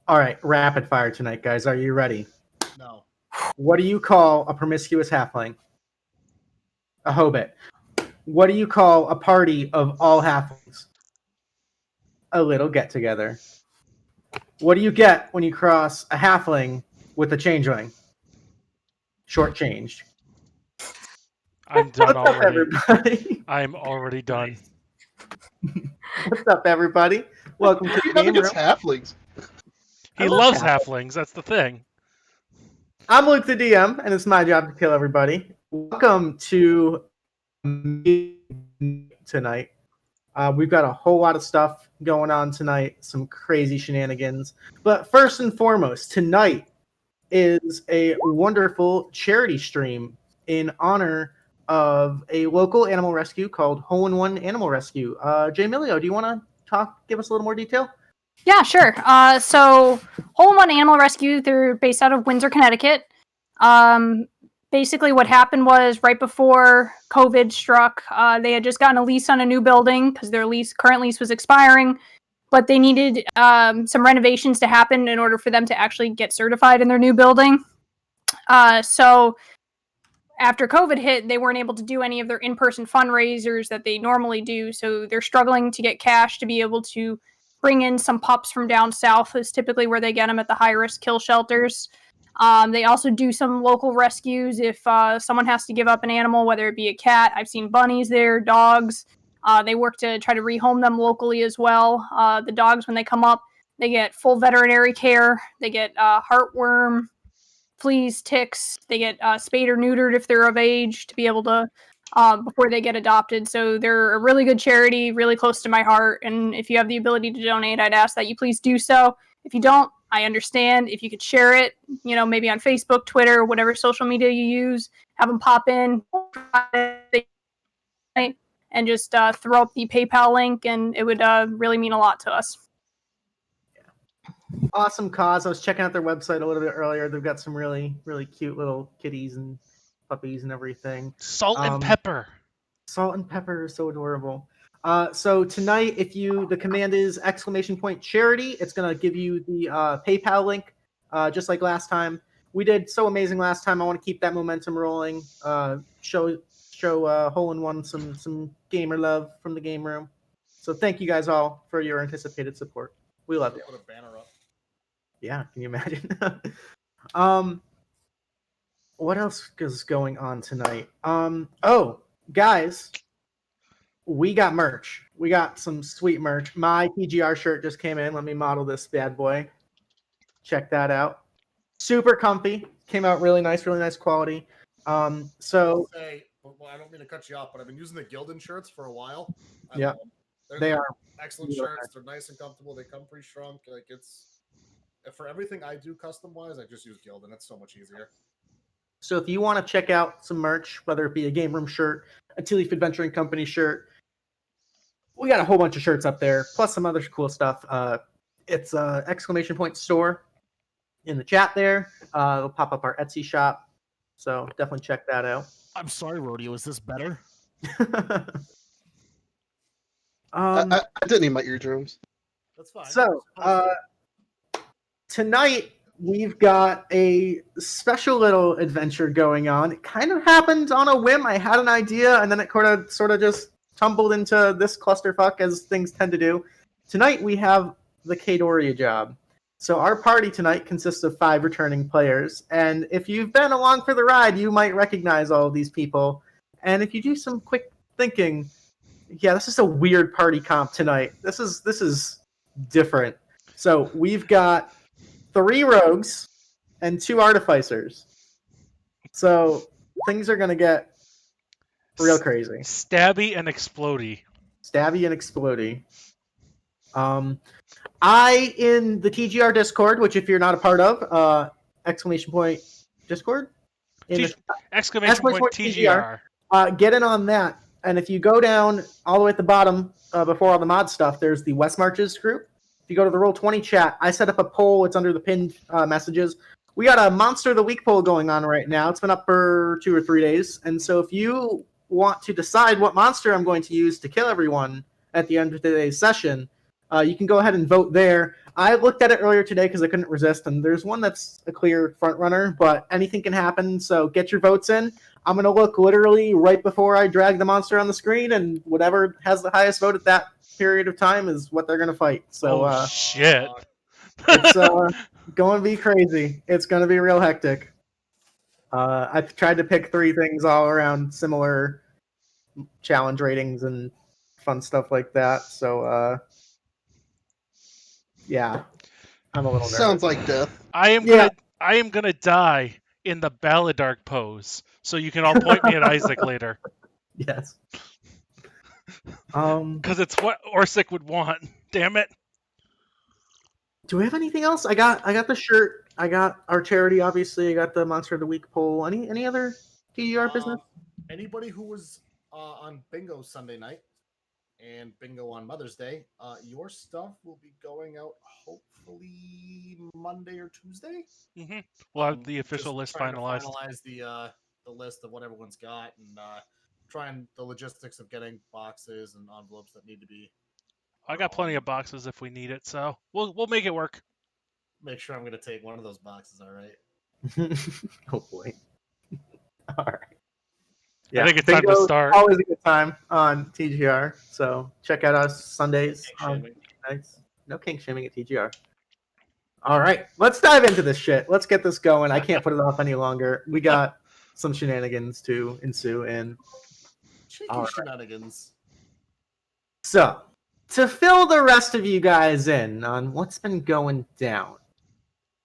All right, rapid fire tonight, guys. Are you ready? No. What do you call a promiscuous halfling? A hobbit. What do you call a party of all halflings? A little get-together. What do you get when you cross a halfling with a changeling? Shortchanged. I'm done What's up, already. everybody? I'm already done. What's up, everybody? Welcome to the game room. halflings. He loves halflings. That's the thing. I'm LukeTheDM, and it's my job to kill everybody. Welcome to tonight. We've got a whole lot of stuff going on tonight, some crazy shenanigans. But first and foremost, tonight is a wonderful charity stream in honor of a local animal rescue called Hole in One Animal Rescue. Jmillyo, do you want to give us a little more detail? Yeah, sure. So Hole in One Animal Rescue, they're based out of Windsor, Connecticut. Basically what happened was right before COVID struck, they had just gotten a lease on a new building because their current lease was expiring, but they needed some renovations to happen in order for them to actually get certified in their new building. So after COVID hit, they weren't able to do any of their in-person fundraisers that they normally do, so they're struggling to get cash to be able to bring in some pups from down south, is typically where they get them at the high-risk kill shelters. They also do some local rescues if someone has to give up an animal, whether it be a cat. I've seen bunnies there, dogs. They work to try to rehome them locally as well. The dogs, when they come up, they get full veterinary care. They get heartworm, fleas, ticks. They get spayed or neutered if they're of age to be able to before they get adopted. So they're a really good charity, really close to my heart. And if you have the ability to donate, I'd ask that you please do so. If you don't, I understand. If you could share it, maybe on Facebook, Twitter, whatever social media you use, have them pop in and just throw up the PayPal link, and it would really mean a lot to us. Awesome cause. I was checking out their website a little bit earlier. They've got some really, really cute little kitties and puppies and everything. Salt and pepper. Salt and pepper is so adorable. So tonight, the command is !charity, it's going to give you the PayPal link, just like last time. We did so amazing last time. I want to keep that momentum rolling. Show Hole in One some gamer love from the game room. So thank you guys all for your anticipated support. We love you. Put a banner up. Yeah, can you imagine? What else is going on tonight? Guys, we got merch. We got some sweet merch. My PGR shirt just came in. Let me model this bad boy. Check that out. Super comfy. Came out really nice quality. Well, I don't mean to cut you off, but I've been using the Gildan shirts for a while. I love them. They are excellent shirts. They're nice and comfortable. They come pre-shrunk. For everything I do custom-wise, I just use Gildan. It's so much easier. So if you want to check out some merch, whether it be a game room shirt, a Tealeaf Adventuring Company shirt, we got a whole bunch of shirts up there, plus some other cool stuff. It's !store in the chat there. It'll pop up our Etsy shop. So definitely check that out. I'm sorry, Rodeo. Is this better? I didn't need my eardrums. That's fine. So tonight we've got a special little adventure going on. It kind of happened on a whim. I had an idea, and then it sort of just tumbled into this clusterfuck, as things tend to do. Tonight we have the Kaedoria job. So our party tonight consists of 5 returning players, and if you've been along for the ride, you might recognize all of these people. And if you do some quick thinking, yeah, this is a weird party comp tonight. This is different. So we've got 3 rogues and 2 artificers. So things are gonna get real crazy. Stabby and explodey. Stabby and explodey. I, in the TGR Discord, which if you're not a part of, Discord? !TGR. Get in on that. And if you go down all the way at the bottom, before all the mod stuff, there's the West Marches group. If you go to the Roll20 chat, I set up a poll. It's under the pinned messages. We got a Monster of the Week poll going on right now. It's been up for 2 or 3 days. And so if you want to decide what monster I'm going to use to kill everyone at the end of today's session, You can go ahead and vote there. I looked at it earlier today because I couldn't resist, and there's one that's a clear front runner, but anything can happen, so get your votes in. I'm going to look literally right before I drag the monster on the screen, and whatever has the highest vote at that period of time is what they're going to fight. So shit. it's going to be crazy. It's going to be real hectic. I've tried to pick 3 things all around similar challenge ratings and fun stuff like that. So, yeah, I'm a little nervous. Sounds like death. I am gonna die in the Balladark pose, so you can all point me at Isaac later. Yes. Because it's what Orsik would want. Damn it. Do we have anything else? I got the shirt. I got our charity, obviously. I got the Monster of the Week poll. Any other TGR business? Anybody who was on Bingo Sunday night and Bingo on Mother's Day, your stuff will be going out hopefully Monday or Tuesday. Mm-hmm. We'll have the official list finalized. Finalize the list of what everyone's got and trying the logistics of getting boxes and envelopes that need to be. I got plenty of boxes if we need it, so we'll make it work. Make sure I'm going to take one of those boxes. All right. Oh boy. All right. Yeah, I think it's time to start. Always a good time on TGR. So check out us Sundays on nights. No kink shaming at TGR. All right, let's dive into this shit. Let's get this going. I can't put it off any longer. We got some shenanigans to ensue in. Cheeky shenanigans. So, to fill the rest of you guys in on what's been going down,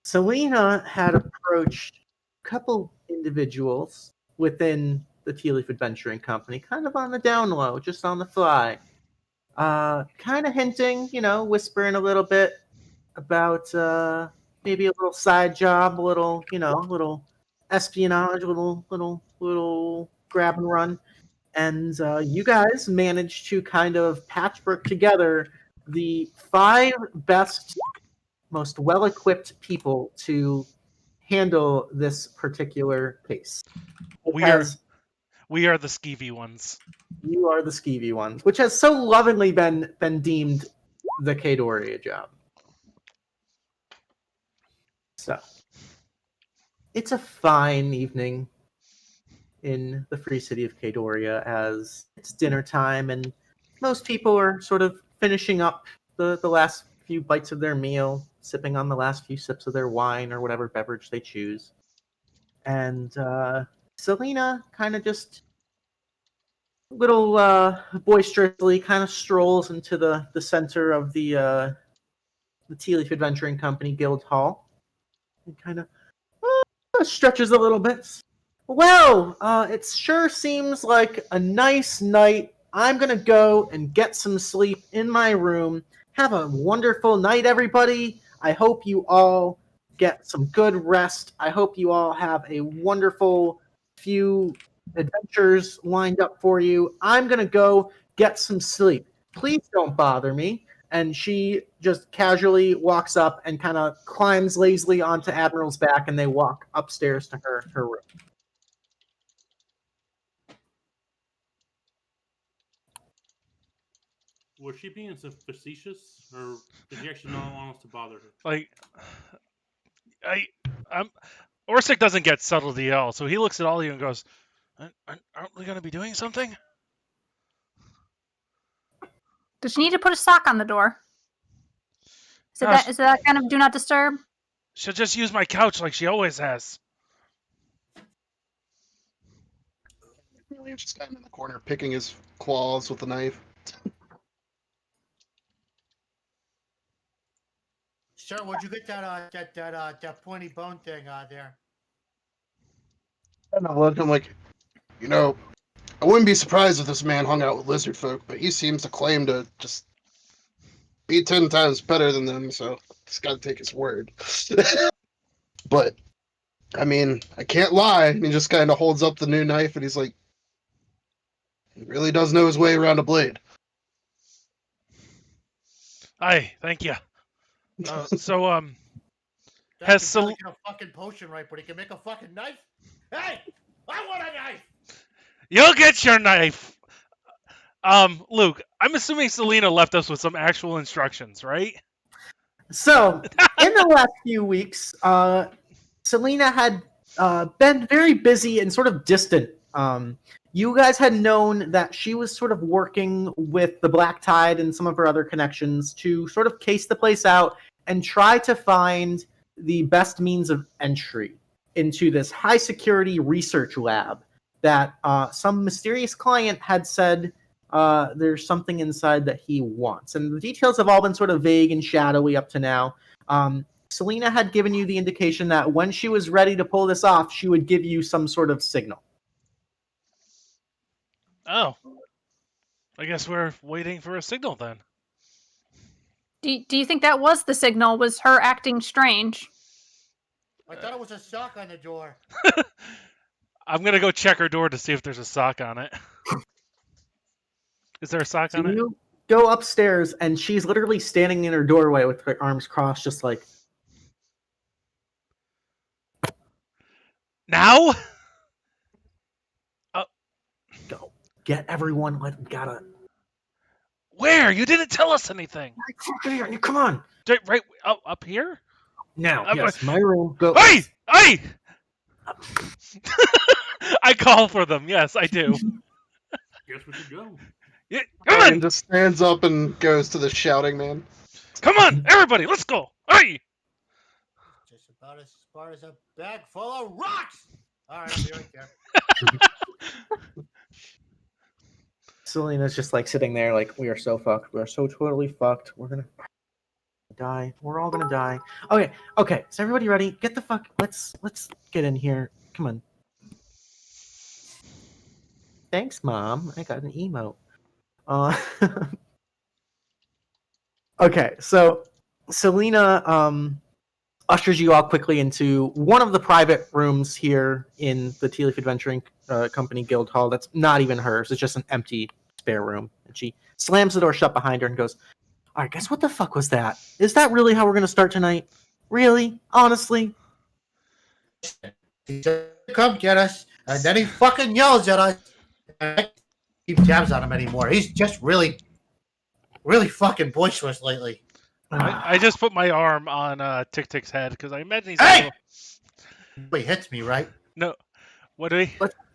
Selena had approached a couple individuals within the Tealeaf Adventuring Company, kind of on the down low, just on the fly. Kind of hinting, whispering a little bit about maybe a little side job, a little, little espionage, little grab and run. And you guys managed to kind of patchwork together the 5 best, most well-equipped people to handle this particular case. We are the skeevy ones. You are the skeevy ones, which has so lovingly been deemed the Kaedoria job. So, it's a fine evening in the free city of Kaedoria as it's dinner time and most people are sort of finishing up the last few bites of their meal, sipping on the last few sips of their wine or whatever beverage they choose. And Selena kind of just little boisterously kind of strolls into the center of the Tealeaf Adventuring Company Guild Hall and kind of stretches a little bit. Well, it sure seems like a nice night. I'm going to go and get some sleep in my room. Have a wonderful night, everybody. I hope you all get some good rest. I hope you all have a wonderful few adventures lined up for you. I'm going to go get some sleep. Please don't bother me. And she just casually walks up and kind of climbs lazily onto Admiral's back, and they walk upstairs to her room. Was she being facetious, or did she actually not want us to bother her? Like, Orsik doesn't get subtlety at all, so he looks at all of you and goes, "Aren't we going to be doing something?" Does she need to put a sock on the door? Is that kind of do not disturb? She'll just use my couch like she always has. Really, just kind of in the corner, picking his claws with a knife. Sir, where'd you get that pointy bone thing there? And I look, I'm like, I wouldn't be surprised if this man hung out with lizard folk, but he seems to claim to just be 10 times better than them, so just gotta take his word. But, I mean, I can't lie. And he just kind of holds up the new knife, and he's like, he really does know his way around a blade. Aye, thank you. Has Selena a fucking potion right, but he can make a fucking knife? Hey, I want a knife! You'll get your knife. Luke, I'm assuming Selena left us with some actual instructions, right? So, in the last few weeks, Selena had been very busy and sort of distant. You guys had known that she was sort of working with the Black Tide and some of her other connections to sort of case the place out and try to find the best means of entry into this high security research lab that some mysterious client had said there's something inside that he wants. And the details have all been sort of vague and shadowy up to now. Selena had given you the indication that when she was ready to pull this off, she would give you some sort of signal. Oh. I guess we're waiting for a signal then. Do you think that was the signal? Was her acting strange? I thought it was a sock on the door. I'm going to go check her door to see if there's a sock on it. Is there a sock on it? You go upstairs, and she's literally standing in her doorway with her arms crossed, just like... Now? Go. Get everyone, gotta... Where? You didn't tell us anything. Come on! Right up here? Now, yes, my room, go... Hey! Hey! I call for them, yes, I do. Guess we should go. Yeah, come Ryan on! just stands up and goes to the shouting man. Come on, everybody, let's go! Hey! Just about as smart as a bag full of rocks. All right, I'll be right there. Selena's just like sitting there like, we are so fucked. We are so totally fucked. We're gonna die. We're all gonna die. Okay. Is everybody ready? Get the fuck... Let's get in here. Come on. Thanks, Mom. I got an emote. Okay, so Selena ushers you all quickly into one of the private rooms here in the Tealeaf Adventuring Company Guild Hall. That's not even hers. It's just an empty spare room. And she slams the door shut behind her and goes, all right, guys, what the fuck was that? Is that really how we're going to start tonight? Really? Honestly? He said, come get us. And then he fucking yells at us. I can't keep tabs on him anymore. He's just really fucking boisterous lately. I just put my arm on TikTik's head because I imagine he's... Hey! He hits me, right? No. What do we...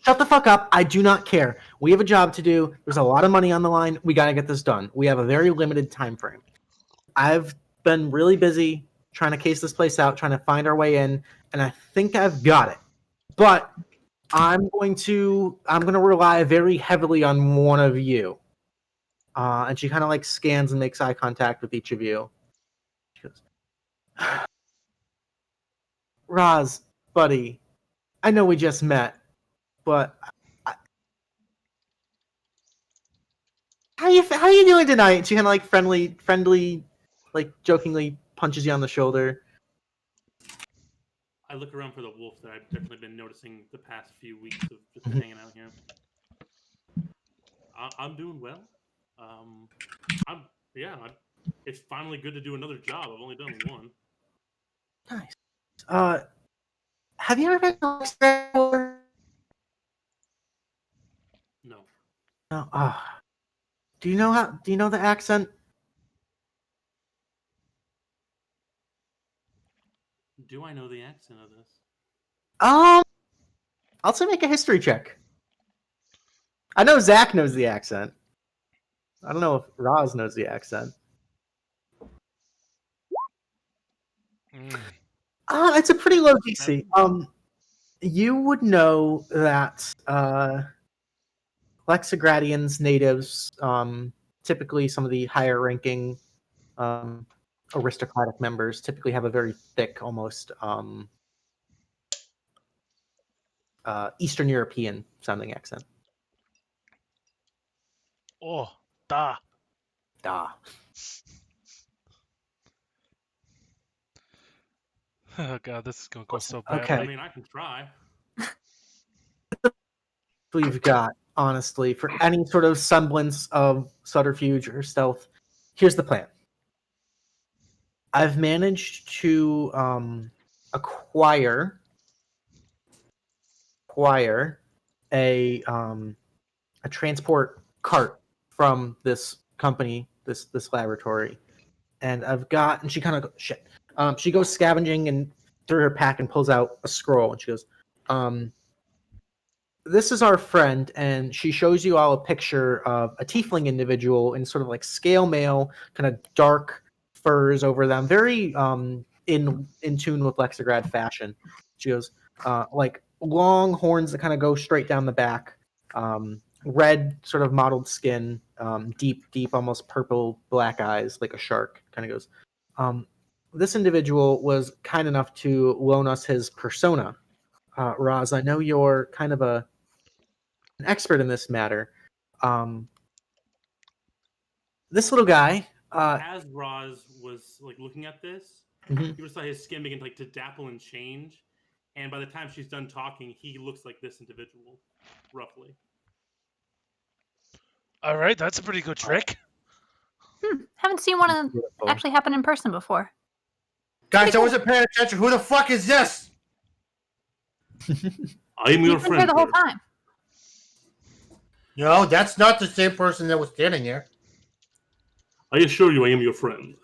Shut the fuck up. I do not care. We have a job to do. There's a lot of money on the line. We got to get this done. We have a very limited time frame. I've been really busy trying to case this place out, trying to find our way in, and I think I've got it. But I'm going to rely very heavily on one of you. And she kind of like scans and makes eye contact with each of you. She goes, Raaz, buddy, I know we just met, but how you doing tonight? And she kind of like friendly, like jokingly punches you on the shoulder. I look around for the wolf that I've definitely been noticing the past few weeks of just hanging out here. I'm doing well. It's finally good to do another job. I've only done one. Nice. Have you ever been to Australia? No. No. Do you know the accent? Do I know the accent of this? I'll say make a history check. I know Zach knows the accent. I don't know if Raaz knows the accent. It's a pretty low DC. You would know that Lexigradians, natives, typically some of the higher ranking aristocratic members typically have a very thick, almost Eastern European sounding accent. Oh, da. Oh god, this is gonna go so bad. Okay. I mean, I can try. We've got, honestly, for any sort of semblance of subterfuge or stealth, here's the plan. I've managed to acquire a transport cart from this company, this laboratory, and she kind of shit. She goes scavenging and through her pack and pulls out a scroll, and she goes, this is our friend, and she shows you all a picture of a tiefling individual in sort of like scale mail, kind of dark furs over them, very in tune with Lexigrad fashion. She goes, like long horns that kind of go straight down the back, red sort of mottled skin, deep, almost purple black eyes, like a shark. Kind of goes. This individual was kind enough to loan us his persona. Raaz, I know you're kind of an expert in this matter. This little guy. As Raaz was like looking at this, Mhm. you saw his skin begin to dapple and change, and by the time she's done talking, he looks like this individual, roughly. All right, that's a pretty good trick. Haven't seen one of them actually happen in person before. Guys, I wasn't paying attention. Who the fuck is this? I am your You've been here friend. the whole Kurt. time. No, that's not the same person that was standing here. I assure you, I am your friend.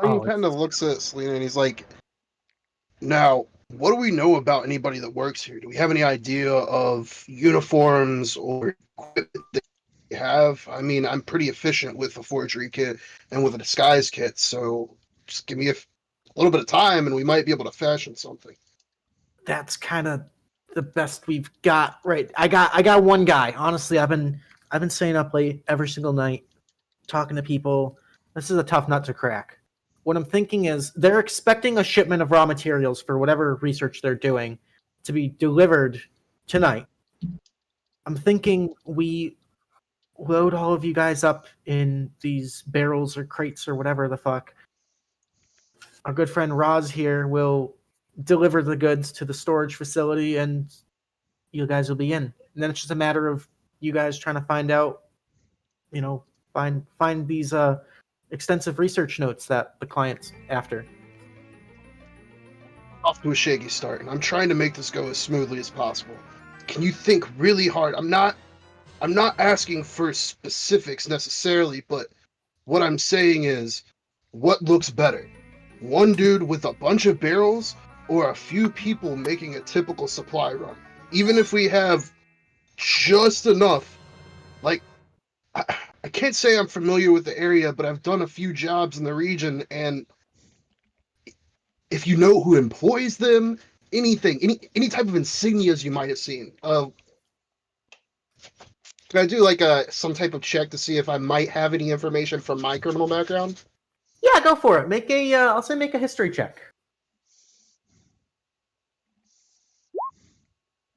He kind of looks at Selena and he's like, now, what do we know about anybody that works here? Do we have any idea of uniforms or equipment that they have? I mean, I'm pretty efficient with a forgery kit and with a disguise kit, so just give me a little bit of time and we might be able to fashion something. That's kind of the best we've got. Right. I got one guy. Honestly, I've been staying up late every single night talking to people. This is a tough nut to crack. What I'm thinking is they're expecting a shipment of raw materials for whatever research they're doing to be delivered tonight. I'm thinking we load all of you guys up in these barrels or crates or whatever the fuck. Our good friend Raaz here will deliver the goods to the storage facility and you guys will be in. And then it's just a matter of you guys trying to find out, find these extensive research notes that the client's after. Off to a shaky start, and I'm trying to make this go as smoothly as possible. Can you think really hard? I'm not asking for specifics necessarily, but what I'm saying is, what looks better? One dude with a bunch of barrels, or a few people making a typical supply run? Even if we have just enough, like, I can't say I'm familiar with the area, but I've done a few jobs in the region, and if you know who employs them, anything, any type of insignias you might have seen. Can I do like some type of check to see if I might have any information from my criminal background? Yeah, go for it. Make a history check.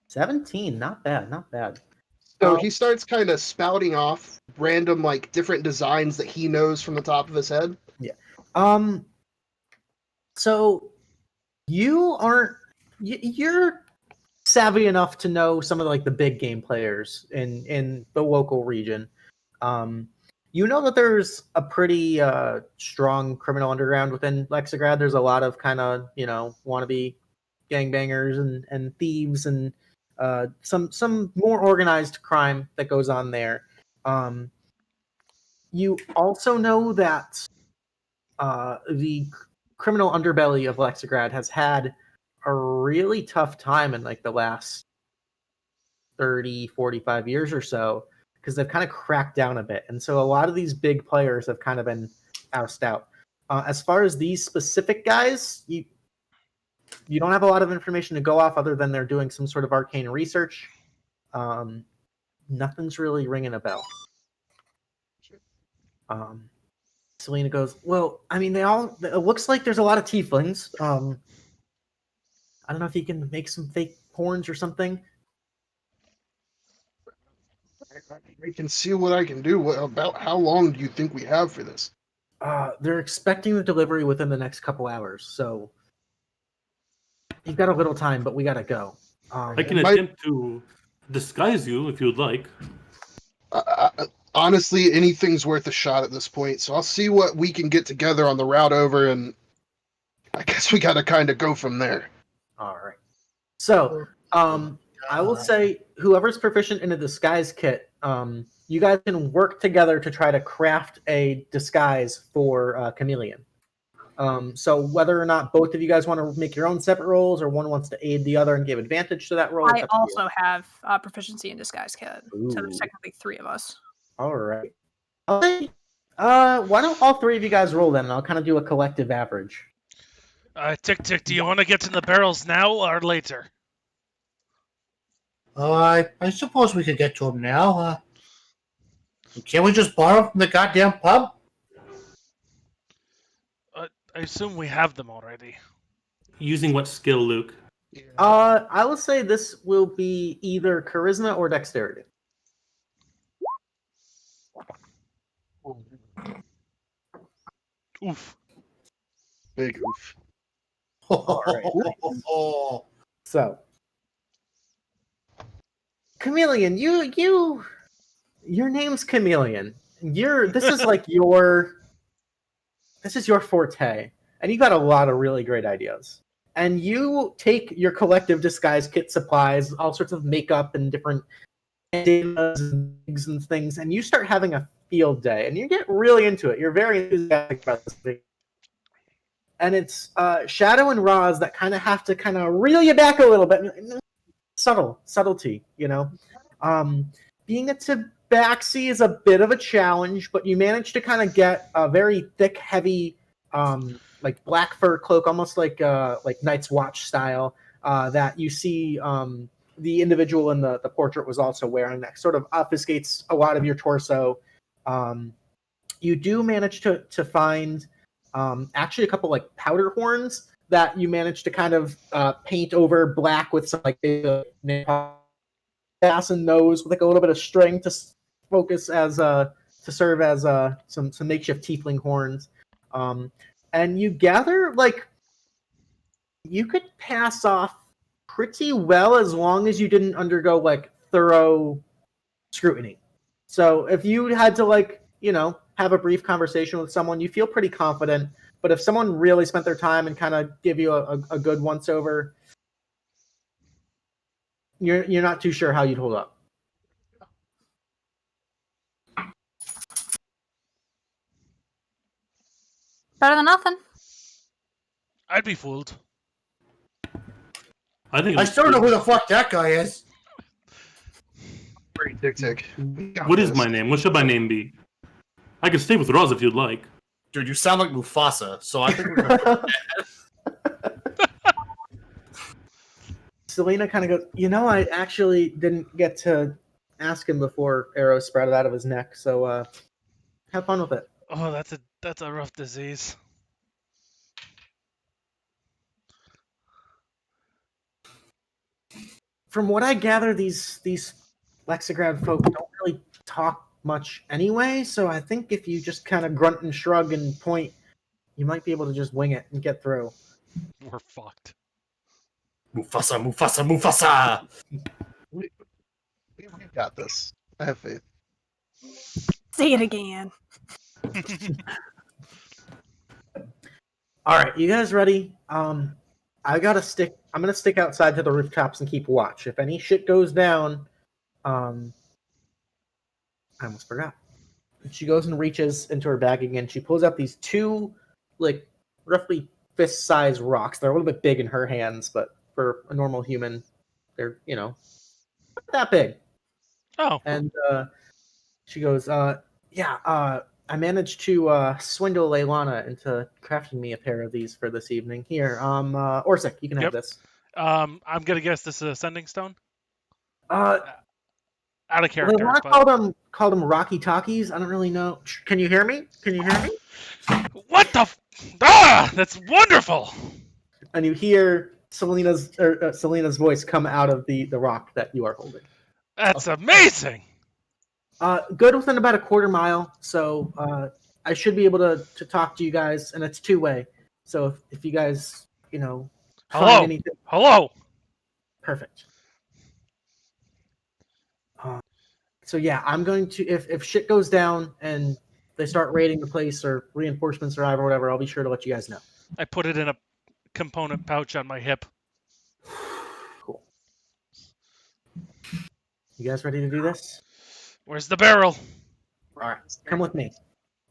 17, not bad. So he starts kind of spouting off random, like, different designs that he knows from the top of his head. Yeah. So you're savvy enough to know some of like the big game players in the local region. You know that there's a pretty strong criminal underground within Lexigrad. There's a lot of kind of wannabe gangbangers and thieves and some more organized crime that goes on there. You also know that the criminal underbelly of Lexigrad has had a really tough time in like the last 30, 45 years or so, because they've kind of cracked down a bit. And so a lot of these big players have kind of been ousted out. As far as these specific guys, you don't have a lot of information to go off other than they're doing some sort of arcane research. Nothing's really ringing a bell. Selena goes, well, I mean, it looks like there's a lot of tieflings. I don't know if you can make some fake horns or something. I can see what I can do. About how long do you think we have for this? They're expecting the delivery within the next couple hours, so you've got a little time, but we gotta go. I can attempt to disguise you if you'd like. Honestly, anything's worth a shot at this point, so I'll see what we can get together on the route over, and I guess we gotta kind of go from there. All right. So, I will say whoever's proficient in a disguise kit, you guys can work together to try to craft a disguise for Chameleon. So whether or not both of you guys want to make your own separate rolls, or one wants to aid the other and give advantage to that roll, I also have proficiency in disguise kit, so there's technically 3 of us. All right. Okay. Why don't all 3 of you guys roll then, and I'll kind of do a collective average. TikTik, do you want to get to the barrels now or later? I suppose we could get to him now. Can't we just borrow from the goddamn pub? I assume we have them already. Using what skill, Luke? I will say this will be either charisma or dexterity. Oof. Big oof. All right. So, Chameleon, your name's Chameleon. This is like this is your forte, and you got a lot of really great ideas. And you take your collective disguise kit supplies, all sorts of makeup and different bandanas and wigs and things, and you start having a field day, and you get really into it. You're very enthusiastic about this thing. And it's Shadow and Raaz that kind of have to kind of reel you back a little bit. Subtlety, you know. Being a tabaxi is a bit of a challenge, but you manage to kind of get a very thick, heavy, like black fur cloak, almost like Night's Watch style, that you see the individual in the portrait was also wearing. That sort of obfuscates a lot of your torso. You do manage to find actually a couple like powder horns that you manage to kind of paint over black with some like ass and nose with like a little bit of string to focus as to serve as some makeshift tiefling horns. And you gather like you could pass off pretty well as long as you didn't undergo like thorough scrutiny. So if you had to like, you know, have a brief conversation with someone, you feel pretty confident. But if someone really spent their time and kind of give you a good once over, you're not too sure how you'd hold up. Better than nothing. I'd be fooled. I still don't know who the fuck that guy is. TikTik. What is my name? What should my name be? I can stay with Raaz if you'd like. Dude, you sound like Mufasa, so I think we're gonna Selena kind of goes, you know, I actually didn't get to ask him before arrows sprouted out of his neck, so have fun with it. Oh, that's a rough disease. From what I gather, these Lexigrad folk don't really talk much anyway, so I think if you just kind of grunt and shrug and point, you might be able to just wing it and get through. We're fucked. Mufasa, Mufasa, Mufasa! We got this. I have faith. Say it again. All right, you guys ready? I'm gonna stick outside to the rooftops and keep watch. If any shit goes down, I almost forgot. She goes and reaches into her bag again. She pulls out these 2, like, roughly fist-sized rocks. They're a little bit big in her hands, but for a normal human, they're, you know, not that big. Oh. And she goes, I managed to swindle Leilana into crafting me a pair of these for this evening. Here, Orsik, you can have this. I'm gonna guess this is a sending stone. Out of character. Leilana called them Rocky Talkies. I don't really know. Can you hear me? What the? That's wonderful. And you hear Selena's voice come out of the rock that you are holding. That's amazing. Good within about a quarter mile, so I should be able to talk to you guys, and it's 2-way. So if you guys, you know, find anything. Hello. Perfect. So yeah, I'm going to if shit goes down and they start raiding the place or reinforcements arrive or whatever, I'll be sure to let you guys know. I put it in a component pouch on my hip. Cool. You guys ready to do this? Where's the barrel? All right, come with me.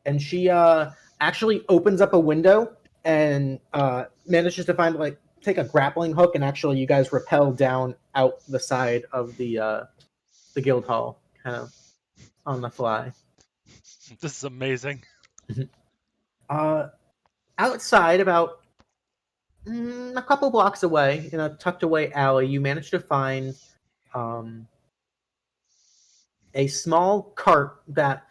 And she actually opens up a window and manages to take a grappling hook, and actually you guys rappel down out the side of the guild hall, kind of on the fly. This is amazing. Outside, about a couple blocks away, in a tucked away alley, you manage to find a small cart that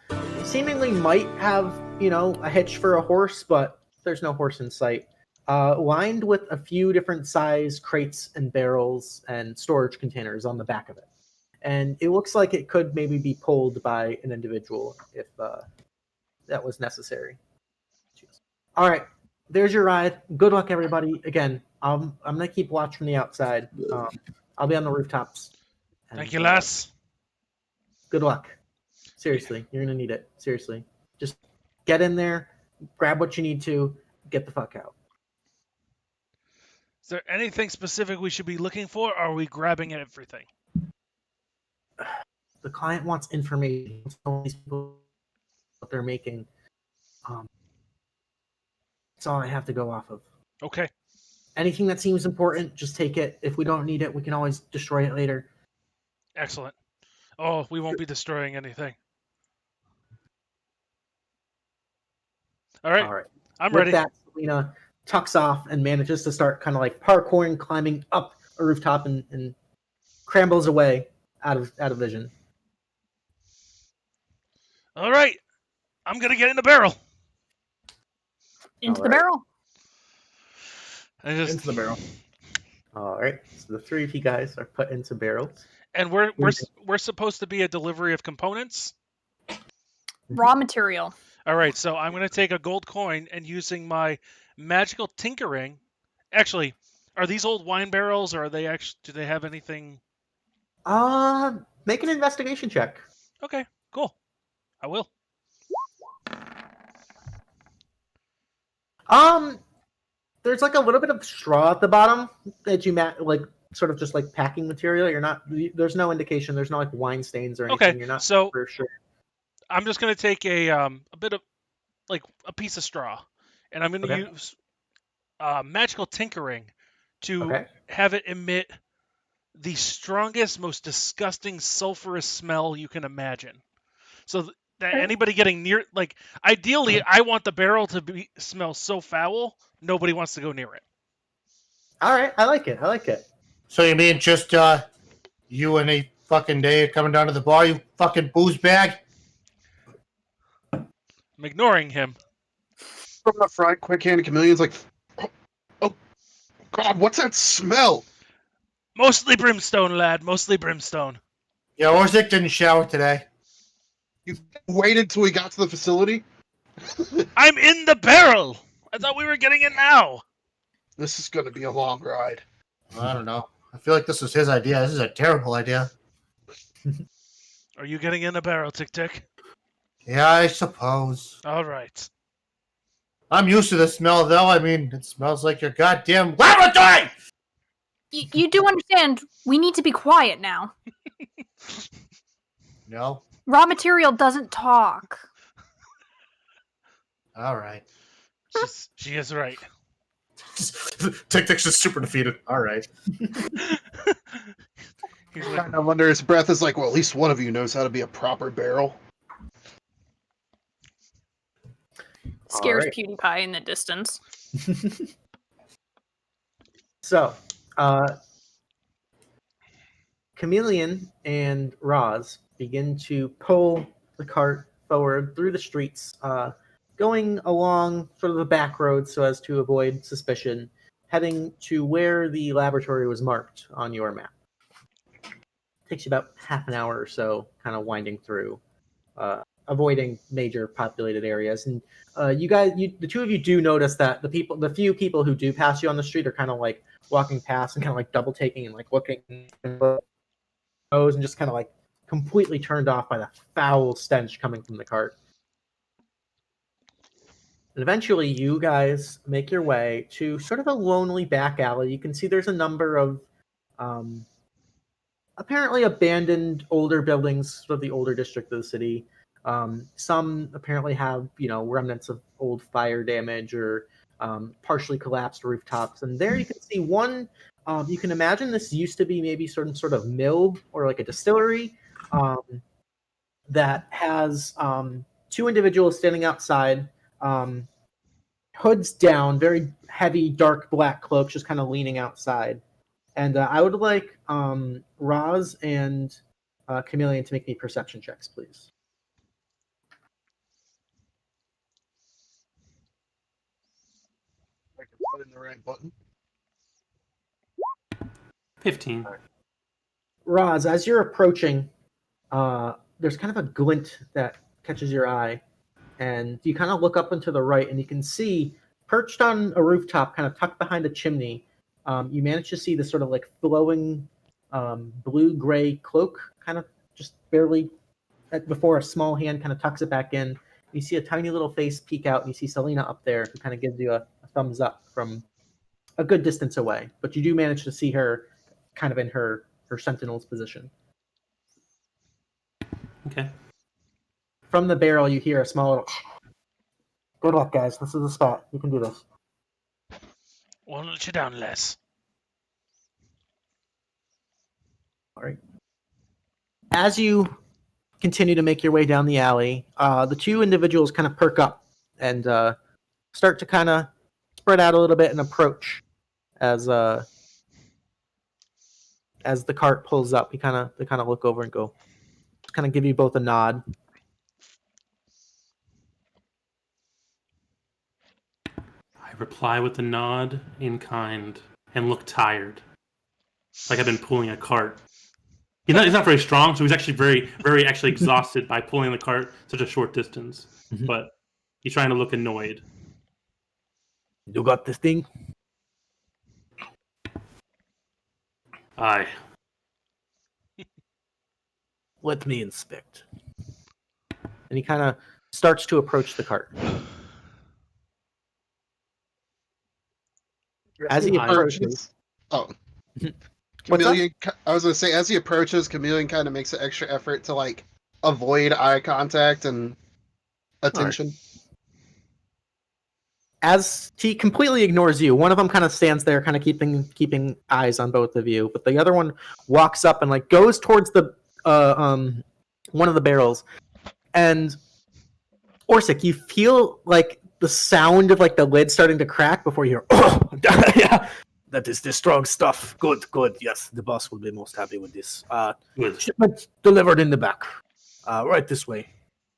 seemingly might have, a hitch for a horse, but there's no horse in sight. Lined with a few different size crates and barrels and storage containers on the back of it. And it looks like it could maybe be pulled by an individual if that was necessary. All right, there's your ride. Good luck, everybody. Again, I'm going to keep watch from the outside. I'll be on the rooftops. And, Thank you, lass. Good luck. Seriously, you're going to need it. Seriously. Just get in there, grab what you need to, get the fuck out. Is there anything specific we should be looking for, or are we grabbing everything? The client wants information. All these people, what they're making. That's all I have to go off of. Okay. Anything that seems important, just take it. If we don't need it, we can always destroy it later. Excellent. Oh, we won't be destroying anything. All right. I'm With ready. that, Selena tucks off and manages to start kind of like parkouring, climbing up a rooftop, and scrambles away out of vision. All right. I'm going to get in the barrel. Into the barrel. Into the barrel. All right. So the three of you guys are put into barrels. And we're supposed to be a delivery of components? Raw material. All right, so I'm going to take a gold coin and using my magical tinkering. Actually, are these old wine barrels, or are they actually? Do they have anything? Make an investigation check. Okay, cool. I will. There's like a little bit of straw at the bottom that you sort of just like packing material. You're not. There's no indication. There's no like wine stains or anything. Okay, You're not so for sure. I'm just going to take a bit of like a piece of straw, and I'm going to use magical tinkering to have it emit the strongest, most disgusting sulfurous smell you can imagine. So that anybody getting near, like, ideally, I want the barrel to smell so foul, nobody wants to go near it. All right, I like it. So you mean just you and a fucking Dave coming down to the bar, you fucking booze bag? I'm ignoring him. From the front, quick hand Chameleon's like, oh God, what's that smell? Mostly brimstone, lad. Mostly brimstone. Yeah, Orsik didn't shower today. You waited till we got to the facility? I'm in the barrel! I thought we were getting in now. This is going to be a long ride. I don't know. I feel like this was his idea. This is a terrible idea. Are you getting in the barrel, TikTik? Yeah, I suppose. All right. I'm used to the smell, though. I mean, it smells like your goddamn laboratory! You do understand, we need to be quiet now. No? Raw material doesn't talk. All right. She is right. TikTik's just super defeated. All right. He's like, Kind of under his breath is like, well, at least one of you knows how to be a proper barrel. Scares Alright. PewDiePie in the distance. So, Chameleon and Raaz begin to pull the cart forward through the streets, going along sort of the back road so as to avoid suspicion, heading to where the laboratory was marked on your map. Takes you about half an hour or so, kind of winding through, avoiding major populated areas. And the two of you do notice that the few people who do pass you on the street are kind of like walking past and kind of like double taking and like looking and just kind of like completely turned off by the foul stench coming from the cart. And eventually you guys make your way to sort of a lonely back alley. You can see there's a number of apparently abandoned older buildings, sort of the older district of the city. Some apparently have, remnants of old fire damage or partially collapsed rooftops. And there you can see one. You can imagine this used to be maybe some sort of mill or like a distillery that has two individuals standing outside, hoods down, very heavy, dark black cloaks, just kind of leaning outside. And I would like Raaz and Chameleon to make me perception checks, please. I can put in the right button. 15. Raaz, as you're approaching, there's kind of a glint that catches your eye, and you kind of look up and to the right, and you can see, perched on a rooftop, kind of tucked behind a chimney, you manage to see this sort of like flowing blue-gray cloak, kind of just barely before a small hand kind of tucks it back in. You see a tiny little face peek out, and you see Selena up there, who kind of gives you a thumbs up from a good distance away. But you do manage to see her kind of in her sentinel's position. Okay. From the barrel, you hear a small little... Good luck, guys. This is the spot. You can do this. Won't let you down, Les. All right. As you continue to make your way down the alley, the two individuals kind of perk up and start to kind of spread out a little bit and approach as the cart pulls up. They kind of look over and go, kind of give you both a nod. I reply with a nod in kind and look tired, like I've been pulling a cart. He's not very strong, so he's actually very, very actually exhausted by pulling the cart such a short distance. Mm-hmm. But he's trying to look annoyed. You got this thing? Aye. Let me inspect. And he kind of starts to approach the cart. As he approaches... Chameleon, I was going to say, as he approaches, Chameleon kind of makes an extra effort to, like, avoid eye contact and attention. Right. As he completely ignores you, one of them kind of stands there, kind of keeping eyes on both of you, but the other one walks up and, like, goes towards the one of the barrels. And, Orsik, you feel, like, the sound of, like, the lid starting to crack before you hear, oh, yeah. That is the strong stuff. Good. Yes, the boss will be most happy with this. Shipment delivered in the back. Right this way.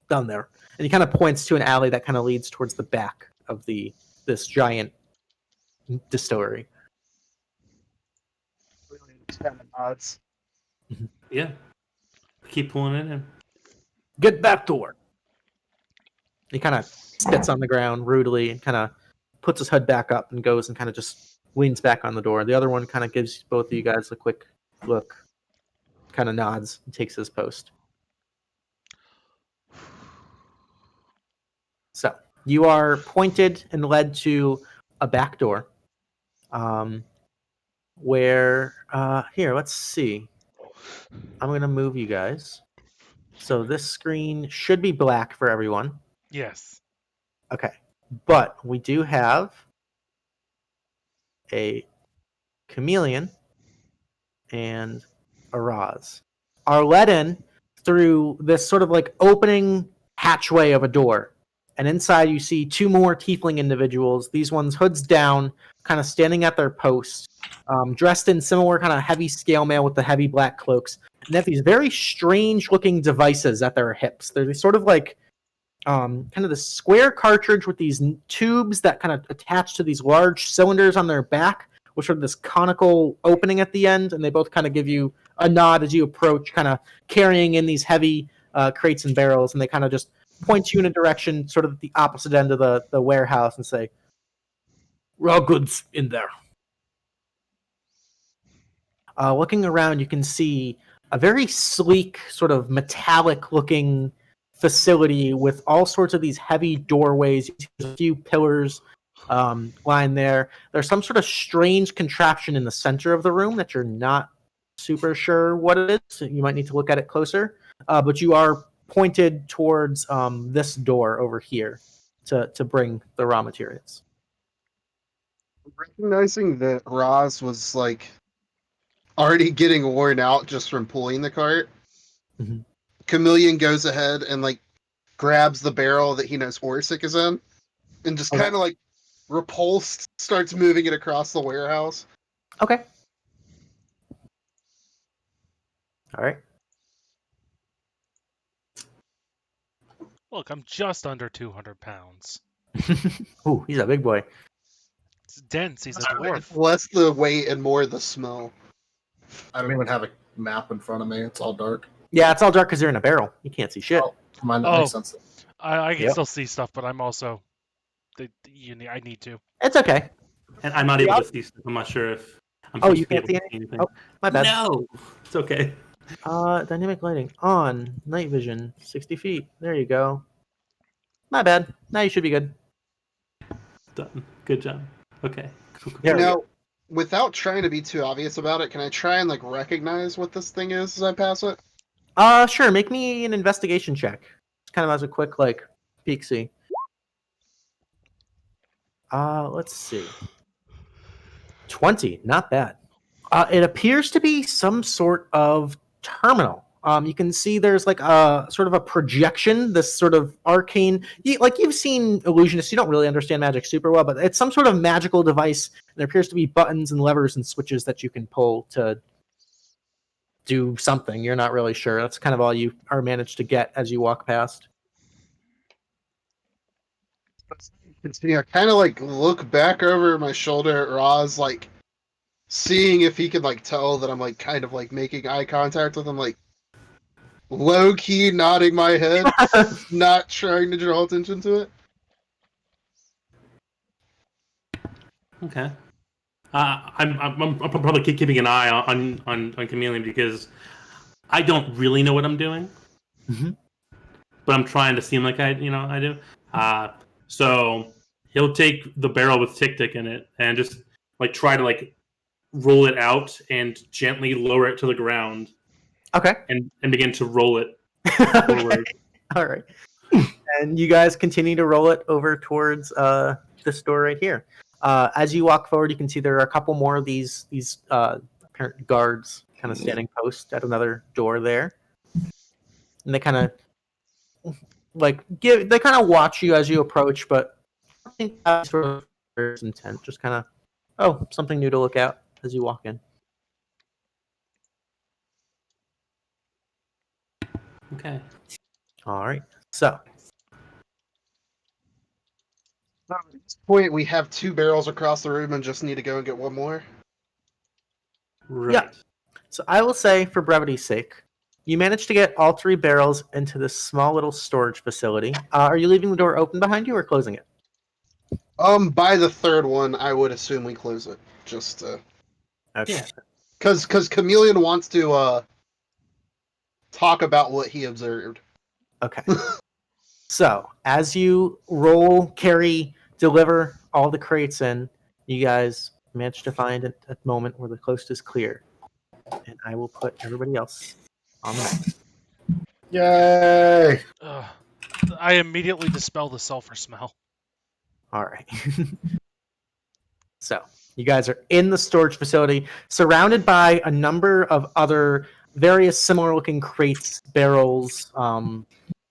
Down there. And he kind of points to an alley that kind of leads towards the back of this giant distillery. Kind of nods. Yeah. Keep pulling it in. Get back to work. He kind of spits on the ground rudely and kind of puts his hood back up and goes and kind of just leans back on the door. The other one kind of gives both of you guys a quick look, kind of nods, and takes his post. So you are pointed and led to a back door, where here, let's see. I'm going to move you guys. So this screen should be black for everyone. Yes. Okay. But we do have a Chameleon and a Raaz are let in through this sort of like opening hatchway of a door. And inside you see two more tiefling individuals, these ones hoods down, kind of standing at their posts, dressed in similar kind of heavy scale mail with the heavy black cloaks. And they have these very strange looking devices at their hips. They're sort of like kind of the square cartridge with these tubes that kind of attach to these large cylinders on their back, which are this conical opening at the end. And they both kind of give you a nod as you approach, kind of carrying in these heavy crates and barrels. And they kind of just point you in a direction sort of at the opposite end of the warehouse and say, raw goods in there. Looking around, you can see a very sleek, sort of metallic-looking facility with all sorts of these heavy doorways. There's a few pillars lined there. There's some sort of strange contraption in the center of the room that you're not super sure what it is. So you might need to look at it closer. But you are pointed towards this door over here to bring the raw materials. Recognizing that Raaz was like already getting worn out just from pulling the cart, Chameleon goes ahead and like grabs the barrel that he knows Orsik is in, and just kind of like repulsed starts moving it across the warehouse. Okay. All right. Look, I'm just under 200 pounds. Ooh, he's a big boy. It's dense. He's a dwarf. Less the weight and more the smell. I don't even have a map in front of me. It's all dark. Yeah, it's all dark because you're in a barrel. You can't see shit. Oh, mine that makes sense. I can still see stuff, but I'm also... I need to. It's okay. And I'm not able to see stuff. I'm not sure if I'm Oh, supposed you to be can't able see to see anything? anything. Oh, my bad. No! It's okay. Dynamic lighting on. Night vision. 60 feet. There you go. My bad. Now you should be good. Done. Good job. Okay. Cool. Now, without trying to be too obvious about it, can I try and like recognize what this thing is as I pass it? Sure. Make me an investigation check. Just kind of as a quick like peek see. Let's see. 20. Not bad. It appears to be some sort of terminal. You can see there's like a sort of a projection, this sort of arcane. You've seen illusionists, you don't really understand magic super well, but it's some sort of magical device. There appears to be buttons and levers and switches that you can pull to do something. You're not really sure. That's kind of all you are managed to get as you walk past. I kind of like look back over my shoulder at Raaz, like seeing if he could like tell that I'm like kind of like making eye contact with him, like low key nodding my head, not trying to draw attention to it. Okay. I'm probably keeping an eye on Chameleon because I don't really know what I'm doing, but I'm trying to seem like I do. So he'll take the barrel with TikTik in it and just like try to like roll it out and gently lower it to the ground. Okay. And begin to roll it forward. All right. And you guys continue to roll it over towards this door right here. As you walk forward, you can see there are a couple more of these apparent guards kind of standing post at another door there, and they kind of watch you as you approach, but I think that sort of there's intent, just kind of something new to look at as you walk in. Okay. All right. So At this point, we have 2 barrels across the room and just need to go and get one more. Right. Yeah. So I will say, for brevity's sake, you managed to get all 3 barrels into this small little storage facility. Are you leaving the door open behind you or closing it? By the 3rd one, I would assume we close it. Just Okay. because Chameleon wants to talk about what he observed. Okay. So as you roll, carry, deliver all the crates in, you guys manage to find a moment where the coast is clear, and I will put everybody else on the map. Yay! I immediately dispel the sulfur smell. All right. So you guys are in the storage facility, surrounded by a number of other various similar-looking crates, barrels,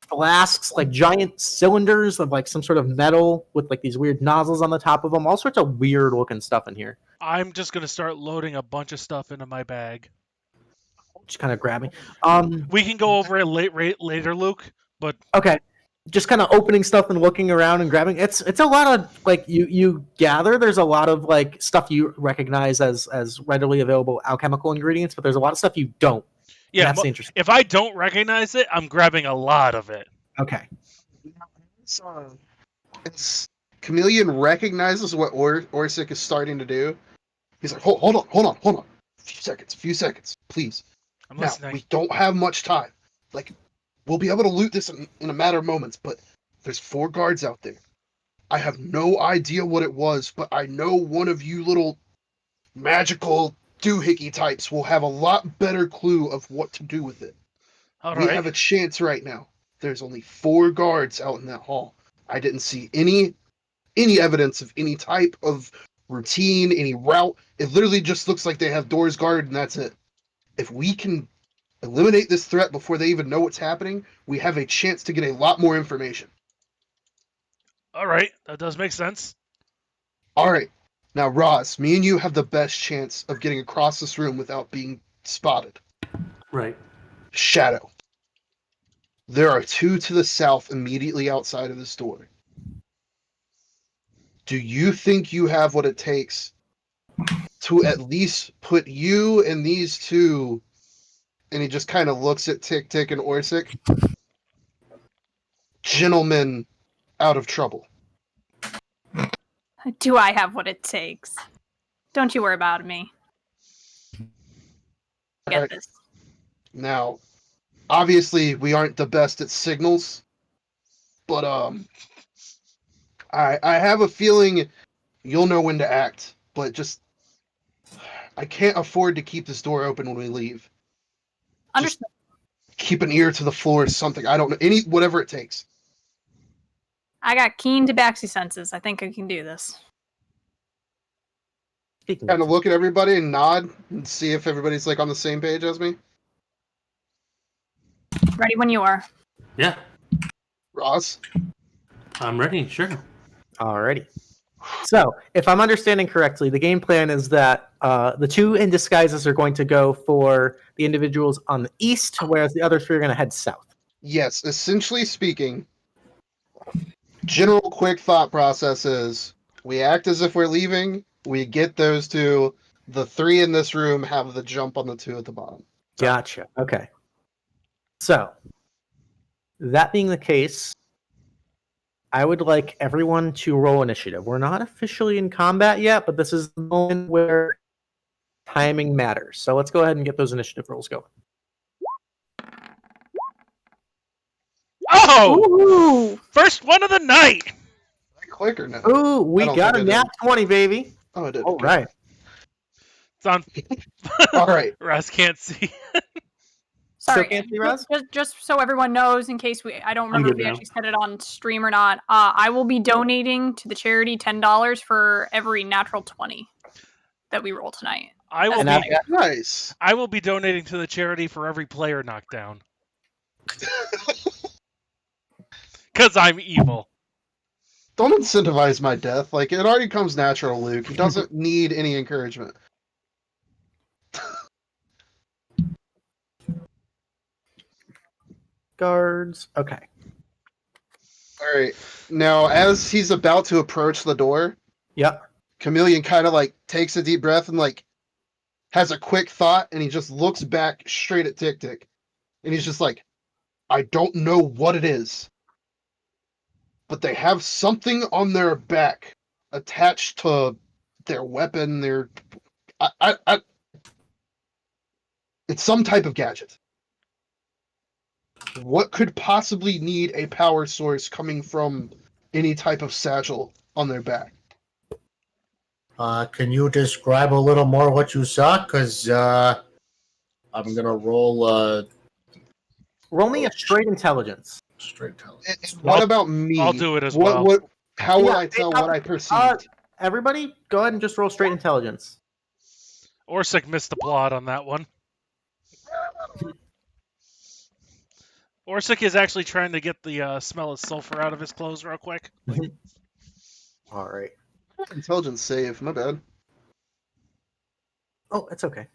flasks, like giant cylinders of like some sort of metal with like these weird nozzles on the top of them. All sorts of weird-looking stuff in here. I'm just gonna start loading a bunch of stuff into my bag. Just kind of grabbing. We can go over it later, Luke. But okay, just kind of opening stuff and looking around and grabbing. It's a lot of like you gather. There's a lot of like stuff you recognize as readily available alchemical ingredients, but there's a lot of stuff you don't. Yeah, that's interesting. If I don't recognize it, I'm grabbing a lot of it. Okay. It's Chameleon recognizes what Orsik is starting to do. He's like, hold on. A few seconds, please. I'm now, listening. we don't have much time. Like, we'll be able to loot this in a matter of moments, but there's 4 guards out there. I have no idea what it was, but I know one of you little magical doohickey types will have a lot better clue of what to do with it. All We right. have a chance right now. There's only 4 guards out in that hall. I didn't see any evidence of any type of routine, any route. It literally just looks like they have doors guarded and that's it. If we can eliminate this threat before they even know what's happening, we have a chance to get a lot more information. All right, that does make sense. All right. Now, Raaz, me and you have the best chance of getting across this room without being spotted. Right. Shadow. There are 2 to the south immediately outside of this door. Do you think you have what it takes to at least put you and these 2, and he just kind of looks at TikTik and Orsik, gentlemen, out of trouble? Do I have what it takes? Don't you worry about me. Get Right. this. Now, obviously, we aren't the best at signals, but I have a feeling you'll know when to act. But just, I can't afford to keep this door open when we leave. Understood. Keep an ear to the floor, something. I don't know, whatever it takes. I got keen tabaxi senses. I think I can do this. Kind of look at everybody and nod and see if everybody's like on the same page as me. Ready when you are. Yeah, Raaz? I'm ready. Sure. Alrighty. So, if I'm understanding correctly, the game plan is that the 2 in disguises are going to go for the individuals on the east, whereas the other 3 are going to head south. Yes, essentially speaking, general quick thought process is we act as if we're leaving, we get those 2, the 3 in this room have the jump on the 2 at the bottom. Gotcha. Okay. So, that being the case, I would like everyone to roll initiative. We're not officially in combat yet, but this is the moment where timing matters. So let's go ahead and get those initiative rolls going. Oh! Ooh. First one of the night! Click or no? Ooh, we I don't got a think I nat 20, baby. Oh, I did. All Okay. right. It's on. All right. Raz can't see. Sorry, can't see Raaz? just so everyone knows, in case I don't remember if good we now. actually said it on stream or not. I will be donating to the charity $10 for every natural 20 that we roll tonight. I will And be. Nice. I will be donating to the charity for every player knocked down. Because I'm evil. Don't incentivize my death. Like, it already comes natural, Luke. He doesn't need any encouragement. Guards. Okay. All right. Now, as he's about to approach the door, Yep. Chameleon kind of like takes a deep breath and like has a quick thought, and he just looks back straight at TikTik, and he's just like, "I don't know what it is, but they have something on their back attached to their weapon. It's some type of gadget. What could possibly need a power source coming from any type of satchel on their back?" Can you describe a little more what you saw? Because I'm gonna roll Roll me a straight intelligence. straight intelligence. And what about me? I'll do it as well. How will Yeah, I tell what I perceived? Everybody, go ahead and just roll straight intelligence. Orsik missed the plot on that one. Orsik is actually trying to get the smell of sulfur out of his clothes real quick. All right. Intelligence save. My bad. Oh, it's okay.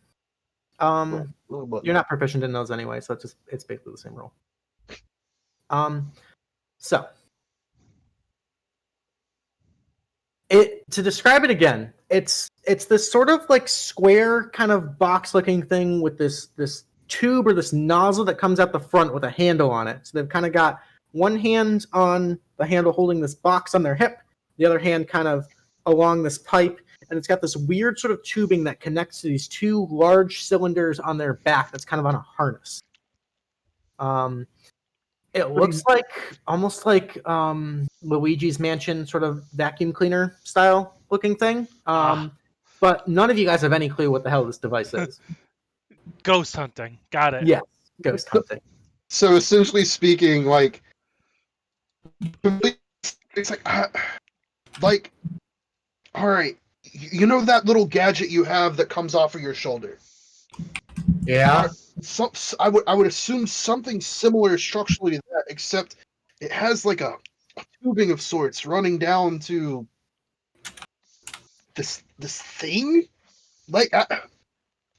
Little You're not proficient in those anyway, so it's basically the same roll. So to describe it again, it's this sort of like square kind of box looking thing with this tube or this nozzle that comes out the front with a handle on it. So they've kind of got one hand on the handle holding this box on their hip, the other hand kind of along this pipe, and it's got this weird sort of tubing that connects to these 2 large cylinders on their back that's kind of on a harness. It looks like almost like Luigi's Mansion sort of vacuum cleaner style looking thing. But none of you guys have any clue what the hell this device is. Ghost hunting. Got it. Yes, ghost hunting. So essentially speaking, like, it's like, all right, you know that little gadget you have that comes off of your shoulder? Yeah. I would assume something similar structurally to that, except it has like a tubing of sorts running down to this thing. Like,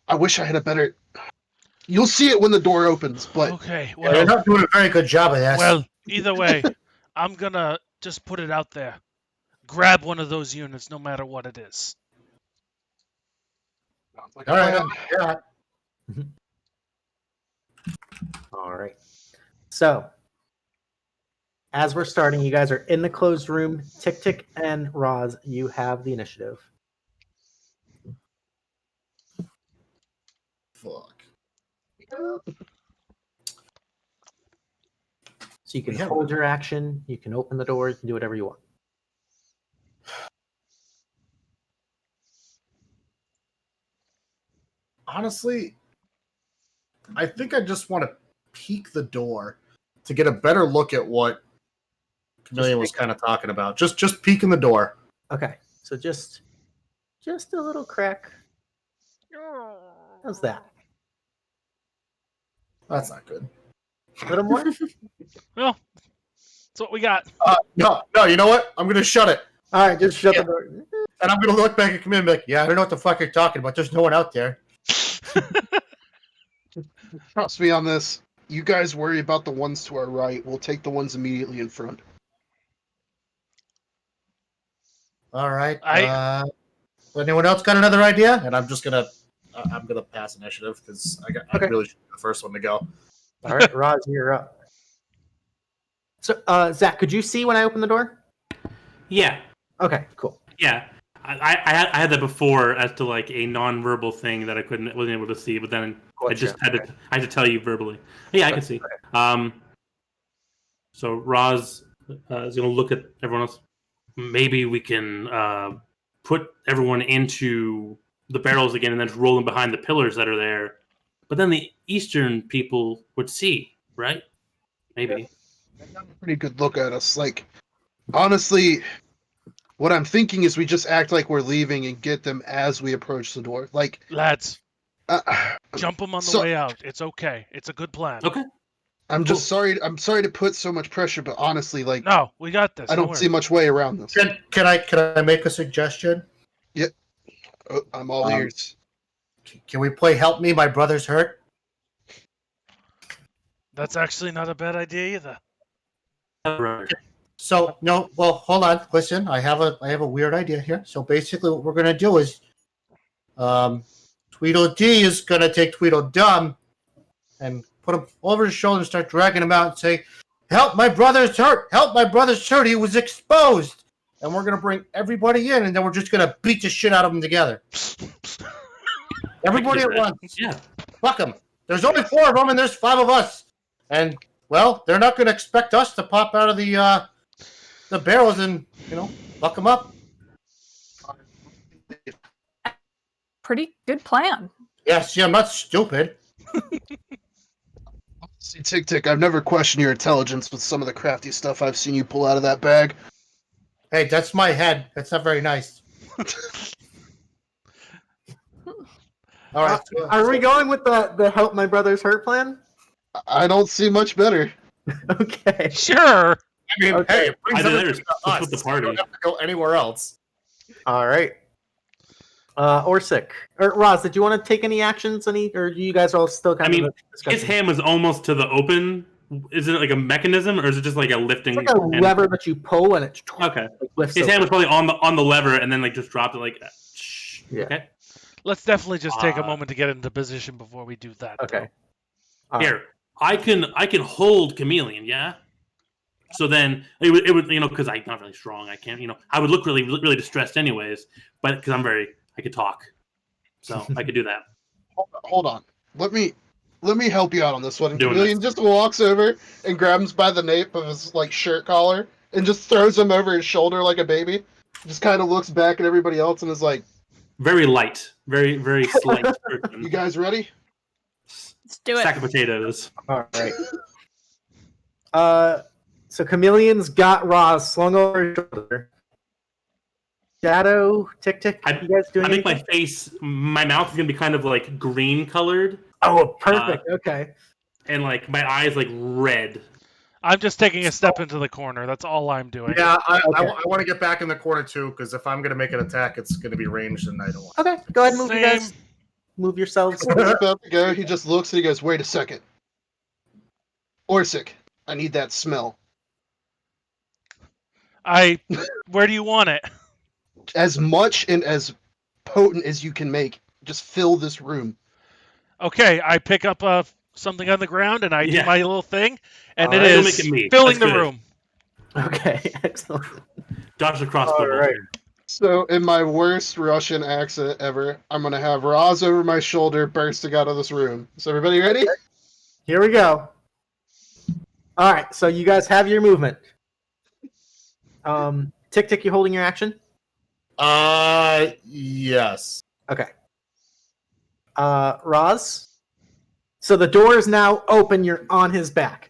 I wish I had a better. You'll see it when the door opens, but Okay. Well, you're not doing a very good job of this. Well, either way, I'm gonna just put it out there. Grab one of those units, no matter what it is. like, all right. Yeah. All right. So, as we're starting, you guys are in the closed room. TikTik and Raaz, you have the initiative. Fuck. So you can hold your action, you can open the door, you can do whatever you want. Honestly, I think I just want to peek the door to get a better look at what Chameleon was kind of talking about. Just peek in the door. Okay, so just a little crack. How's that? That's not good. A little more? Well, that's what we got. No, you know what? I'm going to shut it. All right, just shut the door. And I'm going to look back at Chameleon and be like, yeah, I don't know what the fuck you're talking about. There's no one out there. trust me on this. You guys worry about the ones to our right. We'll take the ones immediately in front. All right. Anyone else got another idea? And I'm gonna pass initiative because I really should be the first one to go. All right, Raaz, you're up. So, Zach, could you see when I opened the door? Yeah. Okay, cool. Yeah. I had that before as to like a non-verbal thing that wasn't able to see, but then I just had to tell you verbally. Yeah, I can see. So Raaz is going to look at everyone else. Maybe we can put everyone into the barrels again and then just roll them behind the pillars that are there. But then the Eastern people would see, right? Maybe. They have a pretty good look at us. Like, honestly, what I'm thinking is we just act like we're leaving and get them as we approach the door. Like, Lads, jump them on the way out. It's okay. It's a good plan. Okay. I'm just sorry. I'm sorry to put so much pressure, but honestly, like, No, we got this. I don't see much way around this. Can I make a suggestion? Yeah, I'm all ears. Can we play Help Me, My Brother's Hurt? That's actually not a bad idea either. So no, well, hold on. Listen, I have a weird idea here. So basically, what we're gonna do is, Tweedledee is gonna take Tweedledum and put him over his shoulder and start dragging him out and say, "Help! My brother's hurt! Help! My brother's hurt! He was exposed!" And we're gonna bring everybody in, and then we're just gonna beat the shit out of them together. Everybody at once. Yeah. Fuck them. There's only 4 of them, and there's 5 of us. And well, they're not gonna expect us to pop out of the barrels and, fuck them up. Pretty good plan. Yes, I'm not stupid. See, TikTik, I've never questioned your intelligence with some of the crafty stuff I've seen you pull out of that bag. Hey, that's my head. That's not very nice. All right. Are we going with the Help My Brother's Hurt plan? I don't see much better. Okay. Sure. I mean, hey, it brings everything to us. The party. We don't have to go anywhere else. All right. Orsik. Or Raaz, did you want to take any actions? Or you guys are all still kind of discussing? His hand was almost to the open. Is it like a mechanism, or is it just like a lifting? It's like a lever that you pull and it Okay. lifts. His hand was probably on the lever, and then like just dropped it like. Yeah. Okay. Let's definitely just take a moment to get into position before we do that. Okay. Here, I can hold Chameleon. Yeah. So then it would because I'm not really strong. I can't I would look really really distressed anyways. But because I could talk, so I could do that. Hold on. Let me help you out on this one. Doing Chameleon just walks over and grabs him by the nape of his shirt collar and just throws him over his shoulder like a baby. Just kind of looks back at everybody else and is like, very light, very very slight. You guys ready? Let's do it. Stack of potatoes. All right. So Chameleon's got Raaz slung over his shoulder. Shadow, TikTik, you guys doing I think anything? my mouth is gonna be kind of like green colored. Oh, perfect. Okay. And like my eyes like red. I'm just taking a step into the corner. That's all I'm doing. Yeah, I want to get back in the corner too, because if I'm going to make an attack, it's going to be ranged, and I don't want. Okay, go ahead and move you Same. guys. Move yourselves. He's about to go. He just looks and he goes, "Wait a second, Orsik, I need that smell." Where do you want it? As much and as potent as you can make. Just fill this room. Okay, I pick up something on the ground and I do my little thing, and it Don't is make it me. filling That's the good. room. Okay, excellent. Dodge the crossbow. All right. So, in my worst Russian accent ever, I'm gonna have Raaz over my shoulder bursting out of this room. So, everybody ready? Here we go. All right, so you guys have your movement. TikTik, you holding your action? Yes. Okay. Raaz? So the door is now open, you're on his back.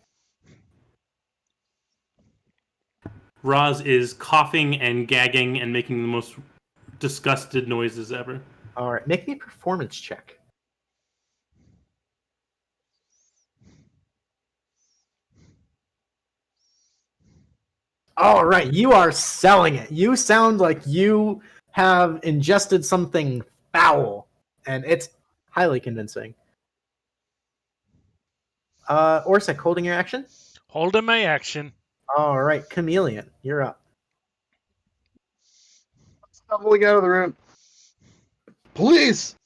Raaz is coughing and gagging and making the most disgusted noises ever. All right, make me a performance check. All right, you are selling it. You sound like you have ingested something foul, and it's highly convincing. Orsik, holding your action? Holding my action. All right, Chameleon, you're up. Stumbling out of the room. Please!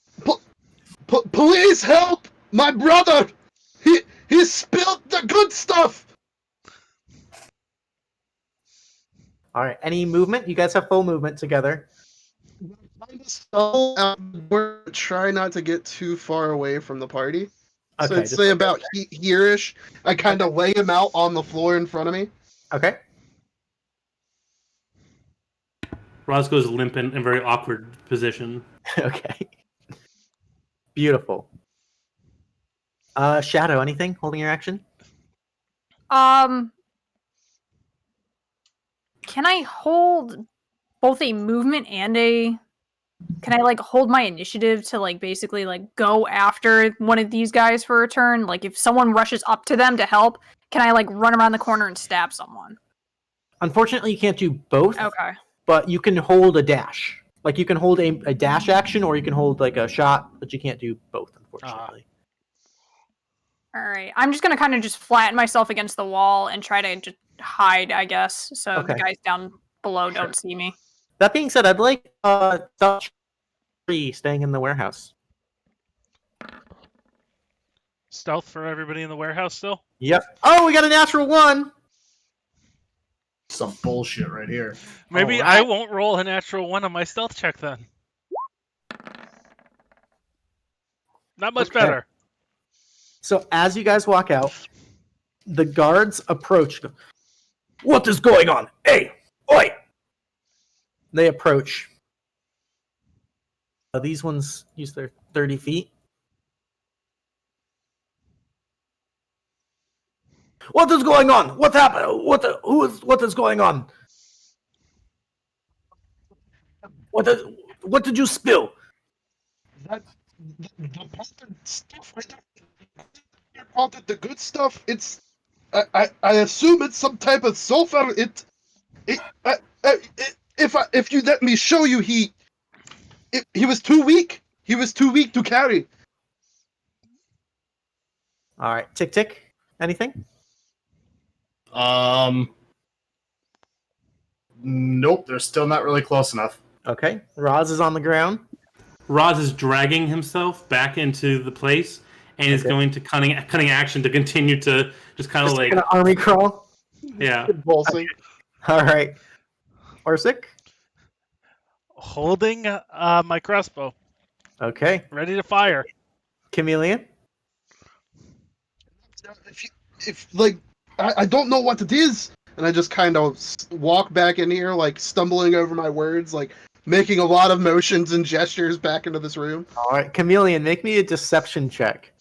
Please help! My brother! He spilled the good stuff! All right, any movement? You guys have full movement together. Kind of stumble out the door, try not to get too far away from the party. Okay, So I'd say about here-ish. I kind of lay him out on the floor in front of me. Okay. Raaz goes limp in a very awkward position. Okay. Beautiful. Shadow, anything? Holding your action? Can I hold both a movement and a... Can I, like, hold my initiative to, like, basically, like, go after one of these guys for a turn? Like, if someone rushes up to them to help, can I, like, run around the corner and stab someone? Unfortunately, you can't do both. Okay. But you can hold a dash. Like, you can hold a dash action, or you can hold, like, a shot, but you can't do both, unfortunately. Alright. I'm just gonna kind of just flatten myself against the wall and try to just hide, I guess, so the guys down below don't see me. That being said, I'd like staying in the warehouse. Stealth for everybody in the warehouse still? Yep. Oh, we got a natural 1! Some bullshit right here. Maybe I won't roll a natural 1 on my stealth check then. Not much better. So as you guys walk out, the guards approach. What is going on? Hey! Oi! They approach. These ones use their 30 feet. What is going on? What happened? What is going on? What did you spill? The stuff you called it the good stuff. It's I assume it's some type of sulfur. If you let me show you, he was too weak. He was too weak to carry. All right, TikTik. Anything? Nope. They're still not really close enough. Okay. Raaz is on the ground. Raaz is dragging himself back into the place and is going to cunning action to continue to just kind of like army crawl. Yeah. Convulsing. All right. Orsik. Holding my crossbow. Okay. Ready to fire. Chameleon. If like I don't know what it is, and I just kind of walk back in here, like stumbling over my words, like making a lot of motions and gestures back into this room. All right, Chameleon, make me a deception check.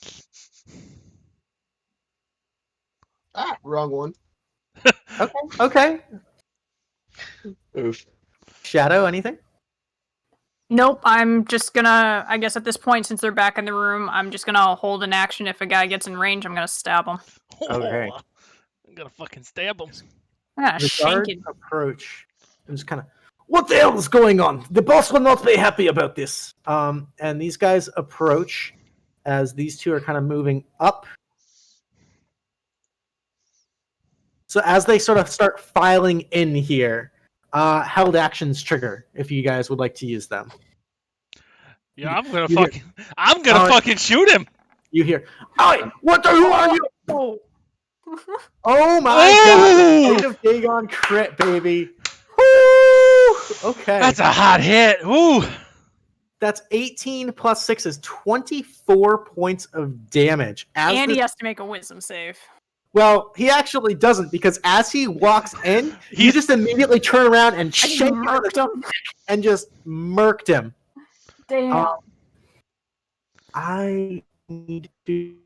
Ah, wrong one. Okay. Oof. Shadow, anything? Nope, I'm just gonna, I guess at this point, since they're back in the room, I'm just gonna hold an action. If a guy gets in range, I'm gonna stab him. Okay. I'm gonna fucking stab him. I'm gonna The shank guards it. approach and just kind of, what the hell is going on? The boss will not be happy about this. And these guys approach as these two are kind of moving up. So as they sort of start filing in here, held actions trigger if you guys would like to use them. Yeah, I'm gonna You hear- fucking shoot him. You hear, "Oi, what are you? Oh. Oh my Ooh! god! Fate of Dagon crit, baby. Woo! Okay. That's a hot hit. Ooh. That's 18 plus 6 is 24 points of damage. And he has to make a wisdom save. Well, he actually doesn't, because as he walks in, you just immediately turn around and shake him and just murked him. Damn. I need to...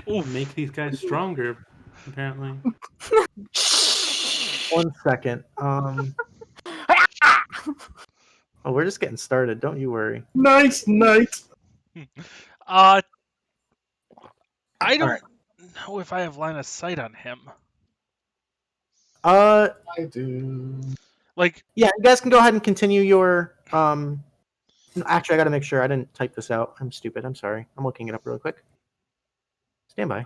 Ooh, make these guys stronger, apparently. 1 second. Oh, we're just getting started. Don't you worry. Nice. I don't know if I have line of sight on him. I do. Like, yeah, you guys can go ahead and continue your... Actually, I gotta make sure I didn't type this out. I'm stupid. I'm sorry. I'm looking it up really quick. Stand by.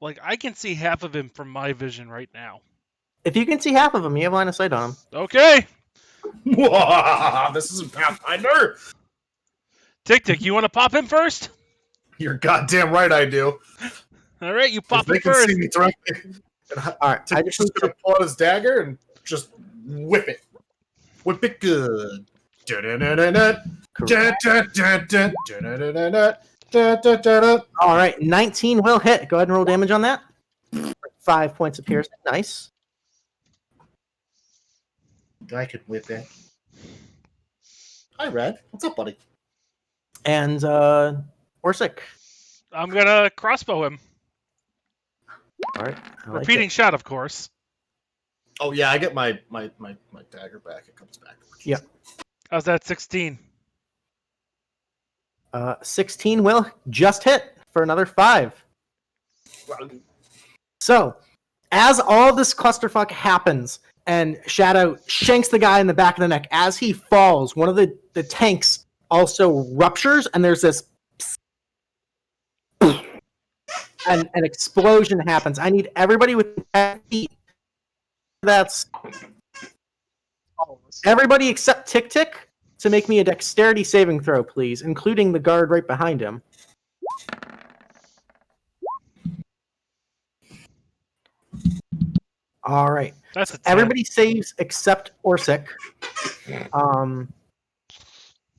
Like, I can see half of him from my vision right now. If you can see half of him, you have line of sight on him. Okay. This isn't Pathfinder. TikTik, you want to pop him first? You're goddamn right I do. All right, you pop They him can first. see me directly. All right, I Just gonna pull out his dagger and just whip it. Whip it good. All right, 19 will hit. Go ahead and roll damage on that. 5 points of piercing. Nice. I could whip it. Hi, Red. What's up, buddy? And Orsik. I'm gonna crossbow him. All right. I like Repeating it. shot, of course. Oh yeah, I get my dagger back. It comes back. Yeah. How's that? 16. 16 will just hit for another 5. So, as all this clusterfuck happens, and Shadow shanks the guy in the back of the neck, as he falls, one of the tanks also ruptures, and there's this and an explosion happens. I need everybody with 10 feet. That's everybody except TikTik to make me a dexterity saving throw, please, including the guard right behind him. All right. That's a 10. Everybody saves except Orsik.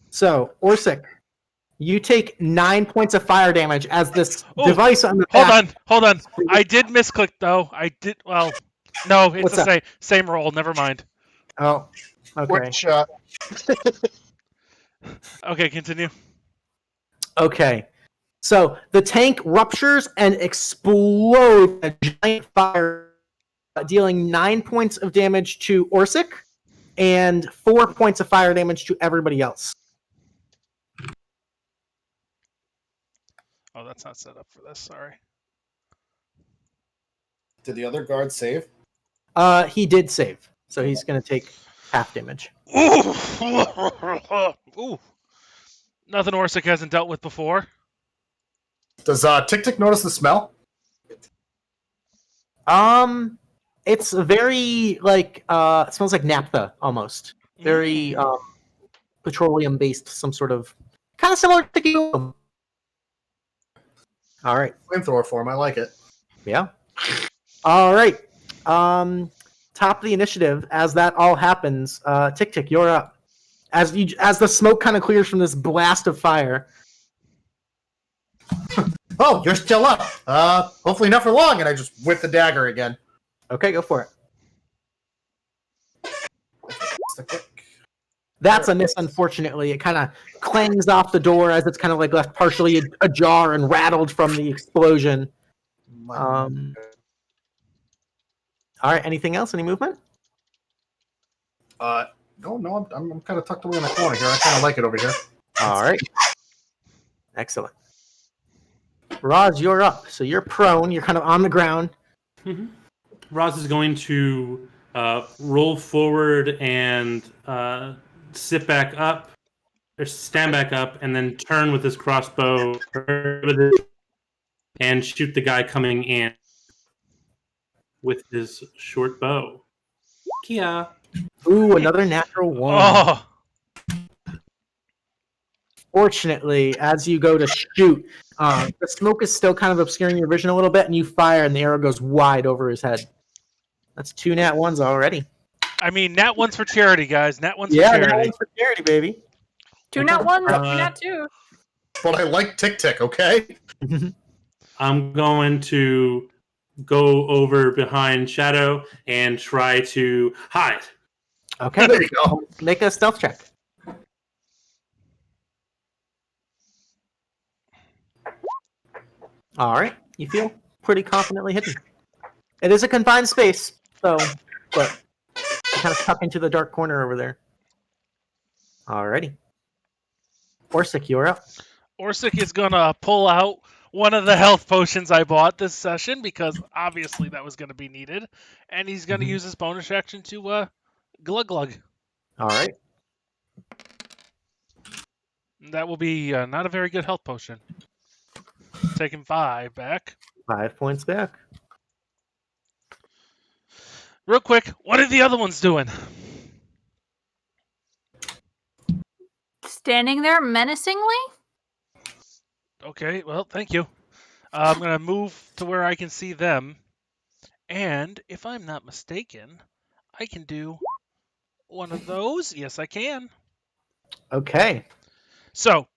So, Orsik, you take 9 points of fire damage as this device on the back... Hold on. I did misclick, though. Well, no, it's What's the same roll. Never mind. Oh, okay. One shot. Okay, continue. Okay. So, the tank ruptures and explodes a giant fire, dealing 9 points of damage to Orsik and 4 points of fire damage to everybody else. Oh, that's not set up for this. Sorry. Did the other guard save? He did save, so he's going to take half damage. Ooh. Ooh. Nothing Orsik hasn't dealt with before. Does TikTik notice the smell? It's very it smells like naphtha almost. Very petroleum based, some sort of kind of similar to you. All right. Flamethrower form. I like it. Yeah. All right. Top of the initiative as that all happens. TikTik, you're up. As the smoke kind of clears from this blast of fire. Oh, you're still up. Hopefully not for long. And I just whip the dagger again. Okay, go for it. Stick. That's a miss, unfortunately. It kind of clangs off the door as it's kind of like left partially ajar and rattled from the explosion. All right, anything else? Any movement? No, I'm kind of tucked away in the corner here. I kind of like it over here. All right. Excellent. Raaz, you're up. So you're prone. You're kind of on the ground. Mm-hmm. Raaz is going to roll forward and sit back up, or stand back up, and then turn with his crossbow and shoot the guy coming in with his short bow. Kia. Ooh, another natural one. Oh, Fortunately, as you go to shoot, the smoke is still kind of obscuring your vision a little bit, and you fire, and the arrow goes wide over his head. That's 2 nat 1s already. I mean, nat 1's for charity, guys. Nat 1's for Yeah, charity. nat 1's for charity, baby. 2 nat 1, 2 nat 2. But I like TikTik, okay? I'm going to go over behind Shadow and try to hide. Okay, There you go. make a stealth check. All right, you feel pretty confidently hidden. It is a confined space, so, but you kind of tuck into the dark corner over there. Alrighty. Orsik, you're up. Orsik is gonna pull out one of the health potions I bought this session because obviously that was gonna be needed, and he's gonna use his bonus action to glug glug. All right. That will be not a very good health potion. Taking 5 back. 5 points back. Real quick, what are the other ones doing? Standing there menacingly? Okay, well, thank you. I'm gonna move to where I can see them, and if I'm not mistaken, I can do one of those. Yes, I can. Okay. So,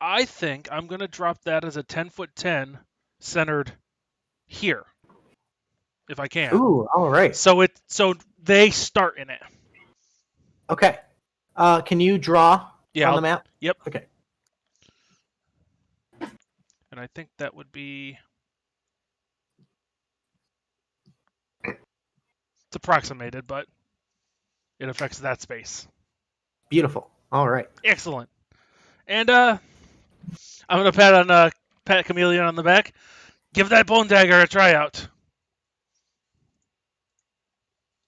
I think I'm going to drop that as a 10-foot-10 centered here, if I can. Ooh, all right. So they start in it. Okay. Can you draw on the map? Yep. Okay. And I think that would be... It's approximated, but it affects that space. Beautiful. All right. Excellent. And I'm going to pat Chameleon on the back. Give that bone dagger a tryout.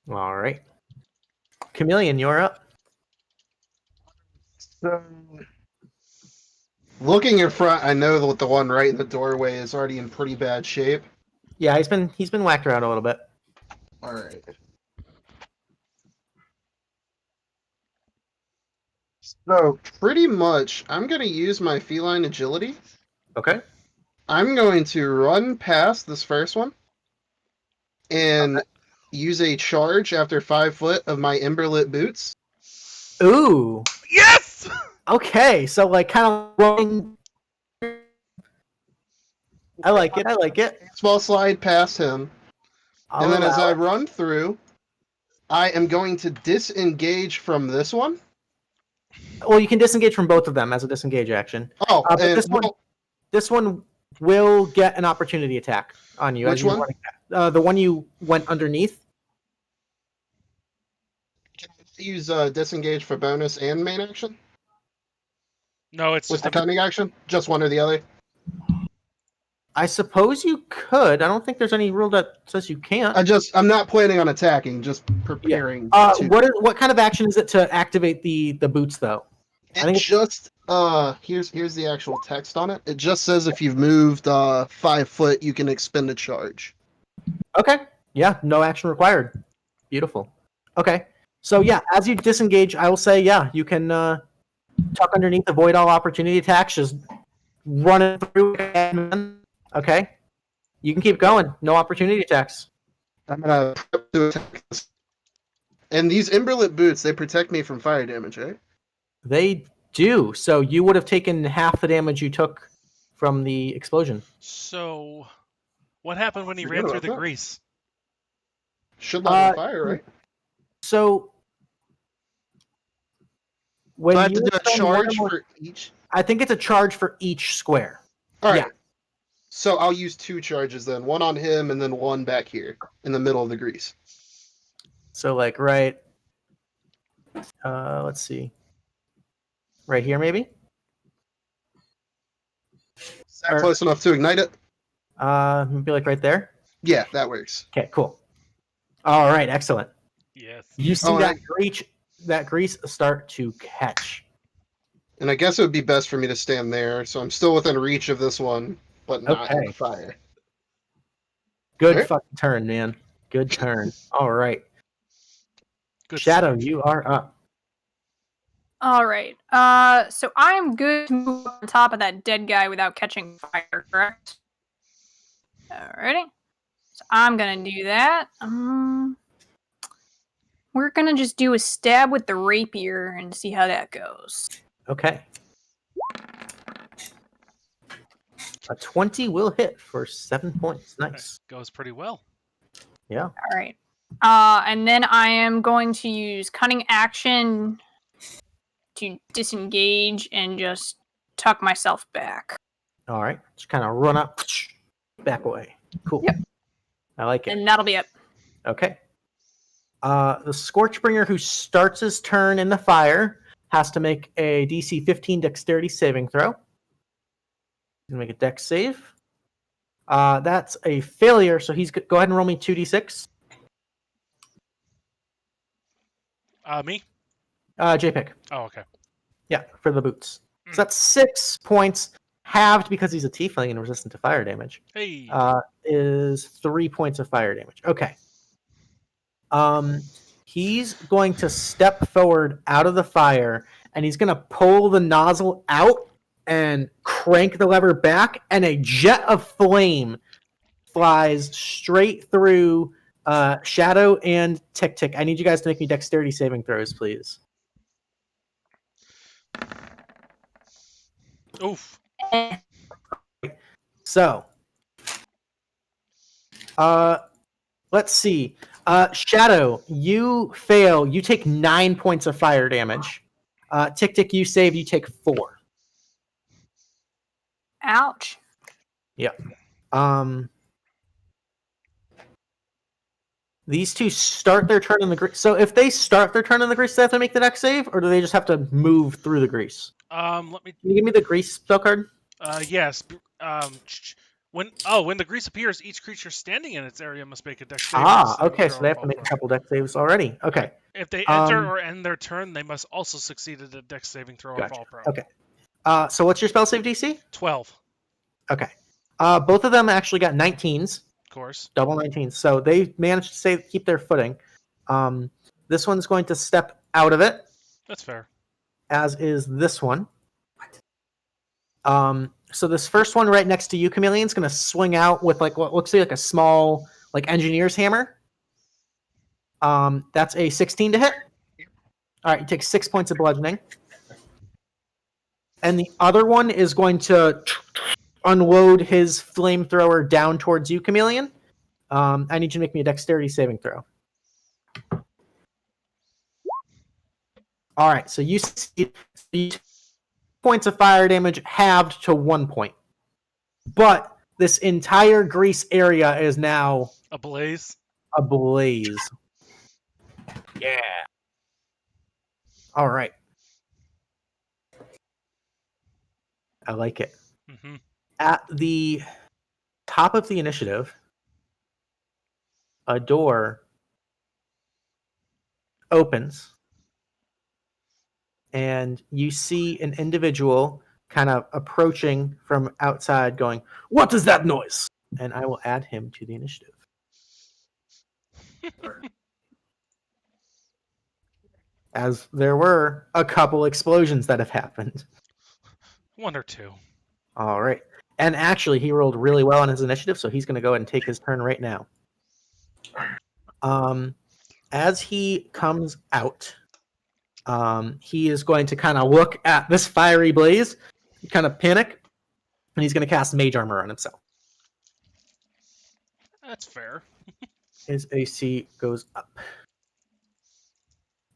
All right. Chameleon, you're up. So, looking in front, I know that the one right in the doorway is already in pretty bad shape. Yeah, he's been whacked around a little bit. All right. So, pretty much, I'm going to use my feline agility. Okay. I'm going to run past this first one and use a charge after 5 foot of my Emberlit boots. Ooh. Yes! Okay, so like kind of running. I like it. Small slide past him. And then as I run through, I am going to disengage from this one. Well, you can disengage from both of them as a disengage action. Oh, but and this one will get an opportunity attack on you. Which one? The one you went underneath. Can I use disengage for bonus and main action? No, it's With the cunning action? Just one or the other? I suppose you could. I don't think there's any rule that says you can't. I'm not planning on attacking, just preparing. What kind of action is it to activate the boots though? Here's the actual text on it. It just says if you've moved 5 foot, you can expend a charge. Okay. Yeah, no action required. Beautiful. Okay. So yeah, as you disengage, I will say, yeah, you can tuck underneath, avoid all opportunity attacks, just run it through. Okay. You can keep going. No opportunity attacks. I'm gonna prep to attack this. And these Emberlit boots, they protect me from fire damage, right? They do. So you would have taken half the damage you took from the explosion. So, what happened when he ran through the grease? Should light on fire, right? So When Do I have to you do a spend one or charge more- for each? I think it's a charge for each square. All right. Yeah. So I'll use 2 charges then. One on him and then one back here in the middle of the grease. So like let's see. Right here maybe? Is that close enough to ignite it? Maybe like right there. Yeah, that works. Okay, cool. All right, excellent. Yes. You see All right. that grease start to catch. And I guess it would be best for me to stand there, so I'm still within reach of this one, but not in Okay. the fire. Good Alright. fucking turn, man. Good turn. All right. Good Shadow, selection. you are up. All right. So I'm good to move on top of that dead guy without catching fire, correct? Alrighty. So I'm gonna do that. We're gonna just do a stab with the rapier and see how that goes. Okay. A 20 will hit for 7 points. Nice. Goes pretty well. Yeah. All right. And then I am going to use cunning action to disengage and just tuck myself back. All right. Just kind of run up, back away. Cool. Yep. I like it. And that'll be it. Okay. The Scorchbringer, who starts his turn in the fire, has to make a DC 15 Dexterity saving throw. He's gonna make a Dex save. That's a failure, so he's go ahead and roll me 2d6. Me? JPick. Oh, okay. Yeah, for the boots. So that's 6 points, halved because he's a tiefling and resistant to fire damage. Hey. Is 3 points of fire damage. Okay. He's going to step forward out of the fire, and he's going to pull the nozzle out and crank the lever back, and a jet of flame flies straight through Shadow and TikTik. I need you guys to make me dexterity saving throws, please. Oof. So, let's see. Shadow, you fail. You take 9 points of fire damage. TikTik, you save. You take 4. Ouch. Yep. These two start their turn in the grease. So if they start their turn in the grease, they have to make the next save, or do they just have to move through the grease? Let me. Can you give me the grease spell card? Yes. When the grease appears, each creature standing in its area must make a dex save. Okay, so they have to make a couple dex saves already. Okay. If they enter or end their turn, they must also succeed at a dex saving throw or fall prone. Okay. So what's your spell save DC? 12. Okay. Both of them actually got 19s. Of course. Double 19s. So they managed to keep their footing. This one's going to step out of it. That's fair. As is this one. So this first one right next to you, Chameleon, is going to swing out with like what looks like a small like engineer's hammer. That's a 16 to hit. All right, you take 6 points of bludgeoning. And the other one is going to unload his flamethrower down towards you, Chameleon. I need you to make me a dexterity saving throw. All right, so you see 2 points of fire damage halved to 1 point. But this entire grease area is now ablaze. Yeah. All right. I like it. Mm-hmm. At the top of the initiative, a door opens, and you see an individual kind of approaching from outside going, "What is that noise?" And I will add him to the initiative. As there were a couple explosions that have happened. 1 or 2. All right. And actually, he rolled really well on his initiative, so he's going to go ahead and take his turn right now. As he comes out, he is going to kind of look at this fiery blaze, kind of panic, and he's going to cast Mage Armor on himself. That's fair. His AC goes up.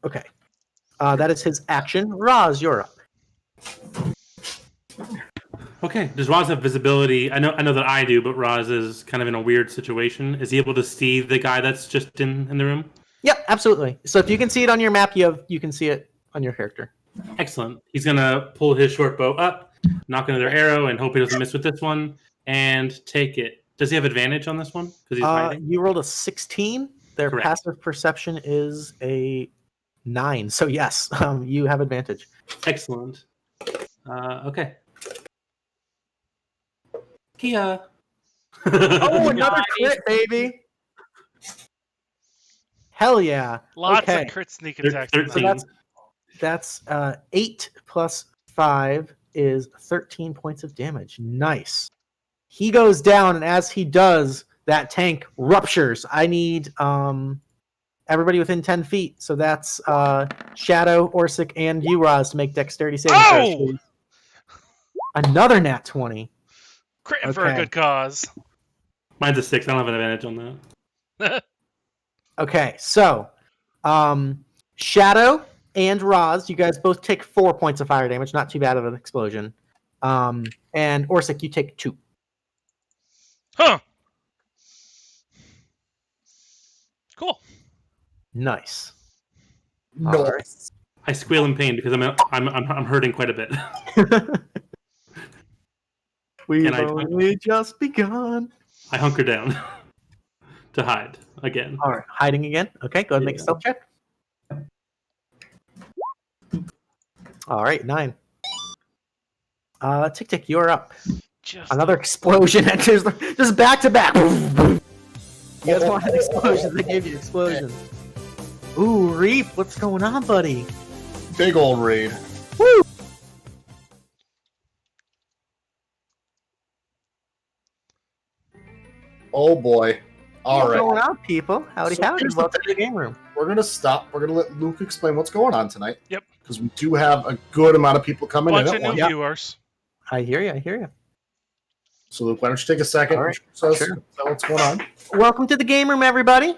Okay. That is his action. Raaz, you're up. Okay. Does Raaz have visibility? I know that I do, but Raaz is kind of in a weird situation. Is he able to see the guy that's just in the room? Yep, absolutely. So if you can see it on your map, you can see it on your character. Excellent. He's gonna pull his short bow up, knock another arrow, and hope he doesn't miss with this one, and take it. Does he have advantage on this one? Because he's hiding? You rolled a 16. Their Correct. passive perception is a 9. So yes, you have advantage. Excellent. Okay. Kia. Oh, another crit, baby! Hell yeah! Lots Okay. of crit sneak attacks. 13. So that's 8 plus 5 is 13 points of damage. Nice. He goes down, and as he does, that tank ruptures. I need everybody within 10 feet. So that's Shadow, Orsik, and you, Raaz, to make dexterity saving throws, please. Another nat 20. Critting for a good cause. Mine's a 6. I don't have an advantage on that. Okay, so Shadow and Raaz, you guys both take 4 points of fire damage. Not too bad of an explosion. And Orsik, you take 2. Huh. Cool. Nice. Nice. I squeal in pain because I'm hurting quite a bit. We've only just begun. I hunker down to hide again. All right, hiding again. Okay, go ahead and make a stealth check. All right, 9. TikTik, you're up. Another explosion enters just back to back. You guys wanted explosions? They gave you explosions. Ooh, Reap, what's going on, buddy? Big old raid. Woo! Oh boy. All right. What's going on, people? Howdy, So howdy. here's the Welcome to the game room. We're gonna stop. We're gonna let Luke explain what's going on tonight. Yep. Because we do have a good amount of people coming in Bunch at of new once. viewers. I hear you. So Luke, why don't you take a second? All right, Tell sure. what's going on. Welcome to the game room, everybody.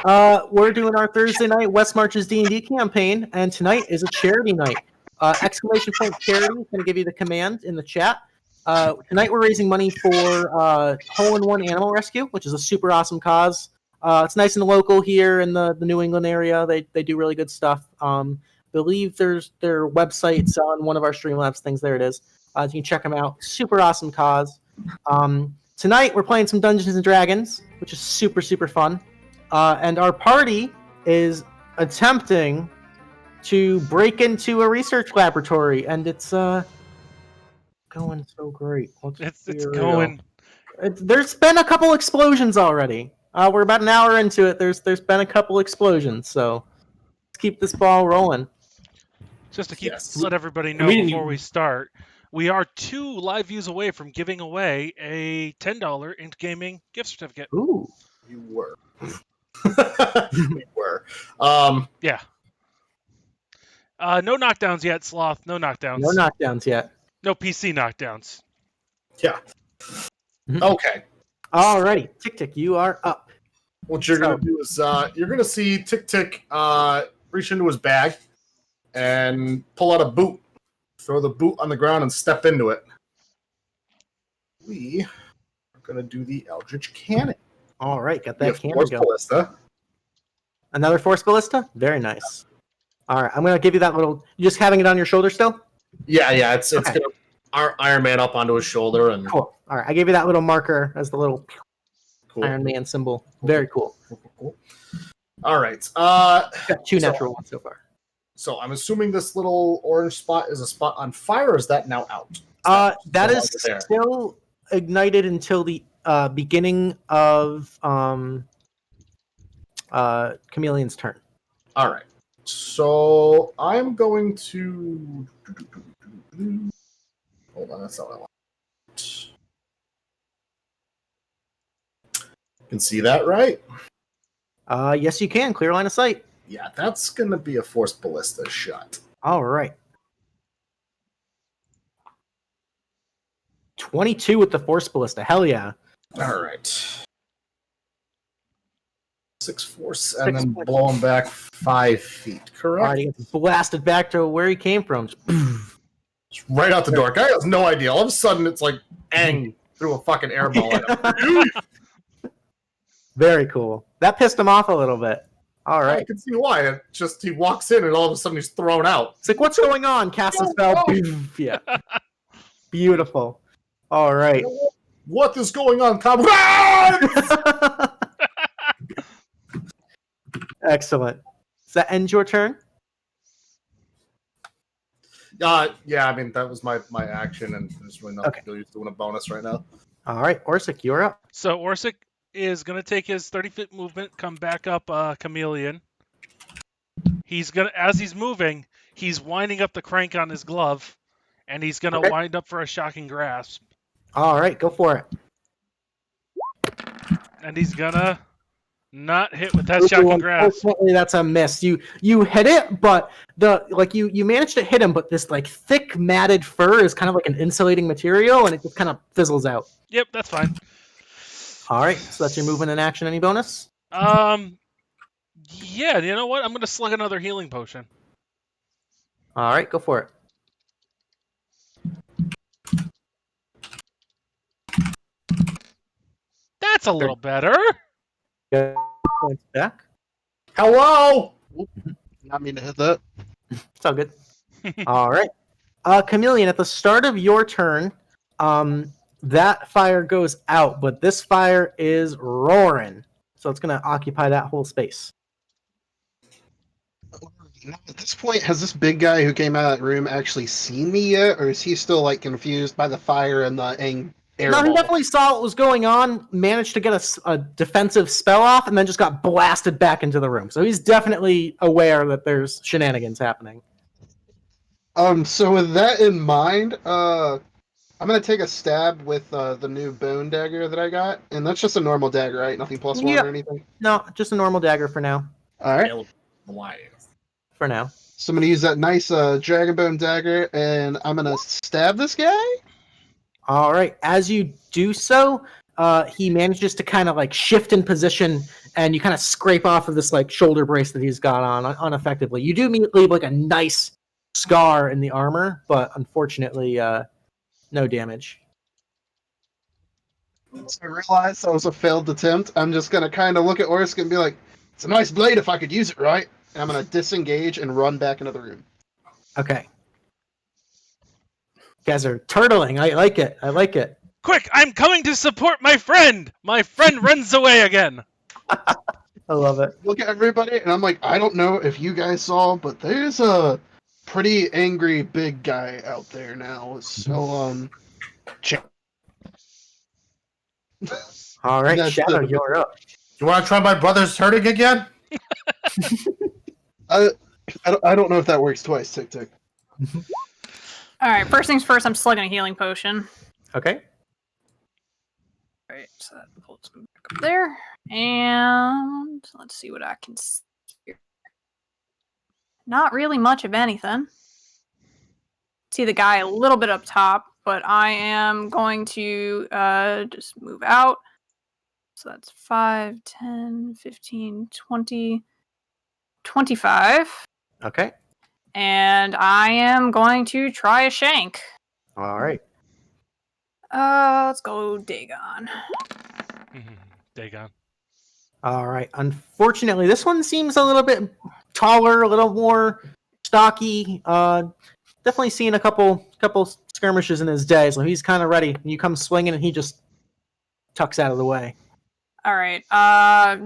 We're doing our Thursday night West Marches D&D campaign, and tonight is a charity night. Exclamation point charity is going to give you the command in the chat. Tonight we're raising money for Hole-in-One Animal Rescue, which is a super awesome cause. It's nice and local here in the New England area. They do really good stuff. Believe their website's on one of our Streamlabs things. There it is. You can check them out. Super awesome cause. Tonight we're playing some Dungeons and Dragons, which is super, super fun. And our party is attempting to break into a research laboratory, and it's going so great. It's going. There's been a couple explosions already. We're about an hour into it. There's been a couple explosions, so let's keep this ball rolling. Just to let everybody know before we start, we are 2 live views away from giving away a $10 Int Gaming gift certificate. Ooh, You were. We were. Yeah. No knockdowns yet, Sloth. No knockdowns. no knockdowns yet. No PC knockdowns. Yeah. Okay. Alrighty, TikTik, you are up. What you're gonna do is you're gonna see TikTik reach into his bag and pull out a boot. Throw the boot on the ground and step into it. We are gonna do the Eldritch Cannon. All right, got that cannon Force going. Ballista. Another Force Ballista? Very nice. All right, I'm going to give you that little... You just having it on your shoulder still? Yeah. It's Okay. gonna Iron Man up onto his shoulder and Cool. All right, I gave you that little marker as the little cool. Iron Man symbol. Very cool. Cool. All right. Got 2 natural ones so far. So I'm assuming this little orange spot is a spot on fire, or is that now out? That is still there? still ignited until the beginning of Chameleon's turn. All right. So I'm going to hold on. That's not what I want. You can see that, right? Yes, you can. Clear line of sight. Yeah, that's going to be a Force Ballista shot. All right. 22 with the Force Ballista. Hell yeah. All right. 6 force, and then blow him back 5 feet. Correct. Alright, he gets blasted back to where he came from. Just right out the door. Guy has no idea. All of a sudden, it's like Aang threw a fucking airball at him. Very cool. That pissed him off a little bit. All right. I can see why. It just he walks in and all of a sudden he's thrown out. It's like, what's going on? Cast a spell. Yeah. Beautiful. All right. What is going on, Tom? Excellent. Does that end your turn? Yeah, I mean, that was my action, and there's really nothing to do. He's doing a bonus right now. All right, Orsik, you're up. So Orsik is going to take his 30-foot movement, come back up Chameleon. He's going to, as he's moving, he's winding up the crank on his glove, and he's going to wind up for a shocking grasp. All right, go for it. And he's going to not hit with that shocking grasp. Unfortunately, that's a miss. You hit it, but you managed to hit him, but this like thick matted fur is kind of like an insulating material, and it just kind of fizzles out. Yep, that's fine. All right, so that's your movement in action. Any bonus? Yeah, you know what? I'm going to slug another healing potion. All right, go for it. That's a little better. Points back. Hello. Not mean to hit that. It's all good. All right. Chameleon, at the start of your turn, that fire goes out, but this fire is roaring. So it's going to occupy that whole space. At this point, has this big guy who came out of that room actually seen me yet, or is he still like confused by the fire and the airball? No, he definitely saw what was going on, managed to get a defensive spell off, and then just got blasted back into the room. So he's definitely aware that there's shenanigans happening. So with that in mind, I'm gonna take a stab with the new bone dagger that I got, and that's just a normal dagger, right? Nothing plus one or anything. No, just a normal dagger for now. All right. For now. So I'm gonna use that nice dragon bone dagger, and I'm gonna stab this guy. All right. As you do so, he manages to kind of like shift in position, and you kind of scrape off of this like shoulder brace that he's got on uneffectively. You do leave like a nice scar in the armor, but unfortunately, no damage. Once I realized that was a failed attempt, I'm just gonna kind of look at Orsik and be like, "It's a nice blade if I could use it right." And I'm gonna disengage and run back into the room. Okay. You guys are turtling. I like it. I like it. Quick, I'm coming to support my friend! My friend runs away again! I love it. Look at everybody, and I'm like, I don't know if you guys saw, but there's a pretty angry big guy out there now. So, all right, Shadow, you're up. You want to try my brother's hurting again? I don't know if that works twice, TikTik. All right, first things first, I'm slugging a healing potion. Okay. All right, so that pulls me back up there. And let's see what I can see here. Not really much of anything. See the guy a little bit up top, but I am going to just move out. So that's 5, 10, 15, 20, 25. Okay. And I am going to try a shank. All right. Let's go Dagon. Dagon. All right. Unfortunately, this one seems a little bit taller, a little more stocky. Definitely seen a couple skirmishes in his day, so he's kind of ready. And you come swinging, and he just tucks out of the way. All right.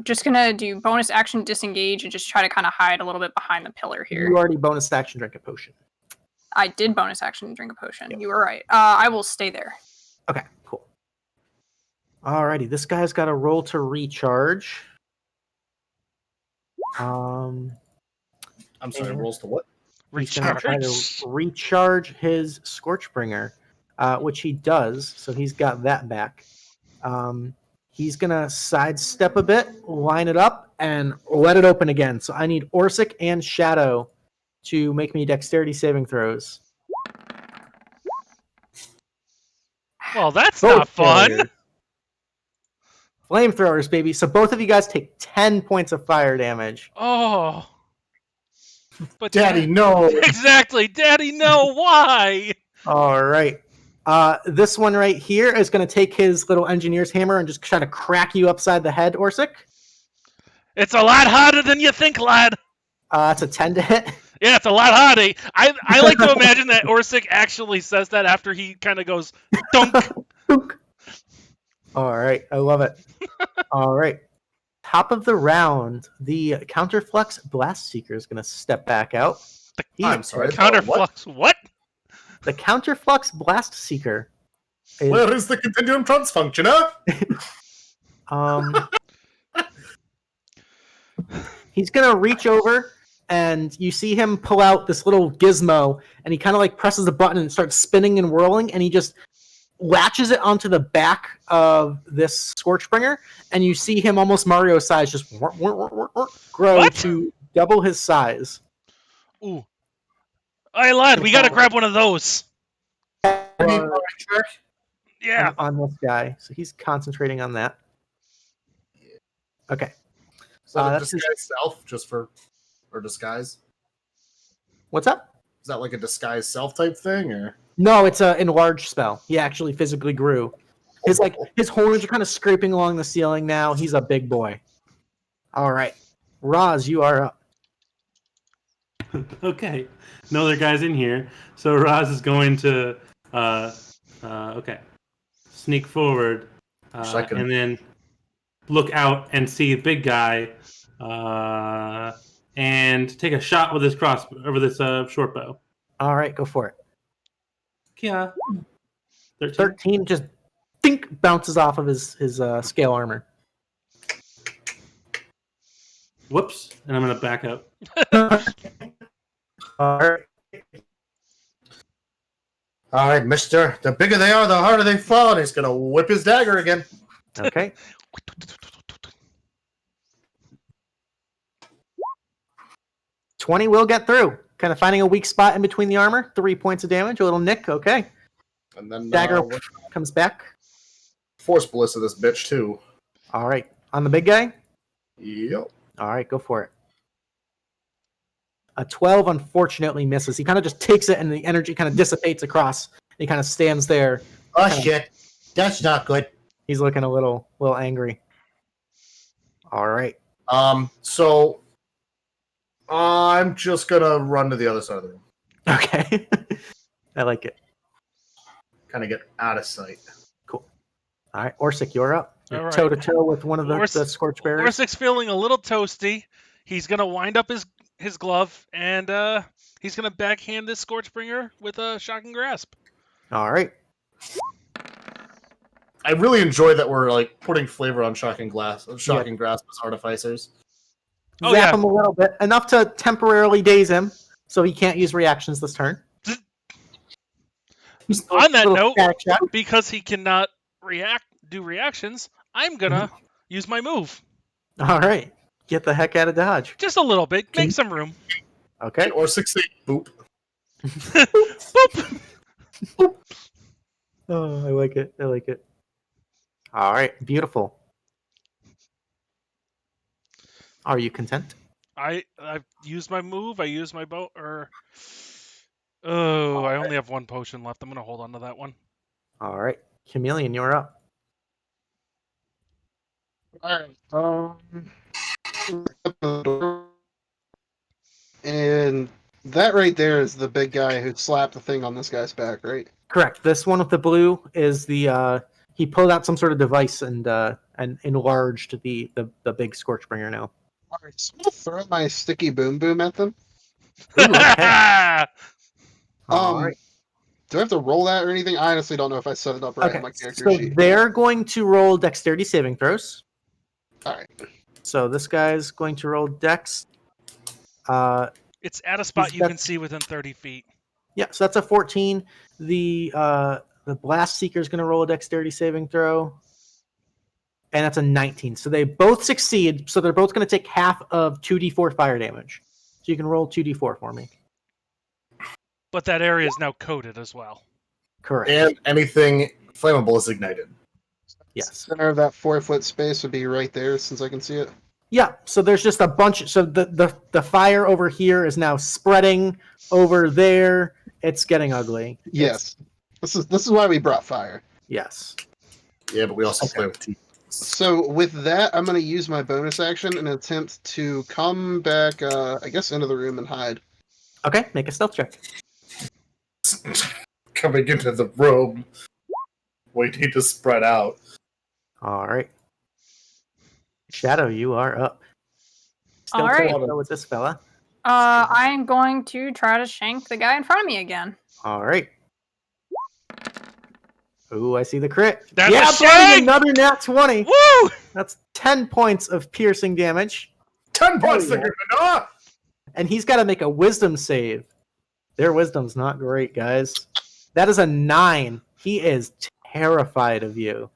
Just gonna do bonus action disengage and just try to kind of hide a little bit behind the pillar here. You already bonus action drink a potion. I did bonus action drink a potion. Yep. You were right. I will stay there. Okay, cool. Alrighty, this guy's got a roll to recharge. I'm sorry, rolls to what? He's gonna try to recharge his Scorchbringer, which he does. So he's got that back. He's gonna sidestep a bit, line it up, and let it open again. So I need Orsik and Shadow to make me dexterity saving throws. Well, that's not fun. Flamethrowers, baby. So both of you guys take 10 points of fire damage. Oh. But Daddy, no. Exactly. Daddy, no. Why? All right. This one right here is going to take his little engineer's hammer and just try to crack you upside the head, Orsik. It's a lot harder than you think, lad. It's a 10 to hit. Yeah, it's a lot harder. I like to imagine that Orsik actually says that after he kind of goes, dunk. All right. I love it. All right. Top of the round, the Counterflux Blast Seeker is going to step back out. I'm sorry. Counterflux. What? The Counterflux Blast Seeker. Where is the Continuum Trans Functioner? He's gonna reach over, and you see him pull out this little gizmo, and he kind of like presses a button and starts spinning and whirling, and he just latches it onto the back of this Scorchbringer, and you see him almost Mario size just grow to double his size. Ooh. Hey, lad, we gotta grab one of those. Yeah. On this guy, so he's concentrating on that. Okay. Is that a disguise self, just for, or disguise? What's up? Is that like a disguise self type thing, or? No, it's an enlarged spell. He actually physically grew. His horns are kind of scraping along the ceiling now. He's a big boy. All right, Raaz, you are up. Okay, no other guys in here, so Raaz is going to sneak forward and then look out and see the big guy and take a shot with his short bow. All right, go for it. Yeah. 13 just think bounces off of his scale armor. Whoops, and I'm gonna back up. All right, mister. The bigger they are, the harder they fall, and he's gonna whip his dagger again. Okay. 20 will get through. Kind of finding a weak spot in between the armor. 3 points of damage, a little nick. Okay. And then dagger comes back. Force Ballista this bitch too. All right. On the big guy? Yep. All right, go for it. A 12 unfortunately misses. He kind of just takes it and the energy kind of dissipates across. He kind of stands there. Oh shit. That's not good. He's looking a little angry. All right. So I'm just gonna run to the other side of the room. Okay. I like it. Kind of get out of sight. Cool. All right, Orsik, you're up. All right. Toe to toe with one of the Scorchbearers. Orsik's feeling a little toasty. He's gonna wind up his glove and he's gonna backhand this Scorchbringer with a Shocking Grasp. All right. I really enjoy that we're like putting flavor on Shocking Grasp as artificers. Zap him a little bit, enough to temporarily daze him, so he can't use reactions this turn. On that note, because he cannot do reactions, I'm gonna use my move. All right, get the heck out of Dodge. Just a little bit, make some room. Okay. Or 16. Boop. Boop. Boop. Oh, I like it. I like it. All right, beautiful. Are you content? I've used my move. I used my bow. I only have one potion left. I'm gonna hold on to that one. All right, Chameleon, you're up. All right. And that right there is the big guy who slapped the thing on this guy's back, right? Correct. This one with the blue is the he pulled out some sort of device and enlarged the big Scorchbringer now. All right, so I'm gonna throw my sticky boom boom at them. Ooh, okay. All right. Do I have to roll that or anything? I honestly don't know if I set it up right on my character sheet. They're going to roll dexterity saving throws. All right. So this guy's going to roll dex. It's at a spot you can see within 30 feet. Yeah, so that's a 14. The Blast Seeker is going to roll a dexterity saving throw. And that's a 19. So they both succeed. So they're both going to take half of 2d4 fire damage. So you can roll 2d4 for me. But that area is now coated as well. Correct. And anything flammable is ignited. Yes. Center of that 4-foot space would be right there, since I can see it. Yeah, so there's just a bunch. So the fire over here is now spreading over there. It's getting ugly. Yes. This is why we brought fire. Yes. Yeah, but we also play with tea. So with that, I'm going to use my bonus action and attempt to come back, I guess, into the room and hide. Okay, make a stealth check. Coming into the room, waiting to spread out. All right. Shadow, you are up. Still All right. go with this fella. I'm going to try to shank the guy in front of me again. All right. Ooh, I see the crit. That's yeah, a shank! another nat 20. Woo! That's 10 points of piercing damage. 10 points yeah. to Gryffindor! And he's got to make a wisdom save. Their wisdom's not great, guys. That is a 9. He is terrified of you.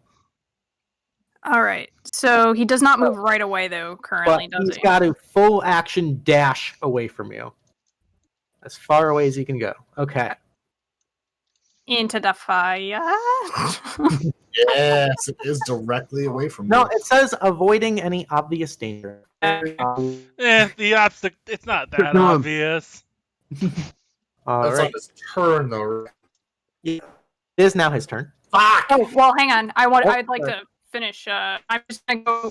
All right. So he does not move right away, though, currently, But does he's he? got to full action dash away from you. As far away as he can go. Okay. Into the fire. Yes, it is directly away from No, me. it says avoiding any obvious danger. It's not that No. obvious. All That's right. on his turn, though. It is now his turn. Fuck! Oh, well, hang on. I'd like sorry. to finish. I'm just going to go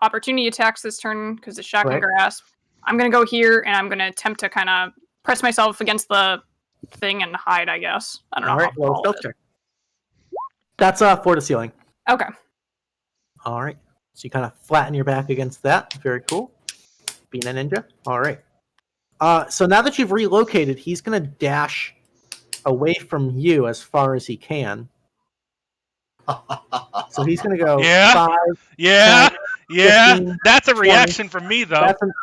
opportunity attacks this turn because it's shotgun Right. grasp. I'm going to go here, and I'm going to attempt to kind of press myself against the thing and hide, I guess. I don't know All right, how roll tall stealth it is. check. That's floor to ceiling. Okay. All right. So you kind of flatten your back against that. Very cool. Being a ninja. All right. So now that you've relocated, he's going to dash away from you as far as he can. So he's going to go Yeah. 5. Yeah, 10, yeah. 15, That's a 20. reaction from me, though. That's an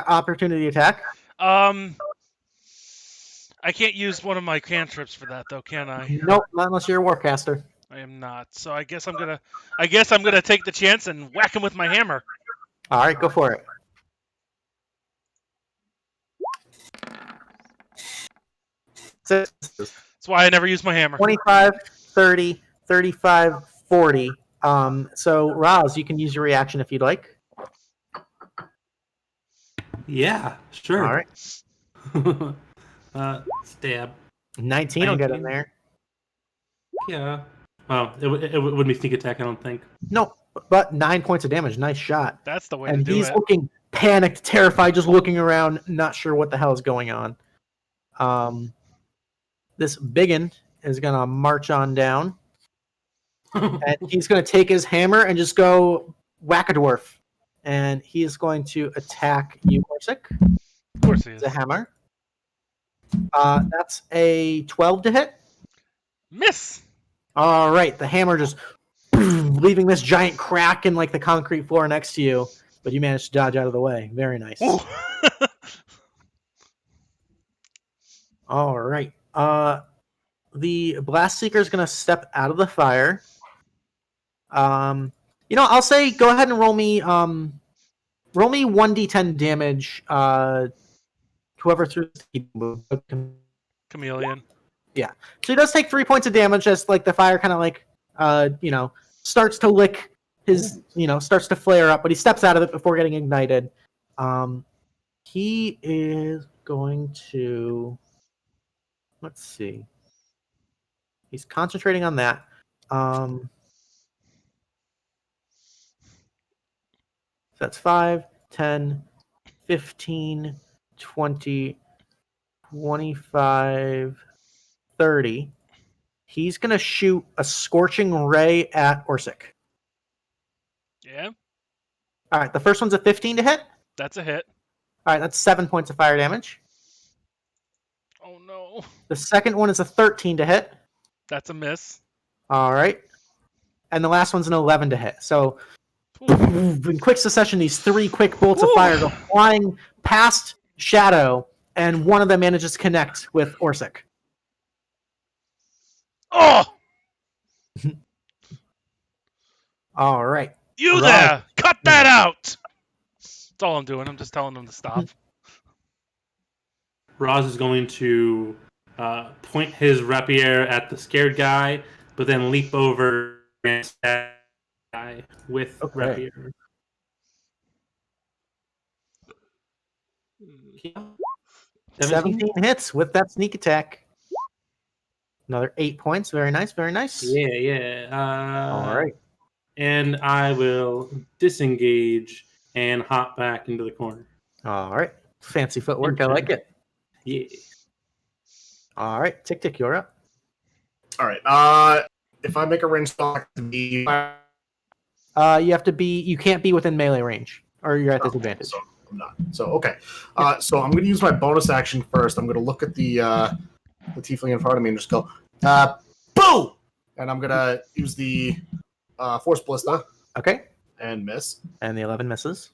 opportunity attack. I can't use one of my cantrips for that, though, can I? Nope, not unless you're a warcaster. I am not. So I guess I'm gonna take the chance and whack him with my hammer. All right, go for it. Six. That's why I never use my hammer. 25, 30, 35, 40. So, Raaz, you can use your reaction if you'd like. Yeah, sure. All right. Stab. 19 will get in there. Yeah. Oh, it wouldn't be sneak attack, I don't think. No, but 9 points of damage. Nice shot. That's the way And to do he's it. looking panicked, terrified, just looking around, not sure what the hell is going on. This biggin is going to march on down. And he's going to take his hammer and just go whack a dwarf. And he is going to attack you, Orsik. Of course he is. The hammer. That's a 12 to hit. Miss. All right, the hammer just leaving this giant crack in like the concrete floor next to you, but you managed to dodge out of the way. Very nice. All right. The blast seeker is going to step out of the fire. I'll say go ahead and roll me 1d10 damage. Whoever threw the Chameleon. Yeah. So he does take 3 points of damage as like the fire kind of like starts to lick his starts to flare up, but he steps out of it before getting ignited. He is going to let's see. He's concentrating on that. So that's 5, 10, 15, 20, 25, 30. He's going to shoot a scorching ray at Orsik. Yeah. All right, the first one's a 15 to hit. That's a hit. All right, that's 7 points of fire damage. Oh no. The second one is a 13 to hit. That's a miss. All right. And the last one's an 11 to hit. So in quick succession, these 3 quick bolts of fire go flying past Shadow, and one of them manages to connect with Orsik. Oh! All right. You Right. there! Cut that out! That's all I'm doing. I'm just telling them to stop. Raaz is going to point his rapier at the scared guy, but then leap over guy with rapier. Hmm. 17 hits with that sneak attack. Another 8 points. Very nice. Very nice. Yeah. All right. And I will disengage and hop back into the corner. All right. Fancy footwork. I like it. Yeah. All right. TikTik, you're up. All right. If I make a range spell, you have to be. You can't be within melee range, or you're at disadvantage. So I'm not. So okay. So I'm going to use my bonus action first. I'm going to look at the tiefling in front of me and just go, boo! And I'm going to use the Force Ballista. Okay. And miss. And the 11 misses.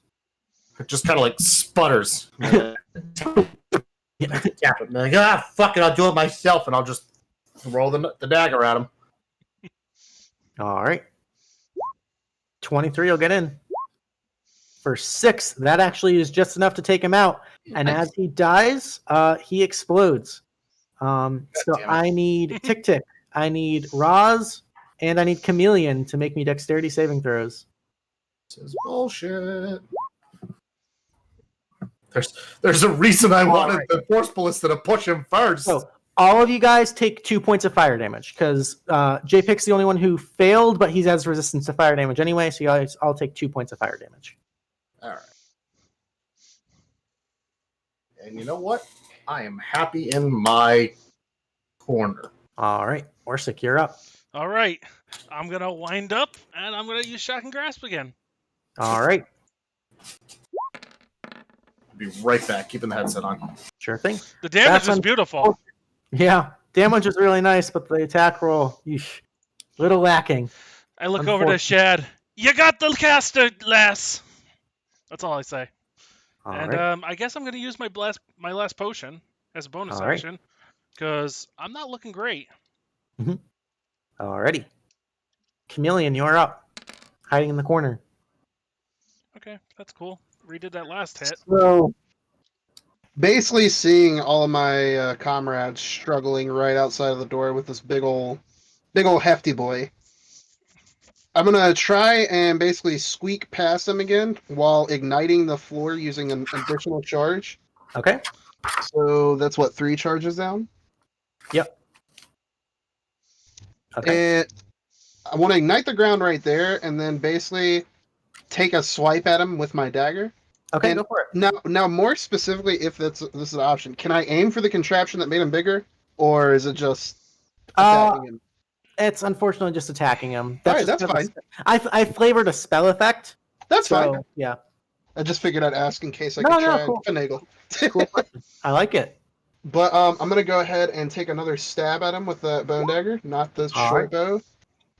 It just kind of like sputters. Tap it. Like, fuck it, I'll do it myself, and I'll just throw the dagger at him. All right. 23 will get in. For 6, that actually is just enough to take him out. And as he dies, he explodes. So I need TikTik, I need Raaz, and I need Chameleon to make me dexterity saving throws. This is bullshit. There's a reason I wanted the Force Ballista to push him first. So all of you guys take 2 points of fire damage, because JPick's the only one who failed, but he has resistance to fire damage anyway, so you guys all take 2 points of fire damage. All right. And you know what? I am happy in my corner. All right. Orsik, you're up. All right. I'm going to wind up, and I'm going to use Shock and Grasp again. All right. I'll be right back, keeping the headset on. Sure thing. The damage is beautiful. Yeah. Damage is really nice, but the attack roll, yeesh, little lacking. I look over to Shad. You got the caster, lass. That's all I say. All and right. I guess I'm going to use my last potion as a bonus All right. action, because I'm not looking great. Alrighty. Chameleon, you're up. Hiding in the corner. Okay, that's cool. Redid that last hit. So, basically seeing all of my comrades struggling right outside of the door with this big ol' hefty boy, I'm gonna try and basically squeak past him again while igniting the floor using an additional charge. Okay. So that's what, 3 charges down? Yep. Okay. And I want to ignite the ground right there, and then basically take a swipe at him with my dagger. Okay, and go for it. Now, more specifically, if this is an option, can I aim for the contraption that made him bigger, or is it just attacking him? It's unfortunately just attacking him. All right, that's fine. I flavored a spell effect. That's fine. Yeah. I just figured I'd ask in case I could try cool. and finagle. Cool. I like it. But I'm gonna go ahead and take another stab at him with the bone dagger, not the short bow.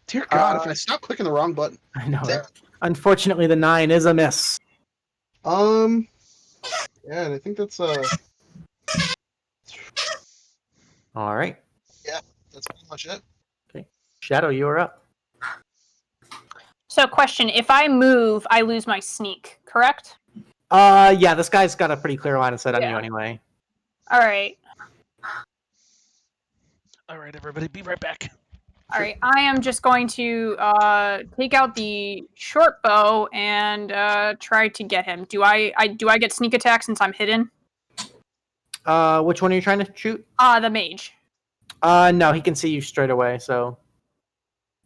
Dear God, if I stop clicking the wrong button. I know. Unfortunately, the 9 is a miss. Yeah, and I think that's All right. Yeah, that's pretty much it. Okay, Shadow, you are up. So, question: if I move, I lose my sneak, correct? Yeah, this guy's got a pretty clear line of sight on you anyway. All right. All right, everybody, be right back. All right, I am just going to take out the short bow and try to get him. Do I get sneak attack since I'm hidden? Which one are you trying to shoot? The mage. No, he can see you straight away. So,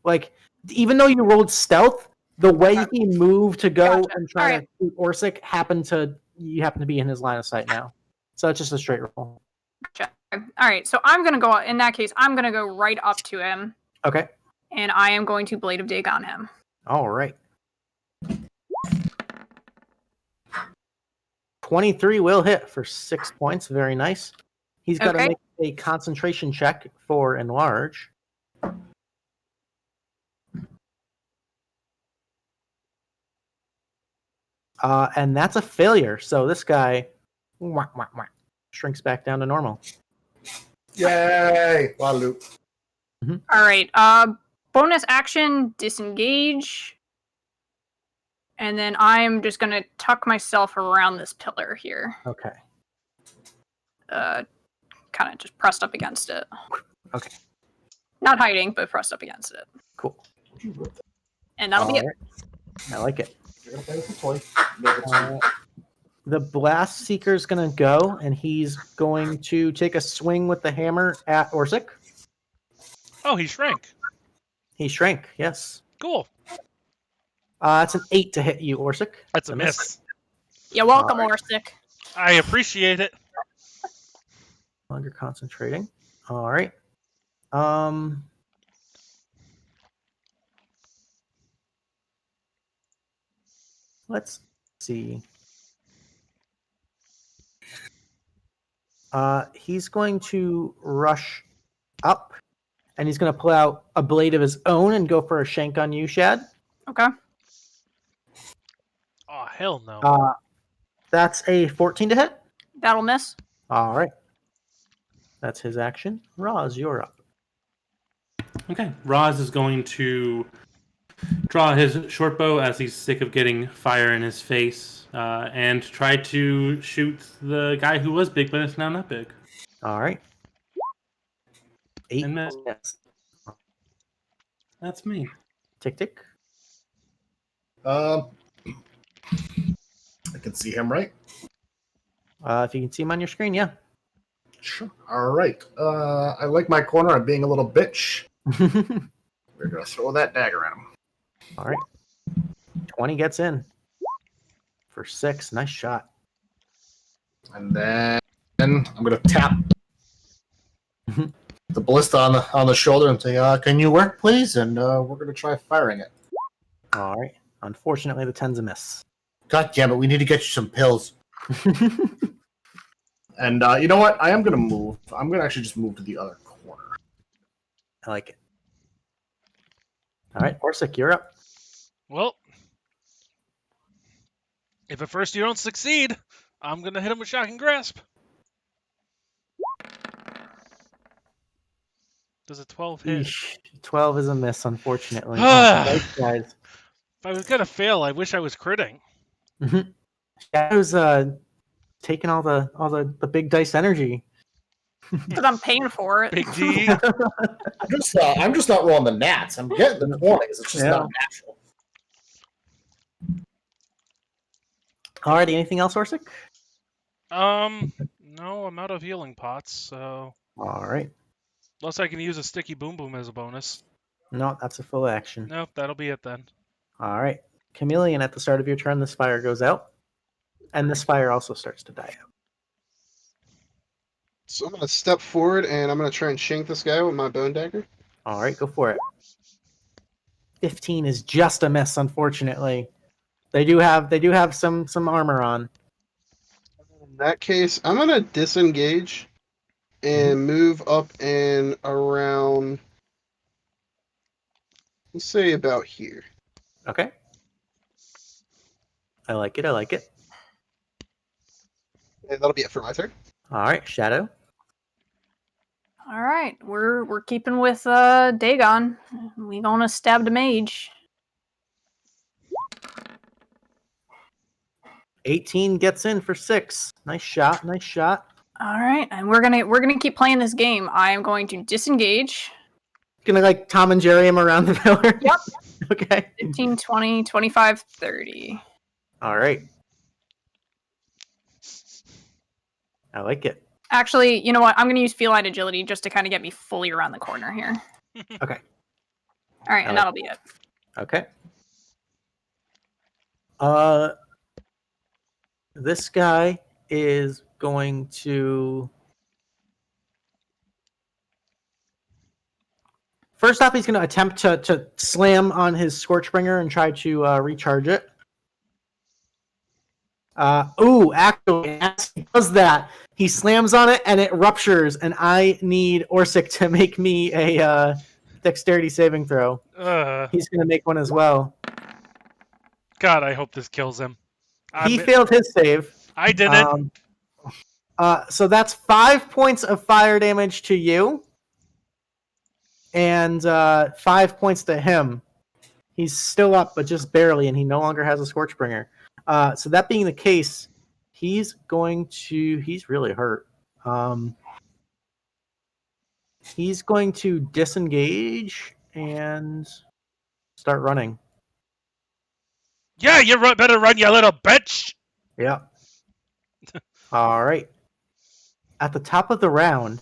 like, even though you rolled stealth, the way he moved to go and try to shoot Orsik you happen to be in his line of sight now. So it's just a straight roll. Gotcha. All right, so I'm gonna go. In that case, I'm gonna go right up to him. Okay. And I am going to Blade of Dig on him. All right. 23 will hit for 6 points. Very nice. He's got to make a concentration check for enlarge. And that's a failure. So this guy shrinks back down to normal. Yay! Wow, Luke. All right. Bonus action, disengage. And then I'm just going to tuck myself around this pillar here. Okay. Kind of just pressed up against it. Okay. Not hiding, but pressed up against it. Cool. And that'll be it. I like it. You're gonna play with the toy. The Blast Seeker's going to go, and he's going to take a swing with the hammer at Orsik. Oh, he shrank. He shrank, yes. Cool. That's an 8 to hit you, Orsik. That's a miss. You're welcome, Orsik. I appreciate it. Longer concentrating. All right. Let's see. He's going to rush up, and he's going to pull out a blade of his own and go for a shank on you, Shad. Okay. Oh, hell no. That's a 14 to hit. That'll miss. All right. That's his action. Raaz, you're up. Okay, Raaz is going to draw his short bow as he's sick of getting fire in his face, and try to shoot the guy who was big but is now not big. All right. 8 And miss. yes. That's me. TikTik. I can see him, right? If you can see him on your screen, yeah. Sure. All right. I like my corner. I'm being a little bitch. We're gonna throw that dagger at him. All right. 20 gets in for 6. Nice shot. And then I'm gonna tap the ballista on the shoulder and say, "Can you work, please?" And we're gonna try firing it. All right. Unfortunately, the 10's a miss. God damn it! We need to get you some pills. And you know what? I am gonna move. I'm gonna actually just move to the other corner. I like it. All right, Orsik, you're up. Well, if at first you don't succeed, I'm going to hit him with Shocking Grasp. Does a 12 hit? Eesh, 12 is a miss, unfortunately. Nice, guys. If I was going to fail, I wish I was critting. Shadow's taking all the big dice energy. Because I'm paying for it. Big D. I'm just not rolling the nats. I'm getting the 20s. It's just not natural. Alrighty, anything else, Orsik? No, I'm out of healing pots, so... Alright. Unless I can use a Sticky Boom Boom as a bonus. No, that's a full action. Nope, that'll be it then. Alright. Chameleon, at the start of your turn, this fire goes out. And this fire also starts to die out. So I'm going to step forward, and I'm going to try and shank this guy with my bone dagger. Alright, go for it. 15 is just a miss, unfortunately. They do have some armor on. In that case, I'm going to disengage and move up and around, let's say about here. Okay. I like it, I like it. And that'll be it for my turn. Alright, Shadow. All right, we're keeping with Dagon. We gonna stab the mage. 18 gets in for 6. Nice shot, nice shot. All right, and we're gonna keep playing this game. I am going to disengage. Gonna like Tom and Jerry him around the pillar? Yep. Okay. 15, 20, 25, 30. Alright. I like it. Actually, you know what? I'm going to use Feline Agility just to kind of get me fully around the corner here. Okay. All right, and that'll be it. Okay. This guy is going to... First off, he's going to attempt to slam on his Scorchbringer and try to recharge it. Actually, as he does that, he slams on it and it ruptures, and I need Orsik to make me a dexterity saving throw. He's going to make one as well. God, I hope this kills him. He failed his save. I didn't. So that's 5 points of fire damage to you, and 5 points to him. He's still up, but just barely, and he no longer has a Scorchbringer. So that being the case, he's really hurt. He's going to disengage and start running. Yeah, you better run, you little bitch. Yeah. All right. At the top of the round,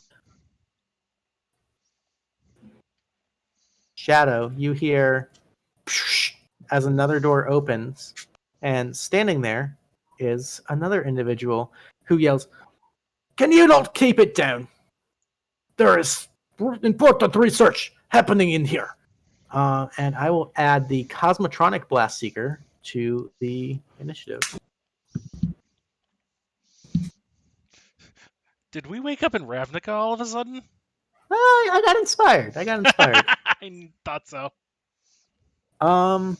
Shadow, you hear as another door opens, and standing there is another individual who yells, "Can you not keep it down? There is important research happening in here." And I will add the Cosmotronic Blast Seeker to the initiative. Did we wake up in Ravnica all of a sudden? I got inspired. I thought so. All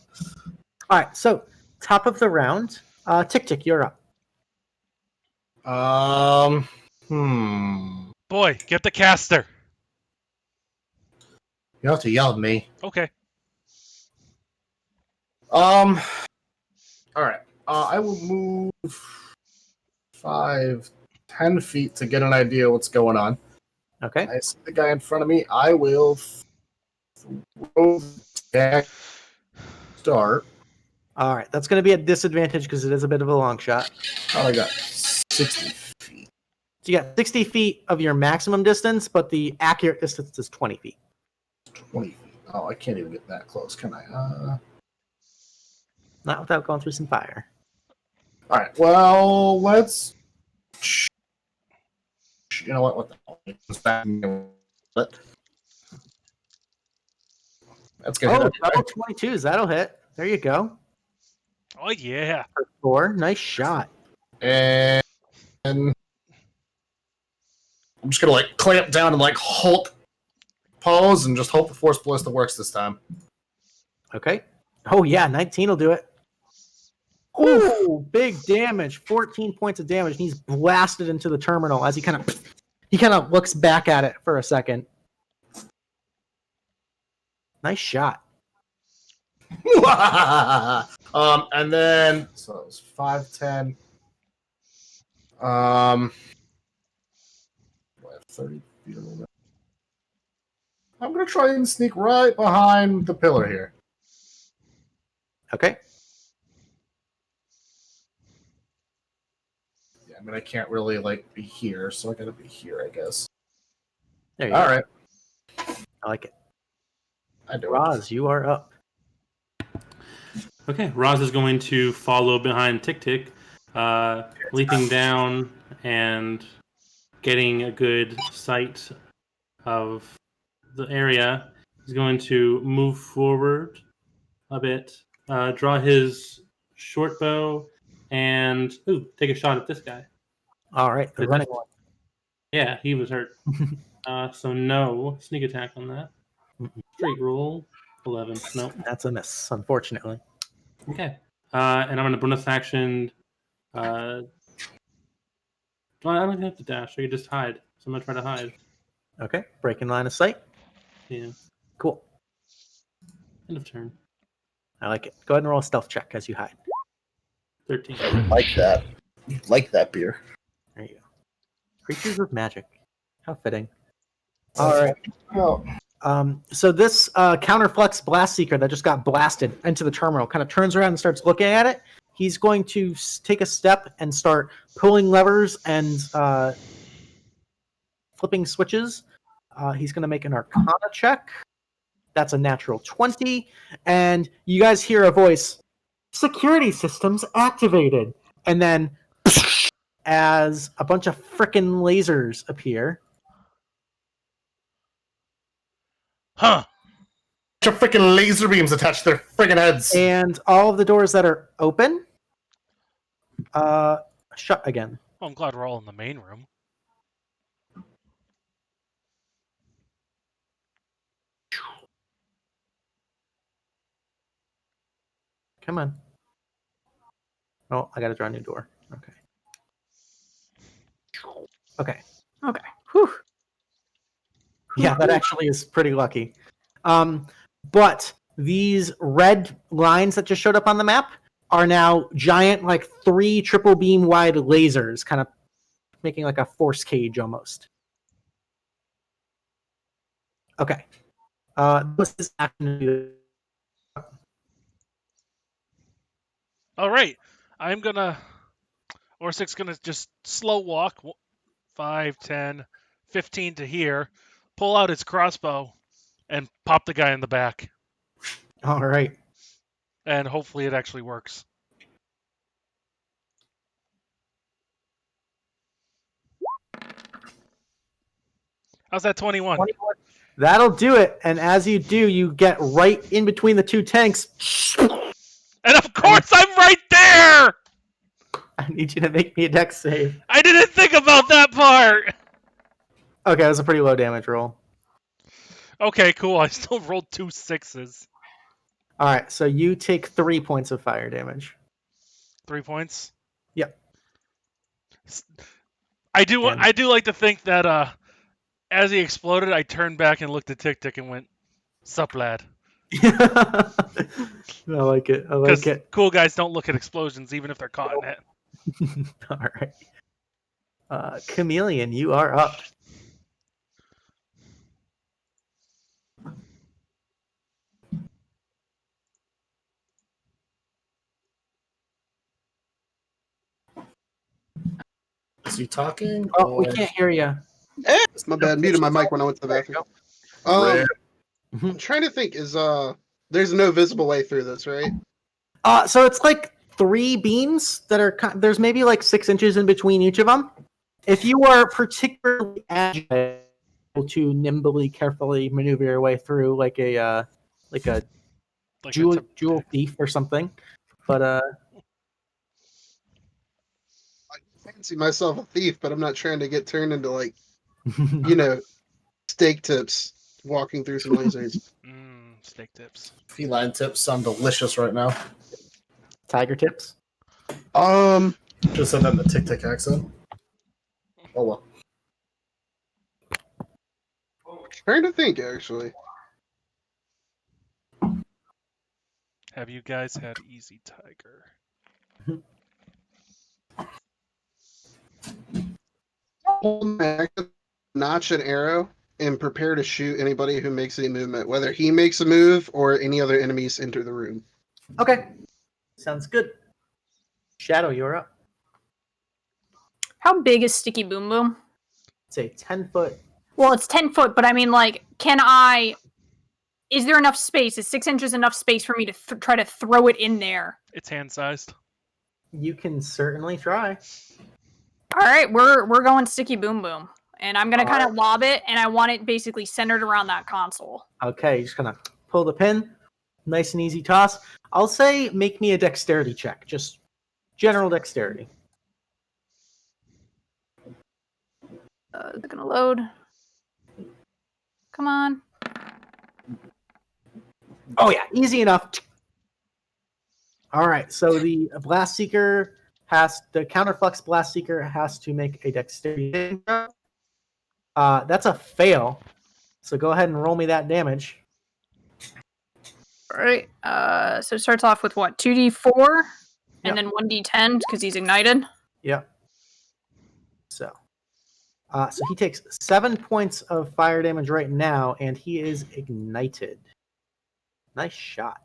right, so top of the round, TikTik, you're up. Boy, get the caster. You don't have to yell at me. Okay. All right. I will move 5, 10 feet to get an idea what's going on. Okay. I see the guy in front of me. I will throw back. Start. All right, that's going to be a disadvantage because it is a bit of a long shot. Oh, I got 60 feet. So you got 60 feet of your maximum distance, but the accurate distance is 20 feet. 20 feet. Oh, I can't even get that close, can I? Not without going through some fire. All right. Well, let's. You know what? What the hell? That's gonna hit. Double 22s. That'll hit. There you go. Oh, yeah. For 4. Nice shot. And I'm just gonna like clamp down and like Hulk pose and just hope the Force Ballista works this time. Okay. Oh, yeah. 19 will do it. Ooh, big damage. 14 points of damage. And he's blasted into the terminal as he kind of looks back at it for a second. Nice shot. And then so it was 5, 10. Do I have 30 feet of movement? I'm gonna try and sneak right behind the pillar here. Okay. Yeah, I mean I can't really like be here, so I gotta be here, I guess. There you All go. right. I like it. I do. Raaz, you are up. Okay, Raaz is going to follow behind TikTik, leaping down and getting a good sight of the area. He's going to move forward a bit, draw his short bow, and take a shot at this guy. All right, the running one. Yeah, he was hurt. So no sneak attack on that. Straight roll, 11. Nope. That's a miss, unfortunately. Okay. And I'm going to bonus action. Well, I don't even have to dash. I can just hide. So I'm going to try to hide. Okay, breaking line of sight. Yeah. Cool. End of turn. I like it. Go ahead and roll a stealth check as you hide. 13. I like that. You like that beer. There you go. Creatures with magic. How fitting. All right. Oh. So this counterflex blast seeker that just got blasted into the terminal kind of turns around and starts looking at it. He's going to take a step and start pulling levers and flipping switches. He's going to make an Arcana check. That's a natural 20. And you guys hear a voice, "Security systems activated." And then as a bunch of frickin' lasers appear. Huh. Bunch of freaking laser beams attached to their freaking heads. And all of the doors that are open shut again. Well, I'm glad we're all in the main room. Come on. Oh, I gotta draw a new door. Okay. Okay. Okay. Whew. Yeah, that actually is pretty lucky. But these red lines that just showed up on the map are now giant, like 3 triple beam wide lasers, kind of making like a force cage almost. Okay. This is action. All right. Orsik's gonna just slow walk 5, 10, 15 to here, pull out his crossbow, and pop the guy in the back. All right. And hopefully it actually works. How's that 21? 21. That'll do it. And as you do, you get right in between the two tanks. And of course I'm right there! I need you to make me a dex save. I didn't think about that part! Okay, that was a pretty low damage roll. Okay, cool. I still rolled 2 6s. All right, so you take 3 points of fire damage. 3 points? Yep. I do like to think that as he exploded, I turned back and looked at TikTik and went, "Sup, lad." I like it. I like it. Cool guys don't look at explosions even if they're caught in it. All right. Chameleon, you are up. Is he talking? Oh, we can't hear you. My bad. Muted my mic when I went to the bathroom. I'm trying to think. There's no visible way through this, right? So it's like 3 beams that are. There's maybe like 6 inches in between each of them. If you are particularly agile to nimbly, carefully maneuver your way through, like a jewel thief or something, but I fancy myself a thief, but I'm not trying to get turned into like, steak tips walking through some lasers. Steak tips. Feline tips sound delicious right now. Tiger tips. Just said that in the TikTik accent. Oh well. Trying to think, actually. Have you guys had Easy Tiger? Hold my action, notch an arrow, and prepare to shoot anybody who makes any movement, whether he makes a move or any other enemies enter the room. Okay. Sounds good. Shadow, you're up. How big is Sticky Boom Boom? It's a 10-foot. Well, it's 10 foot, but I mean, like, is there enough space? Is 6 inches enough space for me to try to throw it in there? It's hand-sized. You can certainly try. All right, we're going Sticky Boom Boom. And I'm going to kind of lob it, and I want it basically centered around that console. Okay, you're just going to pull the pin. Nice and easy toss. I'll say make me a dexterity check. Just general dexterity. It's going to load. Come on. Oh, yeah, easy enough. All right, so the Blast Seeker the Counterflux Blast Seeker has to make a dexterity. That's a fail. So go ahead and roll me that damage. All right. So it starts off with what? 2d4 and then 1d10 because he's ignited. Yep. So he takes 7 points of fire damage right now, and he is ignited. Nice shot.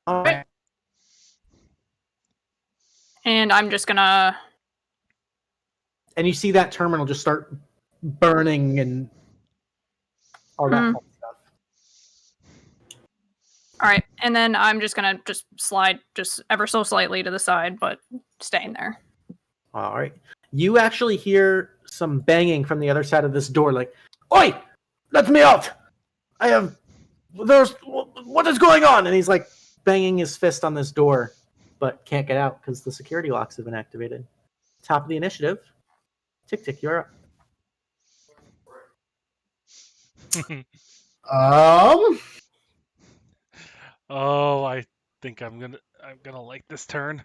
All right. And I'm just gonna. And you see that terminal just start burning and all that fun stuff. All right, and then I'm just gonna slide just ever so slightly to the side, but staying there. All right. You actually hear some banging from the other side of this door, like, "Oi! Let me out! What is going on?" And he's like banging his fist on this door, but can't get out because the security locks have been activated. Top of the initiative. TikTik, you're up. Oh, I think I'm gonna like this turn.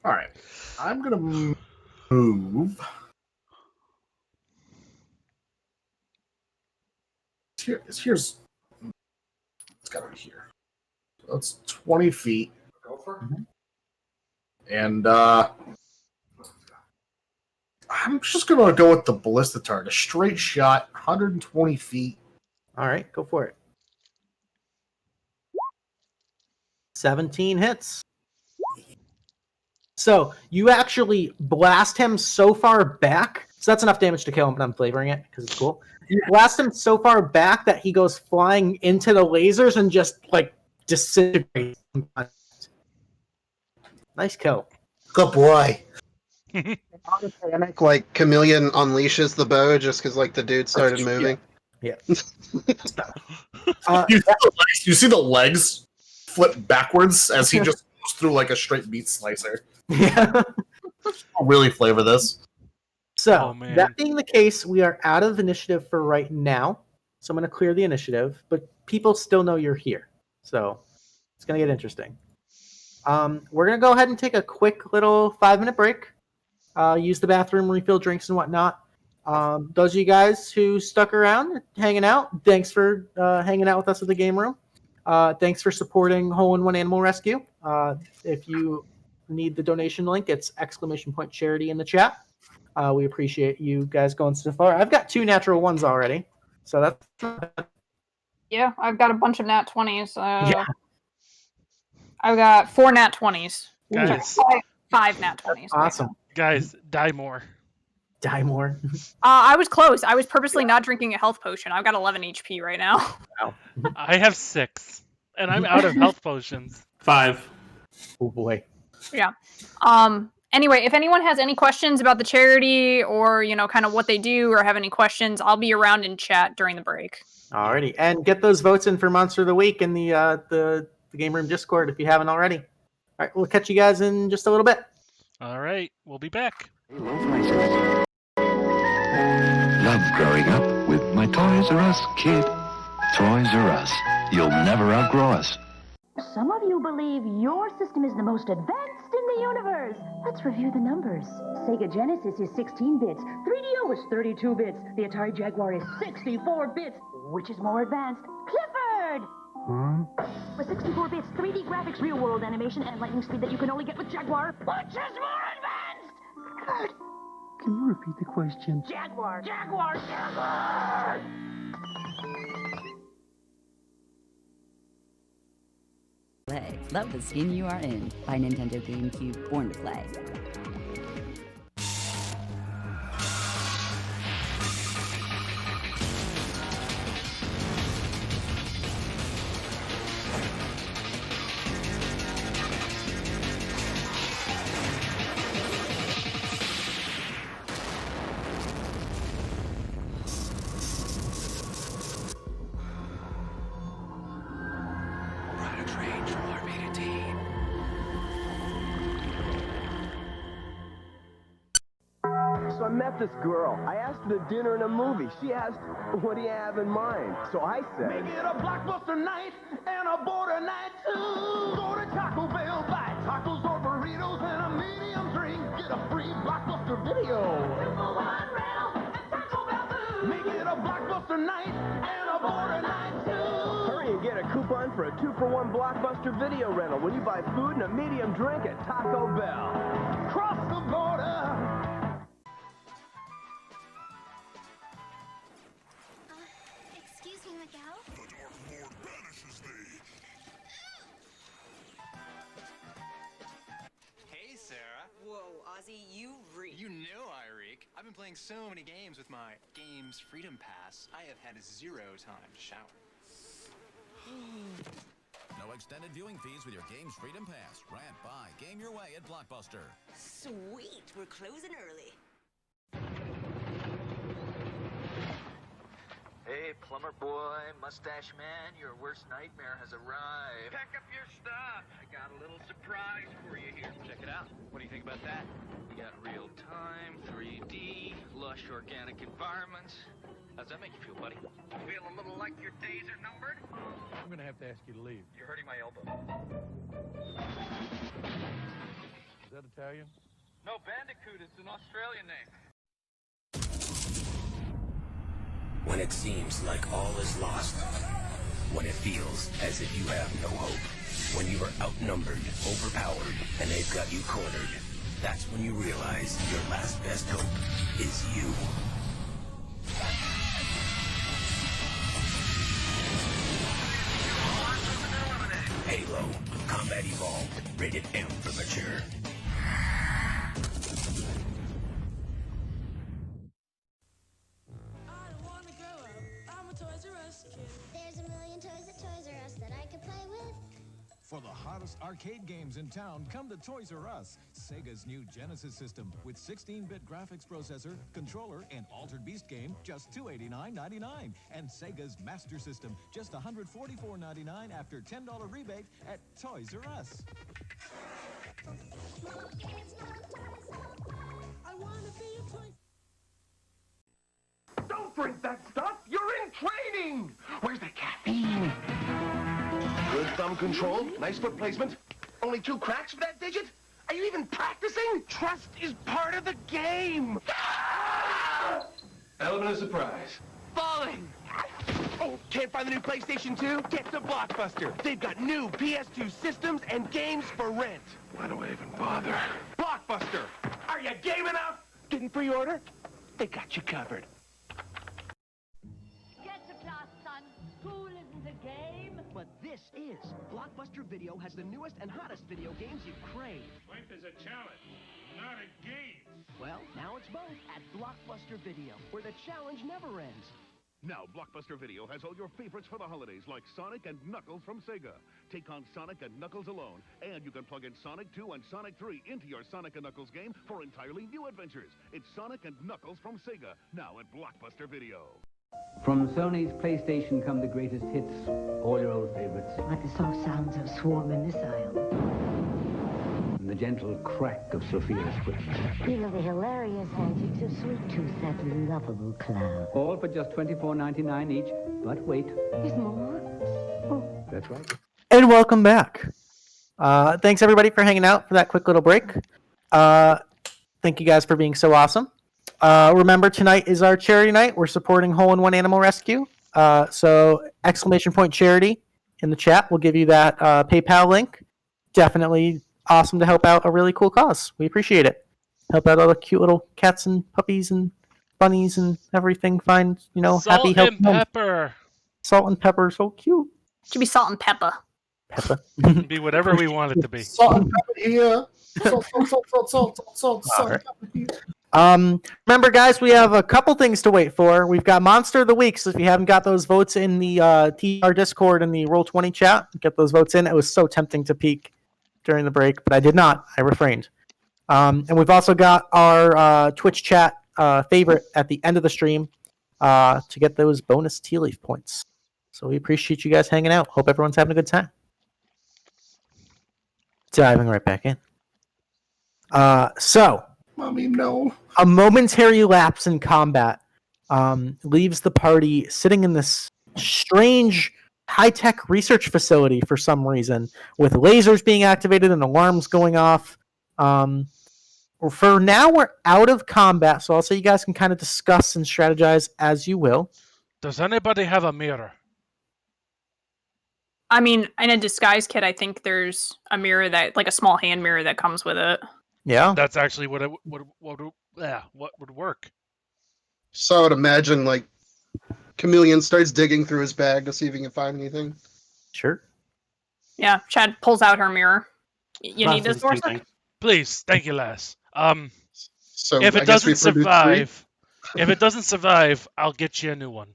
All right, I'm gonna move. Here's it's got to be here. So that's 20 feet. Go for it. And I'm just gonna go with the ballista target. A straight shot, 120 feet. All right, go for it. 17 hits. So you actually blast him so far back. So that's enough damage to kill him, but I'm flavoring it because it's cool. You blast him so far back that he goes flying into the lasers and just like disintegrates. Nice kill. Good boy. Panic, like Chameleon unleashes the bow just because like the dude started moving. Yeah. You see the legs flip backwards as he just goes through like a straight meat slicer. Yeah. I'll really flavor this. So, that being the case, we are out of initiative for right now. So I'm going to clear the initiative, but people still know you're here. So it's going to get interesting. We're going to go ahead and take a quick little 5-minute break. Use the bathroom, refill drinks and whatnot. Those of you guys who stuck around, hanging out, thanks for hanging out with us at the game room. Thanks for supporting Hole-in-One Animal Rescue. If you need the donation link, it's !charity in the chat. We appreciate you guys going so far. I've got 2 natural ones already, so that's not bad. Yeah, I've got a bunch of nat 20s. Yeah. I've got 4 nat 20s. Guys. 5 nat 20s. Awesome. Guys, die more. Die more. I was close. I was purposely not drinking a health potion. I've got 11 HP right now. Wow. I have 6, and I'm out of health potions. 5. Oh boy. Yeah. Anyway, if anyone has any questions about the charity or, kind of what they do or have any questions, I'll be around in chat during the break. Alrighty. And get those votes in for Monster of the Week in the Game Room Discord if you haven't already. All right, we'll catch you guys in just a little bit. All right, we'll be back. Love growing up with my Toys R Us kid. Toys R Us. You'll never outgrow us. Some of you believe your system is the most advanced in the universe. Let's review the numbers. Sega Genesis is 16 bits. 3DO is 32 bits. The Atari Jaguar is 64 bits. Which is more advanced? Clifford! With 64 bits, 3D graphics, real-world animation, and lightning speed that you can only get with Jaguar. Which is more advanced? Clifford! Can you repeat the question? Jaguar! Jaguar! Jaguar! Play. Love the skin you are in. By Nintendo GameCube, Born to Play. So I met this girl. I asked her to dinner and a movie. She asked, what do you have in mind? So I said, make it a blockbuster night and a border night too. Go to Taco Bell, buy tacos or burritos and a medium drink. Get a free blockbuster video. Make it a blockbuster night and a border night too. Hurry and get a coupon for a 2-for-1 blockbuster video rental when you buy food and a medium drink at Taco Bell. Cross the border. Excuse me, Miguel. The Dark Lord banishes thee. Hey, Sarah. Whoa, Ozzy, you reek. You know I reek. I've been playing so many games with my Games Freedom Pass, I have had 0 time to shower. No extended viewing fees with your Games Freedom Pass. Rant, buy, game your way at Blockbuster. Sweet, we're closing early. Hey, plumber boy, mustache man, your worst nightmare has arrived. Pack up your stuff. I got a little surprise for you here. Check it out. What do you think about that? You got real time, 3D, lush organic environments. How's that make you feel, buddy? Feel a little like your days are numbered? I'm gonna have to ask you to leave. You're hurting my elbow. Is that Italian? No, Bandicoot. It's an Australian name. When it seems like all is lost. When it feels as if you have no hope. When you are outnumbered, overpowered, and they've got you cornered. That's when you realize your last best hope is you. Halo, Combat Evolved, rated M for mature. There's a million toys at Toys R Us that I could play with. For the hottest arcade games in town, come to Toys R Us. Sega's new Genesis system with 16-bit graphics processor, controller, and Altered Beast game, just $289.99. And Sega's Master System, just $144.99 after $10 rebate at Toys R Us. I want to be a toy. Don't drink that stuff! You're in training! Where's the caffeine? Good thumb control, nice foot placement. Only 2 cracks for that digit? Are you even practicing? Trust is part of the game! Element of surprise. Falling! Oh, can't find the new PlayStation 2? Get to Blockbuster. They've got new PS2 systems and games for rent. Why do I even bother? Blockbuster! Are you game enough? Didn't pre-order? They got you covered. Get to class, son. School isn't a game. But this is. Blockbuster Video has the newest and hottest video games you crave. Life is a challenge, not a game. Well, now it's both at Blockbuster Video, where the challenge never ends. Now, Blockbuster Video has all your favorites for the holidays, like Sonic and Knuckles from Sega. Take on Sonic and Knuckles alone, and you can plug in Sonic 2 and Sonic 3 into your Sonic and Knuckles game for entirely new adventures. It's Sonic and Knuckles from Sega, now at Blockbuster Video. From Sony's PlayStation come the greatest hits, all your old favorites. Like the soft sounds of swarming missiles. And the gentle crack of Sophia's whip. You know the hilarious antics of Sweet Tooth, that lovable clown. All for just $24.99 each. But wait. There's more? Oh, that's right. And welcome back. Thanks everybody for hanging out for that quick little break. Thank you guys for being so awesome. Remember, tonight is our charity night. We're supporting Hole-in-One Animal Rescue. So !charity in the chat. We'll give you that PayPal link. Definitely awesome to help out a really cool cause. We appreciate it. Help out all the cute little cats and puppies and bunnies and everything. Find, happy, healthy and pepper. Salt and pepper, so cute. Should be salt and pepper. Pepper. Be whatever we want it to be. Salt and pepper here. Salt, Right. pepper here. Remember, guys, we have a couple things to wait for. We've got Monster of the Week, so if you haven't got those votes in the TR Discord and the Roll20 chat, get those votes in. It was so tempting to peek during the break, but I did not. I refrained. And we've also got our Twitch chat favorite at the end of the stream to get those bonus Tealeaf points. So we appreciate you guys hanging out. Hope everyone's having a good time. Diving right back in. So... Mommy, no. A momentary lapse in combat leaves the party sitting in this strange high-tech research facility for some reason, with lasers being activated and alarms going off. For now, we're out of combat, so I'll say you guys can kind of discuss and strategize as you will. Does anybody have a mirror? I mean, in a disguise kit, I think there's a mirror like a small hand mirror that comes with it. Yeah, that's actually what would work. So I would imagine like Chameleon starts digging through his bag to see if he can find anything. Sure. Yeah, Chad pulls out her mirror. You need this, Orsik? Please, thank you, Les. So if it doesn't survive, I'll get you a new one.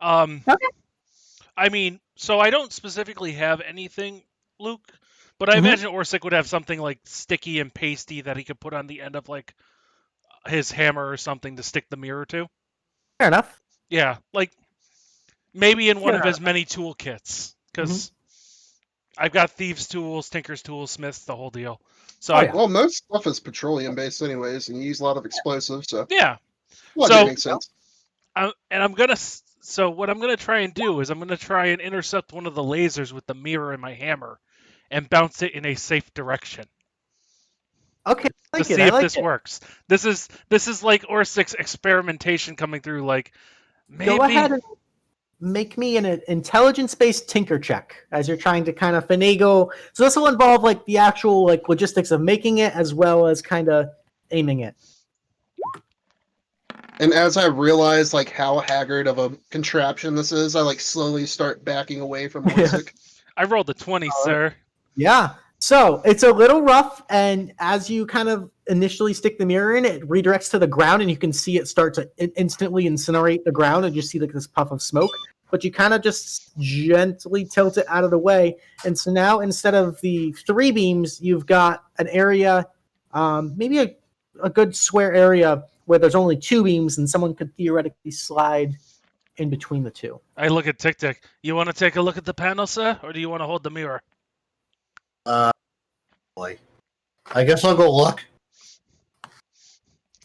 Okay. I mean, so I don't specifically have anything, Luke. But I imagine Orsik would have something like sticky and pasty that he could put on the end of like his hammer or something to stick the mirror to. Fair enough. Yeah, like maybe in one of his many toolkits, because I've got thieves' tools, tinker's tools, smiths, the whole deal. So well, most stuff is petroleum based, anyways, and you use a lot of explosives. So yeah, that makes sense. So what I'm gonna try and do is I'm gonna try and intercept one of the lasers with the mirror in my hammer and bounce it in a safe direction. Okay, to see if this works. This is like Orsik's experimentation coming through. Like maybe. make me an intelligence-based tinker check as you're trying to kind of finagle. So this will involve like the actual like logistics of making it as well as kind of aiming it. And as I realize like how haggard of a contraption this is, I like slowly start backing away from Orsik. I rolled a 20, sir. Yeah. So it's a little rough, and as you kind of initially stick the mirror in, it redirects to the ground, and you can see it start to instantly incinerate the ground, and you see like this puff of smoke. But you kind of just gently tilt it out of the way, and so now instead of the 3 beams, you've got an area, maybe a good square area where there's only 2 beams, and someone could theoretically slide in between the 2. I look at TikTik. You want to take a look at the panel, sir, or do you want to hold the mirror? Boy. I guess I'll go look.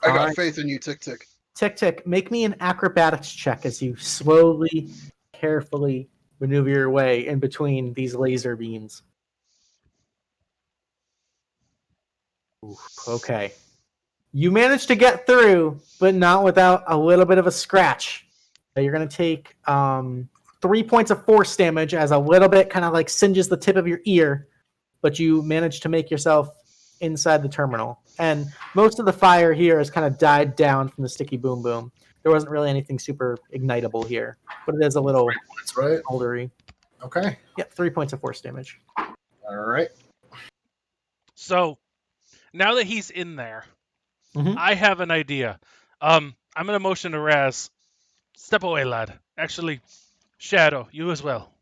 I got faith in you, TikTik. TikTik, make me an acrobatics check as you slowly, carefully maneuver your way in between these laser beams. Oof, okay. You managed to get through, but not without a little bit of a scratch. You're going to take 3 points of force damage as a little bit kind of like singes the tip of your ear, but you managed to make yourself inside the terminal. And most of the fire here has kind of died down from the sticky boom boom. There wasn't really anything super ignitable here, but it is a little moldery. Okay. Yep, 3 points of force damage. All right. So, now that he's in there, I have an idea. I'm going to motion to Raaz. Step away, lad. Actually, Shadow, you as well.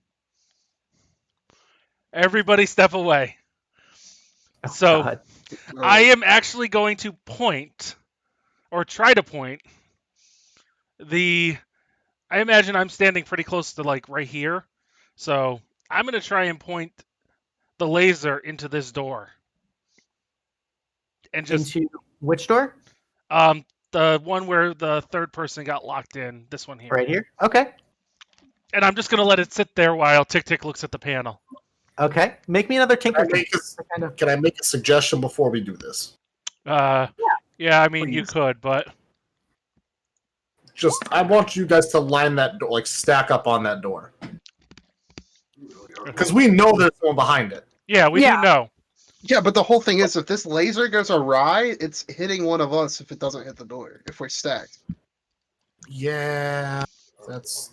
Everybody step away. So, I am actually going to point, or try to point, I imagine I'm standing pretty close to, like, right here. So, I'm going to try and point the laser into this door. And just... Into which door? The one where the third person got locked in. This one here. Right here? Okay. And I'm just going to let it sit there while TikTik looks at the panel. Okay. Make me another tinker. Can I make a suggestion before we do this? Yeah, I mean, you could, but... I want you guys to line that door, like stack up on that door. Because we know there's someone behind it. Yeah, we do know. Yeah, but the whole thing is, if this laser goes awry, it's hitting one of us if it doesn't hit the door, if we're stacked. Yeah, that's.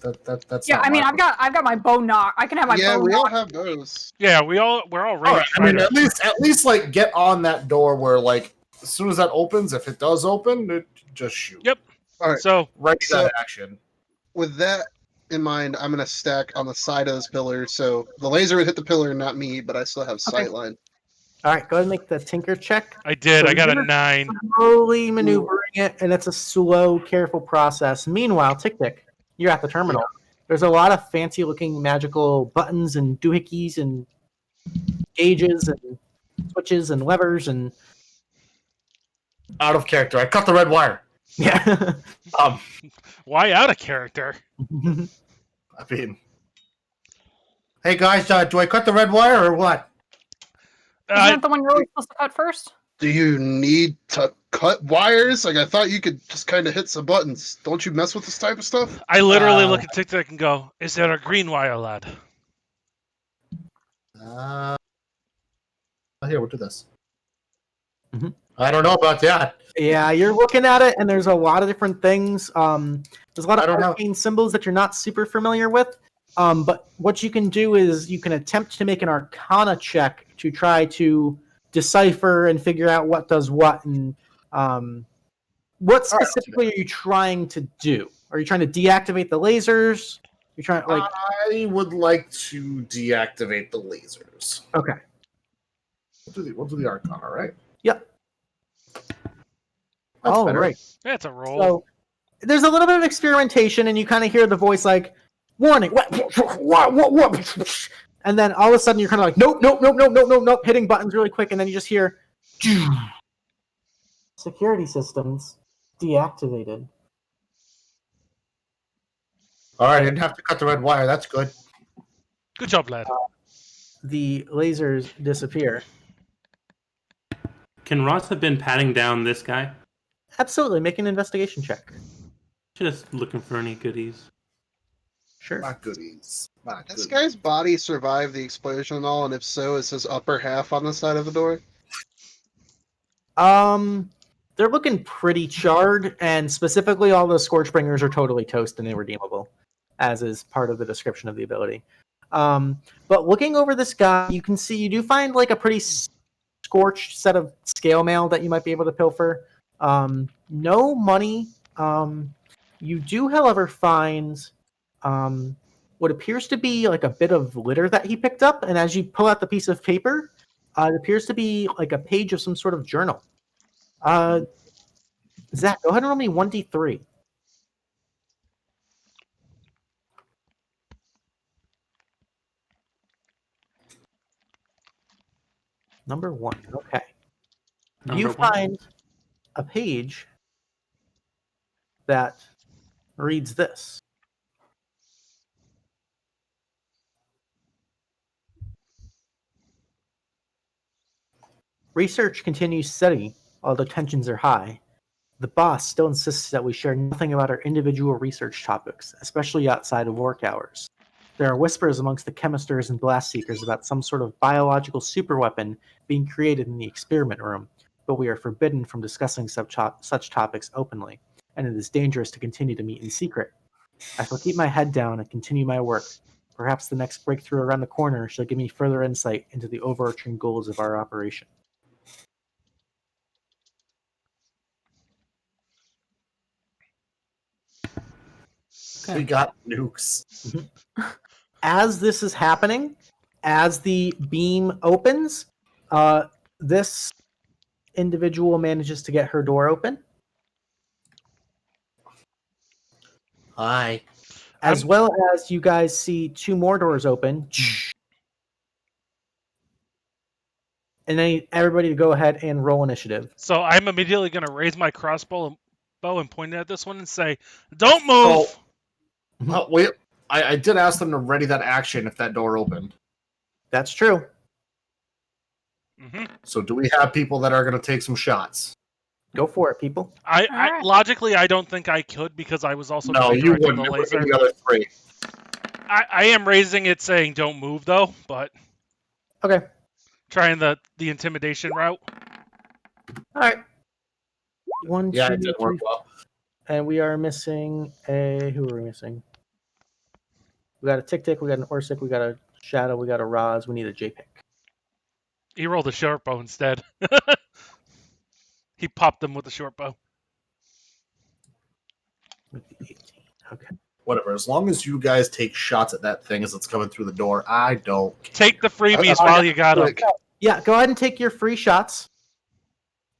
Yeah, I mean, I've got my bow knock. I can have my bow knock. Yeah, we all have those. Yeah, we're all ready. I mean, at least like get on that door where like as soon as that opens, if it does open, just shoot. Yep. All right. So that action. With that in mind, I'm gonna stack on the side of this pillar, so the laser would hit the pillar, not me, but I still have sight line. All right, go ahead and make the tinker check. I did. So I got a you're 9. Slowly maneuvering it, and it's a slow, careful process. Meanwhile, TikTik, you're at the terminal. There's a lot of fancy-looking magical buttons and doohickeys and gauges and switches and levers and... Out of character. I cut the red wire. Yeah. Why out of character? I mean... Hey, guys, do I cut the red wire or what? Isn't that the one you're always supposed to cut first? Do you need to cut wires? Like, I thought you could just kind of hit some buttons. Don't you mess with this type of stuff? I literally look at TikTok and go, is there a green wire, lad? Here, we'll do this. I don't know about that. Yeah, you're looking at it, and there's a lot of different things. There's a lot of arcane symbols that you're not super familiar with. But what you can do is you can attempt to make an Arcana check to try to decipher and figure out what does what, and what specifically are you trying to do? Are you trying to deactivate the lasers? You're trying I would like to deactivate the lasers. Okay. We'll do the Arcana, right? Yep. That's better. Right. That's a roll. So there's a little bit of experimentation, and you kind of hear the voice like, warning, what? And then all of a sudden you're kind of like, nope, hitting buttons really quick, and then you just hear, security systems deactivated. All right, I didn't have to cut the red wire. That's good. Good job, lad. The lasers disappear. Can Raaz have been patting down this guy? Absolutely, make an investigation check. Just looking for any goodies. Sure. My goodies. My This goodies. guy's body survived the explosion and all, and if so, is his upper half on the side of the door? They're looking pretty charred, and specifically all the Scorchbringers are totally toast and irredeemable, as is part of the description of the ability. But looking over this guy, you can see you do find like a pretty scorched set of scale mail that you might be able to pilfer. No money. You do, however, find what appears to be like a bit of litter that he picked up, and as you pull out the piece of paper, it appears to be like a page of some sort of journal. Zach, go ahead and roll me 1d3. Number 1. Okay. You find a page that reads this. Research continues steady, although tensions are high. The boss still insists that we share nothing about our individual research topics, especially outside of work hours. There are whispers amongst the chemisters and blast seekers about some sort of biological superweapon being created in the experiment room, but we are forbidden from discussing such topics openly, and it is dangerous to continue to meet in secret. I shall keep my head down and continue my work. Perhaps the next breakthrough around the corner shall give me further insight into the overarching goals of our operation. We got nukes. As this is happening, as the beam opens, this individual manages to get her door open. Hi. As well as you guys see 2 more doors open. And then everybody to go ahead and roll initiative. So I'm immediately going to raise my crossbow and point it at this one and say, "Don't move!" Wait, I did ask them to ready that action if that door opened. That's true. Mm-hmm. So do we have people that are going to take some shots? Go for it, people. I logically, I don't think I could because I was also No, you directing wouldn't. the It would be laser. the other 3. I am raising it saying don't move though, but okay, trying the intimidation route. All right. 1, Yeah, 2, it did work 3, well. and we are missing a. Who are we missing? We got a TikTik, we got an Orsik, we got a Shadow, we got a Raaz. We need a JPick. He rolled a short bow instead. He popped them with a short bow. Okay. Whatever. As long as you guys take shots at that thing as it's coming through the door, I don't care. Take the freebies while you got them. Yeah, go ahead and take your free shots.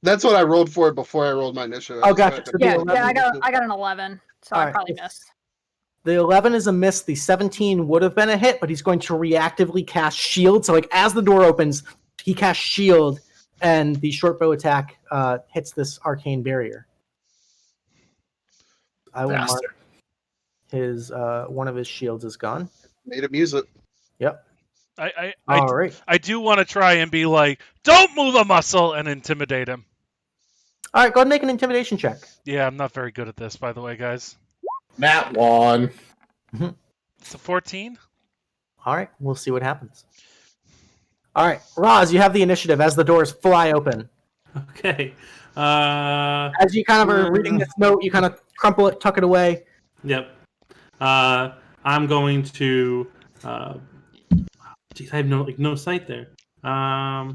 That's what I rolled for before I rolled my initiative. Oh, gotcha. So Yeah, I got an 11, so I probably missed. The 11 is a miss. The 17 would have been a hit, but he's going to reactively cast Shield. So, like, as the door opens, he casts Shield, and the short bow attack hits this arcane barrier. I will mark his one of his shields is gone. Made him use it. Yep. All right. I do want to try and be like, "Don't move a muscle," and intimidate him. All right, go ahead and make an intimidation check. Yeah, I'm not very good at this, by the way, guys. Nat 1. It's a 14. All right, we'll see what happens. All right, Raaz, you have the initiative as the doors fly open. Okay. As you kind of are reading this note, you kind of crumple it, tuck it away. Yep. I'm going to. Geez, I have no sight there. I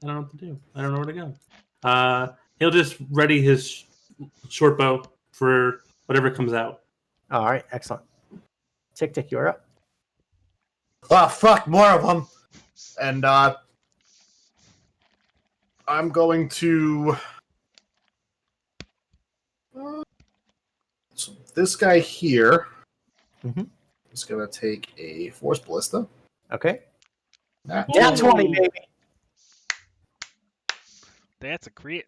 don't know what to do. I don't know where to go. He'll just ready his short bow for whatever comes out. All right, excellent. TikTik, you're up. Oh, fuck, more of them. And I'm going to... So this guy here is going to take a Force Ballista. Okay. Nat 20, baby. That's a crit.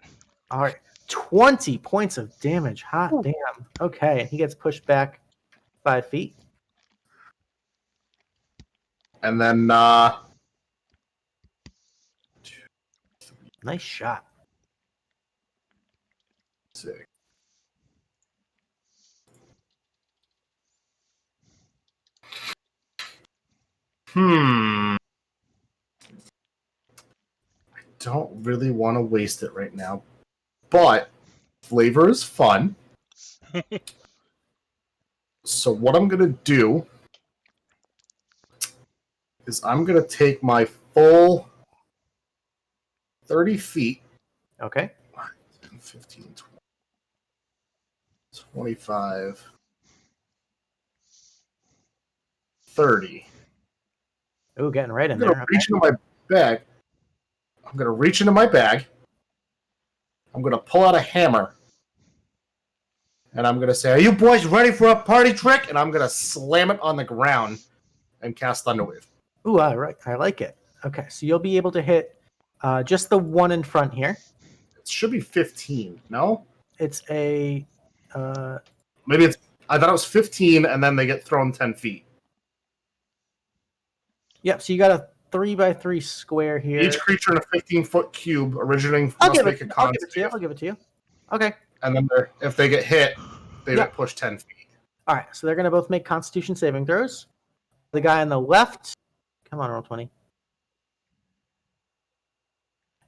All right. 20 points of damage. Hot damn. Okay, and he gets pushed back 5 feet. And then... Nice shot. 6. I don't really want to waste it right now, but flavor is fun. So what I'm gonna do is I'm gonna take my full 30 feet. Okay. 10, 15, 20, 25, 30. Ooh, getting right in I'm gonna there. reach into my bag. I'm gonna reach into my bag. I'm gonna pull out a hammer. And I'm gonna say, "Are you boys ready for a party trick?" And I'm gonna slam it on the ground and cast Thunderwave. Ooh, all right. I like it. Okay, so you'll be able to hit just the one in front here. It should be 15. No, it's a. Maybe it's. I thought it was 15, and then they get thrown 10 feet. Yep. So you got a 3x3 square here. Each creature in a 15-foot cube originating I'll must give make it. a con I'll give it to you. I'll give it to you. Okay. And then if they get hit, they get pushed 10 feet. All right. So they're going to both make Constitution saving throws. The guy on the left, come on, roll 20,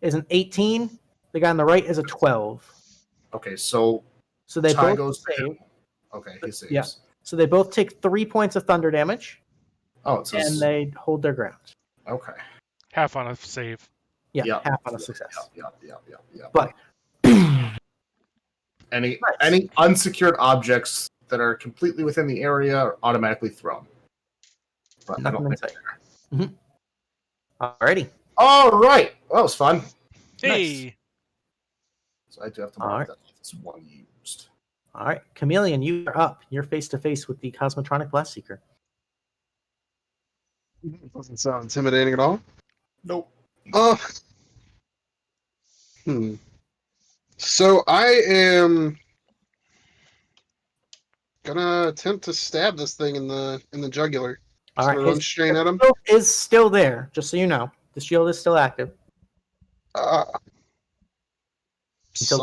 is an 18. The guy on the right is a 12. Okay, so they Ty both goes to save. him. Okay, he saves. Yeah. So they both take 3 points of thunder damage. Oh, it says. And they hold their ground. Okay. Half on a save. Yeah, half on a success. Yeah. But any unsecured objects that are completely within the area are automatically thrown. But I don't think Mm-hmm. Alrighty. All right. That was fun. Hey. Nice. So I do have to mark that this one used. All right, Chameleon, you are up. You're face to face with the Cosmotronic Blast Seeker. Doesn't sound intimidating at all. Nope. So I am gonna attempt to stab this thing in the jugular. All right, run straight at him. Shield is still there, just so you know. The shield is still active. Until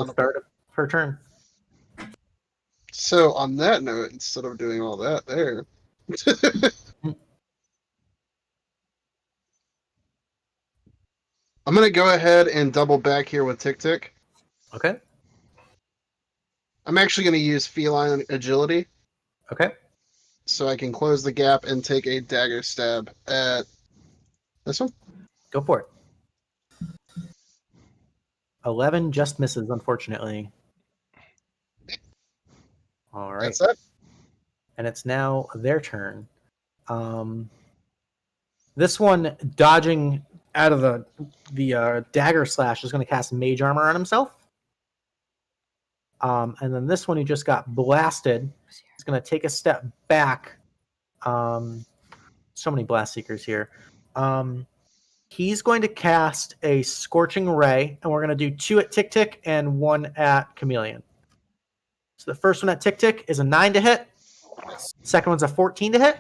the start of her turn. So on that note, instead of doing all that there, I'm gonna go ahead and double back here with TikTik. Okay. I'm actually gonna use feline agility. Okay. So I can close the gap and take a dagger stab at this one. Go for it. 11 just misses, unfortunately. All right. That's it. And it's now their turn. This one dodging out of the dagger slash is going to cast Mage Armor on himself. And then this one who just got blasted is going to take a step back. So many Blast Seekers here. He's going to cast a Scorching Ray, and we're going to do 2 at TikTik and 1 at Chameleon. So the first one at TikTik is a 9 to hit. Second one's a 14 to hit.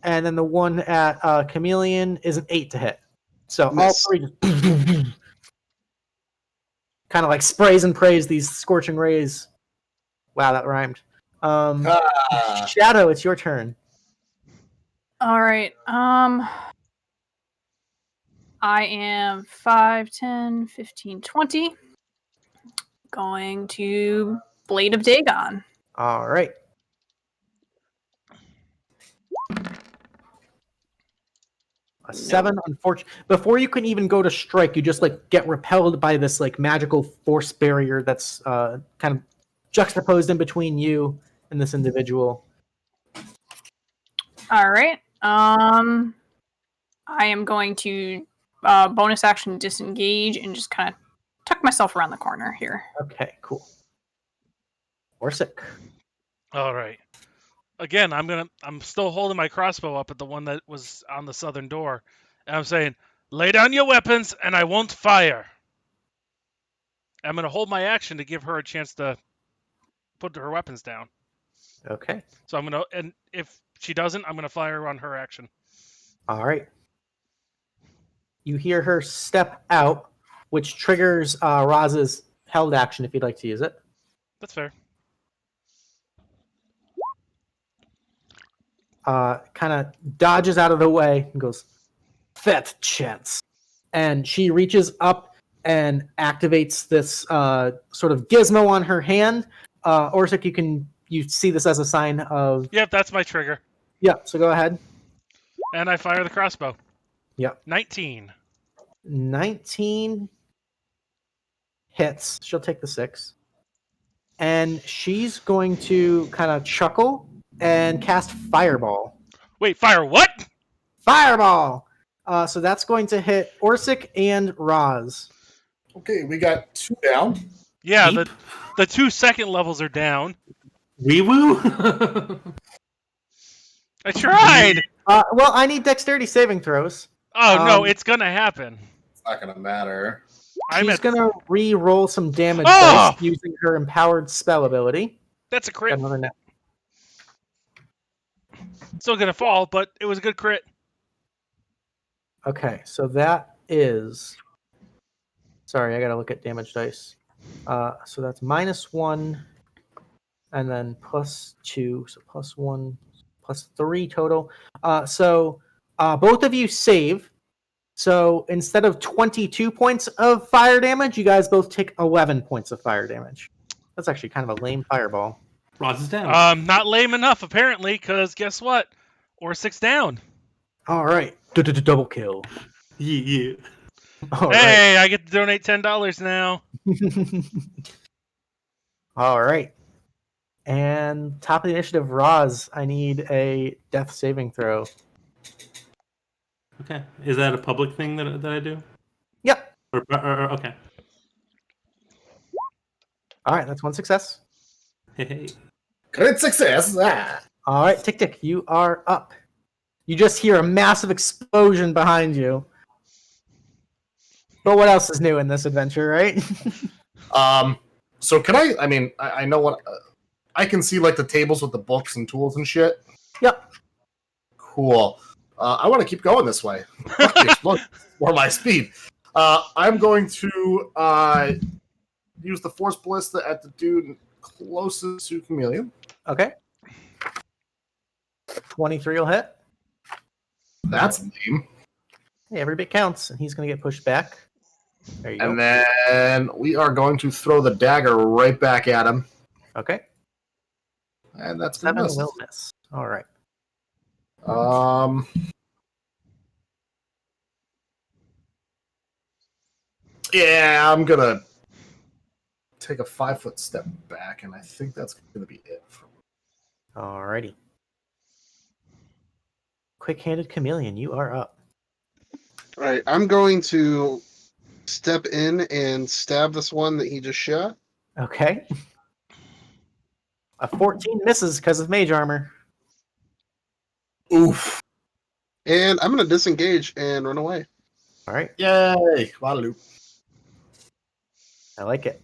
And then the one at Chameleon is an 8 to hit. So all three just kind of like sprays and prays these Scorching Rays. Wow, that rhymed. Shadow, it's your turn. All right. I am 5, 10, 15, 20. Going to Blade of Dagon. All right. A 7, unfortunately. Before you can even go to strike, you just like get repelled by this like magical force barrier that's kind of juxtaposed in between you and this individual. All right. I am going to bonus action disengage and just kind of tuck myself around the corner here. Okay, cool. Orsik. All right. Again, I'm still holding my crossbow up at the one that was on the southern door, and I'm saying, "Lay down your weapons, and I won't fire." I'm gonna hold my action to give her a chance to put her weapons down. Okay. So I'm gonna, and if she doesn't, I'm gonna fire on her action. All right. You hear her step out, which triggers Raaz's held action if you'd like to use it. That's fair. kind of dodges out of the way and goes, "Fat chance." And she reaches up and activates this sort of gizmo on her hand. Orsik, you see this as a sign of... Yep, that's my trigger. Yeah, so go ahead. And I fire the crossbow. Yep. 19. 19 hits. She'll take the 6. And she's going to kind of chuckle and cast Fireball. Wait, fire what? Fireball! So that's going to hit Orsik and Raaz. Okay, we got 2 down. Yeah, the 2 second levels are down. WeeWoo? I tried! Well, I need dexterity saving throws. Oh, no, it's going to happen. It's not going to matter. She's going to re-roll some damage dice using her empowered spell ability. That's a crit. Another net. Still going to fall, but it was a good crit. Okay, so that is... Sorry, I got to look at damage dice. So that's -1, and then +2, so +1, +3 total. So both of you save. So instead of 22 points of fire damage, you guys both take 11 points of fire damage. That's actually kind of a lame fireball. Raaz is down. Not lame enough, apparently, because guess what? Orsik's down. All right. Double kill. Yeah. Hey, I get to donate $10 now. All right. And top of the initiative, Raaz, I need a death saving throw. Okay. Is that a public thing that I do? Yep. Okay. All right, that's 1 success. Hey. Good success. All right, TikTik, you are up. You just hear a massive explosion behind you. But what else is new in this adventure, right? So can I know what... I can see, like, the tables with the books and tools and shit? Yep. Cool. I want to keep going this way. Or my speed. I'm going to use the Force Ballista at the dude closest to Chameleon. Okay. 23 will hit. That's lame. Hey, every bit counts, and he's going to get pushed back. There you go. And then we are going to throw the dagger right back at him. Okay. And that's 7 miss. will miss. All right. Yeah, I'm going to take a 5-foot step back, and I think that's going to be it. All righty. Quick-handed Chameleon, you are up. All right, I'm going to step in and stab this one that he just shot. Okay. A 14 misses because of mage armor. Oof. And I'm going to disengage and run away. All right. Yay. Waterloo. I like it.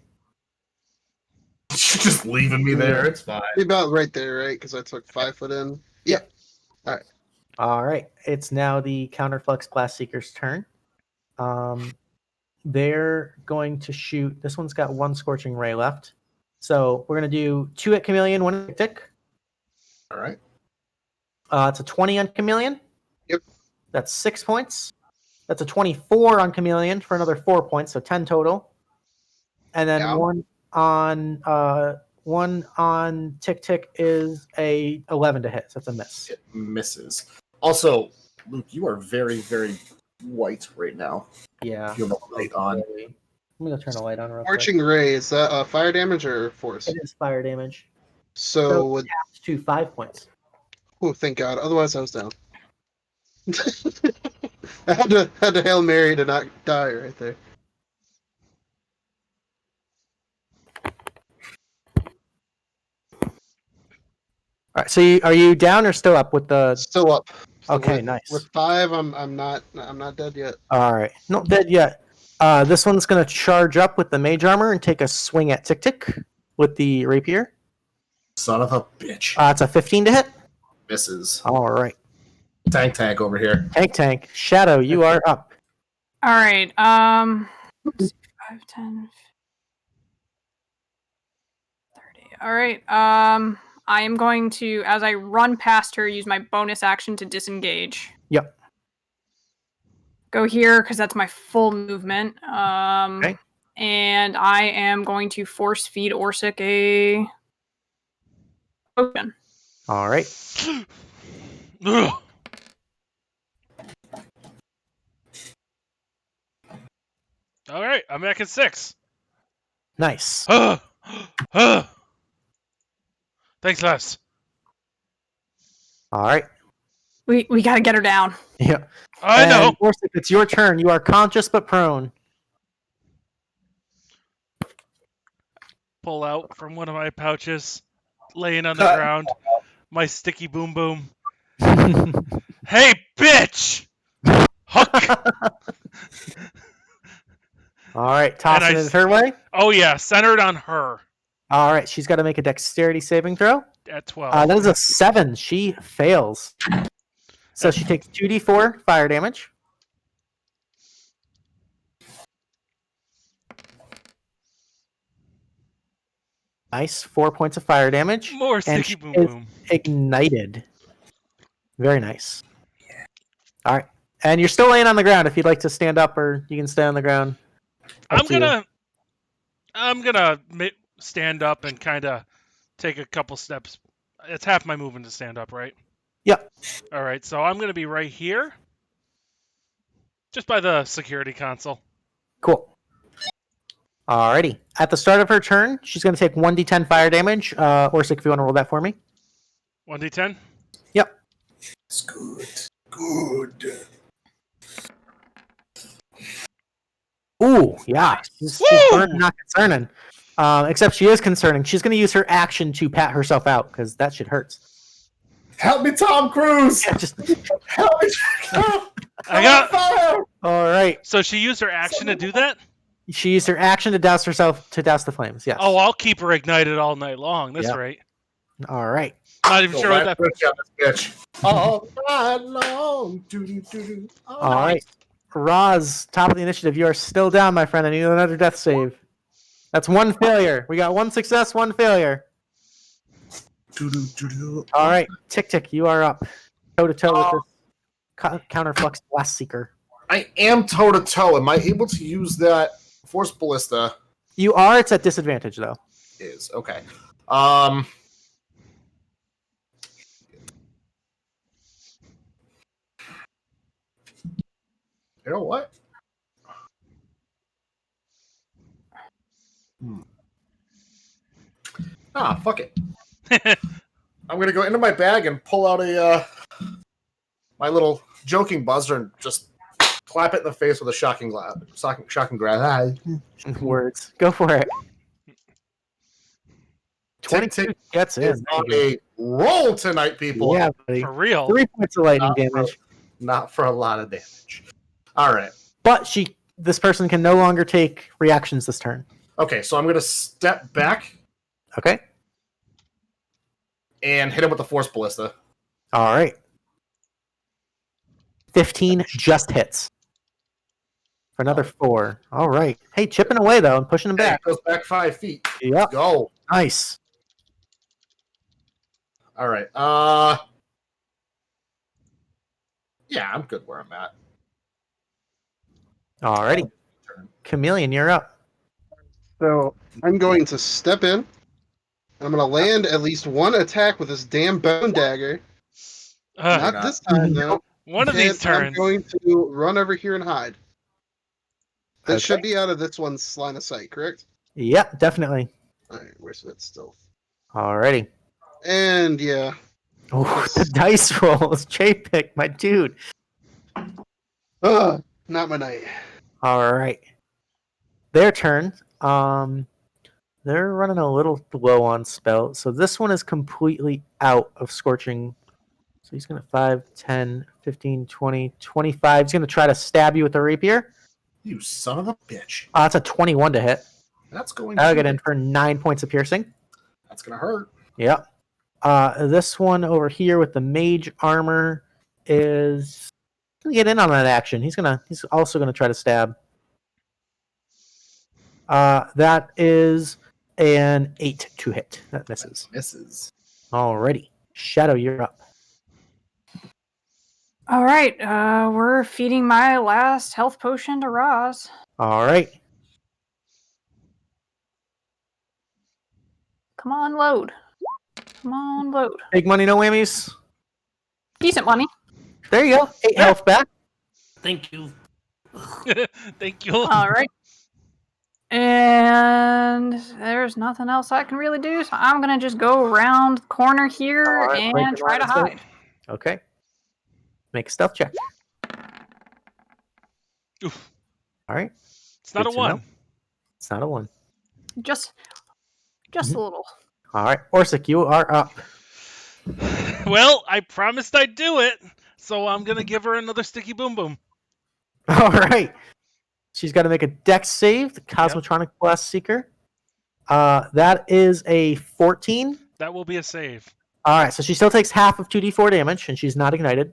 Just leaving me there. It's fine. Be about right there, right? Because I took 5 foot in. Yeah. All right. All right. It's now the Counterflux Blast Seeker's turn. They're going to shoot. This one's got 1 Scorching Ray left. So we're going to do 2 at Chameleon, 1 at TikTik. All right. It's a 20 on Chameleon. Yep. That's 6 points. That's a 24 on Chameleon for another 4 points, so 10 total. And then one on TikTik is a 11 to hit, so that's a miss. It misses. Also, Luke, you are very, very white right now. Yeah. You have a light on. I'm going to turn a light on real quick. Scorching Ray, is that fire damage or force? It is fire damage. So would to 5 points. Oh, thank God. Otherwise, I was down. I had to Hail Mary to not die right there. All right. So are you down or still up with the? Still up. Okay, nice. With 5, I'm not dead yet. All right, not dead yet. This one's gonna charge up with the mage armor and take a swing at TikTik with the rapier. Son of a bitch. It's a 15 to hit. Misses. All right. Tank over here. Tank. Shadow, you are up. All right. 5, 10, 30. All right. I am going to, as I run past her, use my bonus action to disengage. Yep. Go here because that's my full movement. Okay. And I am going to force feed Orsik a potion. All right. All right, I'm back at 6. Nice. Thanks, Les. All right. We gotta get her down. Yeah. I know. Orsik, it's your turn. You are conscious but prone. Pull out from one of my pouches, laying on the ground, my sticky boom boom. Hey, bitch! Hook! All right, tossing it her way. Oh yeah, centered on her. All right, she's got to make a dexterity saving throw. At 12. That is a 7. She fails. So she takes 2d4 fire damage. Nice, 4 points of fire damage. More and sticky she boom is boom. ignited. Very nice. All right, and you're still laying on the ground. If you'd like to stand up, or you can stay on the ground. I'm gonna stand up and kind of take a couple steps. It's half my movement to stand up, right? Yep. All right, so I'm gonna be right here, just by the security console. Cool. Alrighty. At the start of her turn, she's going to take 1d10 fire damage. Orsik, if you want to roll that for me. 1d10? Yep. It's good. Good. Ooh, yeah. She's burnt, not concerning. Except she is concerning. She's going to use her action to pat herself out, because that shit hurts. Help me, Tom Cruise! Yeah, just... Help me! I got fire! All right. So she used her action to do that? She used her action to douse the flames, yes. Oh, I'll keep her ignited all night long. That's right. All right. Not even sure what that... Bitch. All night long. All right. Raaz, top of the initiative. You are still down, my friend. I need another death save. That's 1 failure. We got 1 success, 1 failure. All right. TikTik, you are up. Toe-to-toe with this counterflux blast seeker. I am toe-to-toe. Am I able to use that force ballista? You are. It's at disadvantage, though. Is. Okay. You know what? Fuck it. I'm gonna go into my bag and pull out my little joking buzzer and just clap it in the face with a shocking grab. Words. Go for it. 22 gets in. On a roll tonight, people. Yeah, buddy. For real. 3 points of lightning damage. Not for a lot of damage. All right. But this person can no longer take reactions this turn. Okay, so I'm going to step back. Okay. And hit him with the force ballista. All right. 15 just hits. For another 4. All right. Hey, chipping away, though, and pushing him back. Goes back 5 feet. Yep. Go. Nice. All right. Yeah, I'm good where I'm at. Alrighty. Chameleon, you're up. So I'm going to step in. I'm going to land at least 1 attack with this damn bone dagger. Not this time, though. One of these turns. I'm going to run over here and hide. That should be out of this one's line of sight, correct? Yep, definitely. Alright, where's that still? Alrighty. And yeah. Oh, the dice rolls. JPick, my dude. Not my night. Alright. Their turn. They're running a little low on spell, so this one is completely out of Scorching. So he's going to 5, 10, 15, 20, 25. He's going to try to stab you with the rapier. You son of a bitch. That's a 21 to hit. That's going That'll get in for 9 points of piercing. That's going to hurt. Yep. This one over here with the mage armor is going to get in on that action. He's also going to try to stab. That is an 8 to hit. That misses. Alrighty. Shadow, you're up. All right, we're feeding my last health potion to Raaz. All right. Come on, load. Come on, load. Big money, no whammies. Decent money. There you go. 8 health back. Thank you. Thank you. All right. And there's nothing else I can really do, so I'm gonna just go around the corner here and try to hide. Okay. Make a stealth check. Oof. All right. It's not Good a to know. 1. It's not a 1. Just a little. All right. Orsik, you are up. Well, I promised I'd do it, so I'm gonna give her another sticky boom boom. All right. She's got to make a dex save, the Cosmotronic Blast Seeker. That is a 14. That will be a save. All right, so she still takes half of 2d4 damage, and she's not ignited.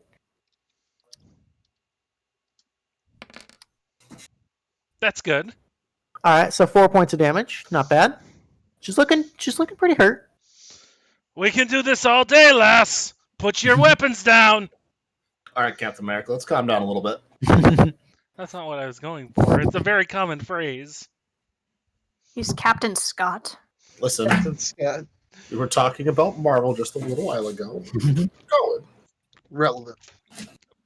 That's good. All right, so 4 points of damage. Not bad. She's looking pretty hurt. We can do this all day, lass. Put your weapons down. All right, Captain America, let's calm down a little bit. That's not what I was going for. It's a very common phrase. He's Captain Scott. Listen, we were talking about Marvel just a little while ago. Going. Relevant.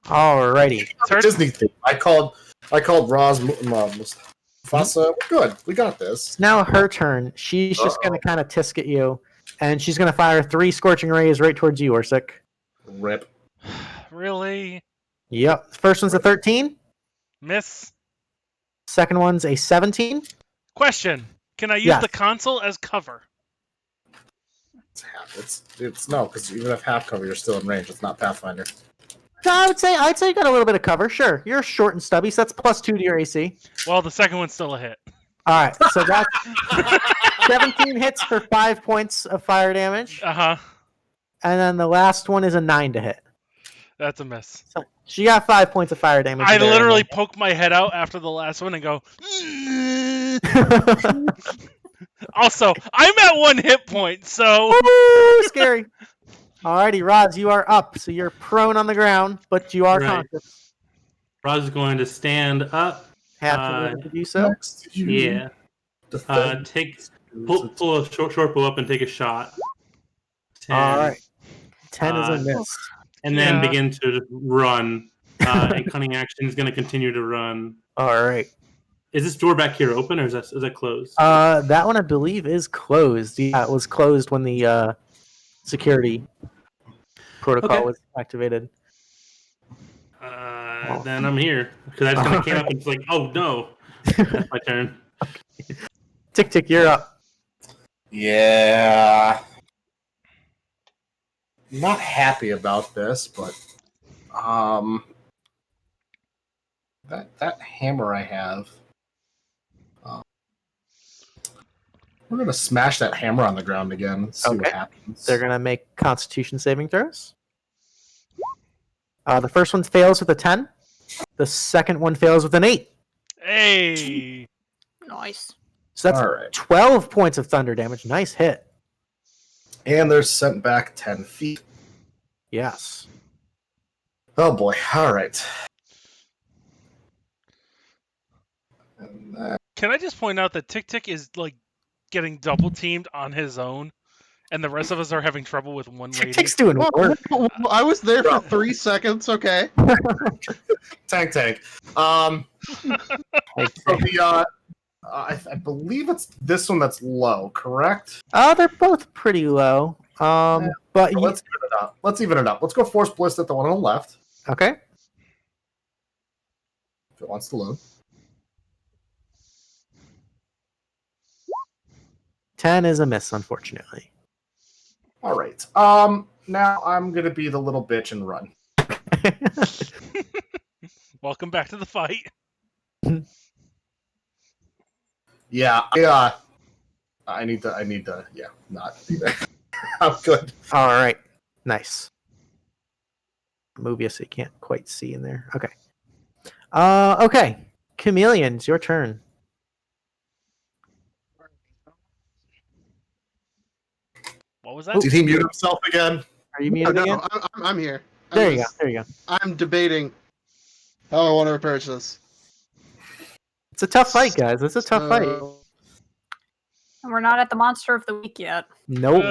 Alrighty. It's a Disney thing. I called Raaz Mufasa. We're good. We got this. It's now her turn. She's just going to kind of tisk at you, and she's going to fire 3 Scorching Rays right towards you, Orsik. Rip. Really? Yep. First one's a 13. Miss. Second one's a 17. Question. Can I use Yes. the console as cover? It's no, because even if half cover, you're still in range. It's not Pathfinder. No, I'd say you got a little bit of cover. Sure. You're short and stubby, so that's +2 to your AC. Well, the second one's still a hit. All right, so that's 17 hits for 5 points of fire damage. Uh-huh. And then the last one is a 9 to hit. That's a miss. So she got 5 points of fire damage. I there. literally poke my head out after the last one and go. Also, I'm at 1 hit point, so. Ooh, scary. Alrighty, Raaz, you are up. So you're prone on the ground, but you are conscious. Raaz is going to stand up. Have to do so. Yeah. Pull a short bow up and take a shot. 10. All right. 10 is a miss. And then begin to run. And cunning action is going to continue to run. All right. Is this door back here open or is that closed? That one I believe is closed. Yeah, it was closed when the security protocol was activated. Then I'm here because I just kind of came up and it's like, oh no, that's my turn. TikTik, you're up. Yeah. Not happy about this, but that hammer I have. We're gonna smash that hammer on the ground again. And see what happens. They're gonna make Constitution saving throws. The first one fails with a 10. The second one fails with an 8. Hey. Nice. So that's 12 points of thunder damage. Nice hit. And they're sent back 10 feet. Yes. Oh boy. All right. Can I just point out that TikTik is like getting double teamed on his own, and the rest of us are having trouble with one lady? TikTik's doing work. I was there for 3 seconds. Okay. Tank. So the I believe it's this one that's low, correct? They're both pretty low. But let's even it up. Let's even it up. Let's go Force Bliss at the one on the left. Okay. If it wants to load. 10 is a miss, unfortunately. All right. Now I'm gonna be the little bitch and run. Welcome back to the fight. Yeah. I need to. Yeah. Not do that. I'm good. All right. Nice. Move you so you can't quite see in there. Okay. Okay. Chameleon, it's your turn. What was that? Did he mute himself again? Are you muted again? I'm here. There you go. I'm debating how I want to approach this. It's a tough fight, guys. It's a tough fight. And we're not at the monster of the week yet. Nope.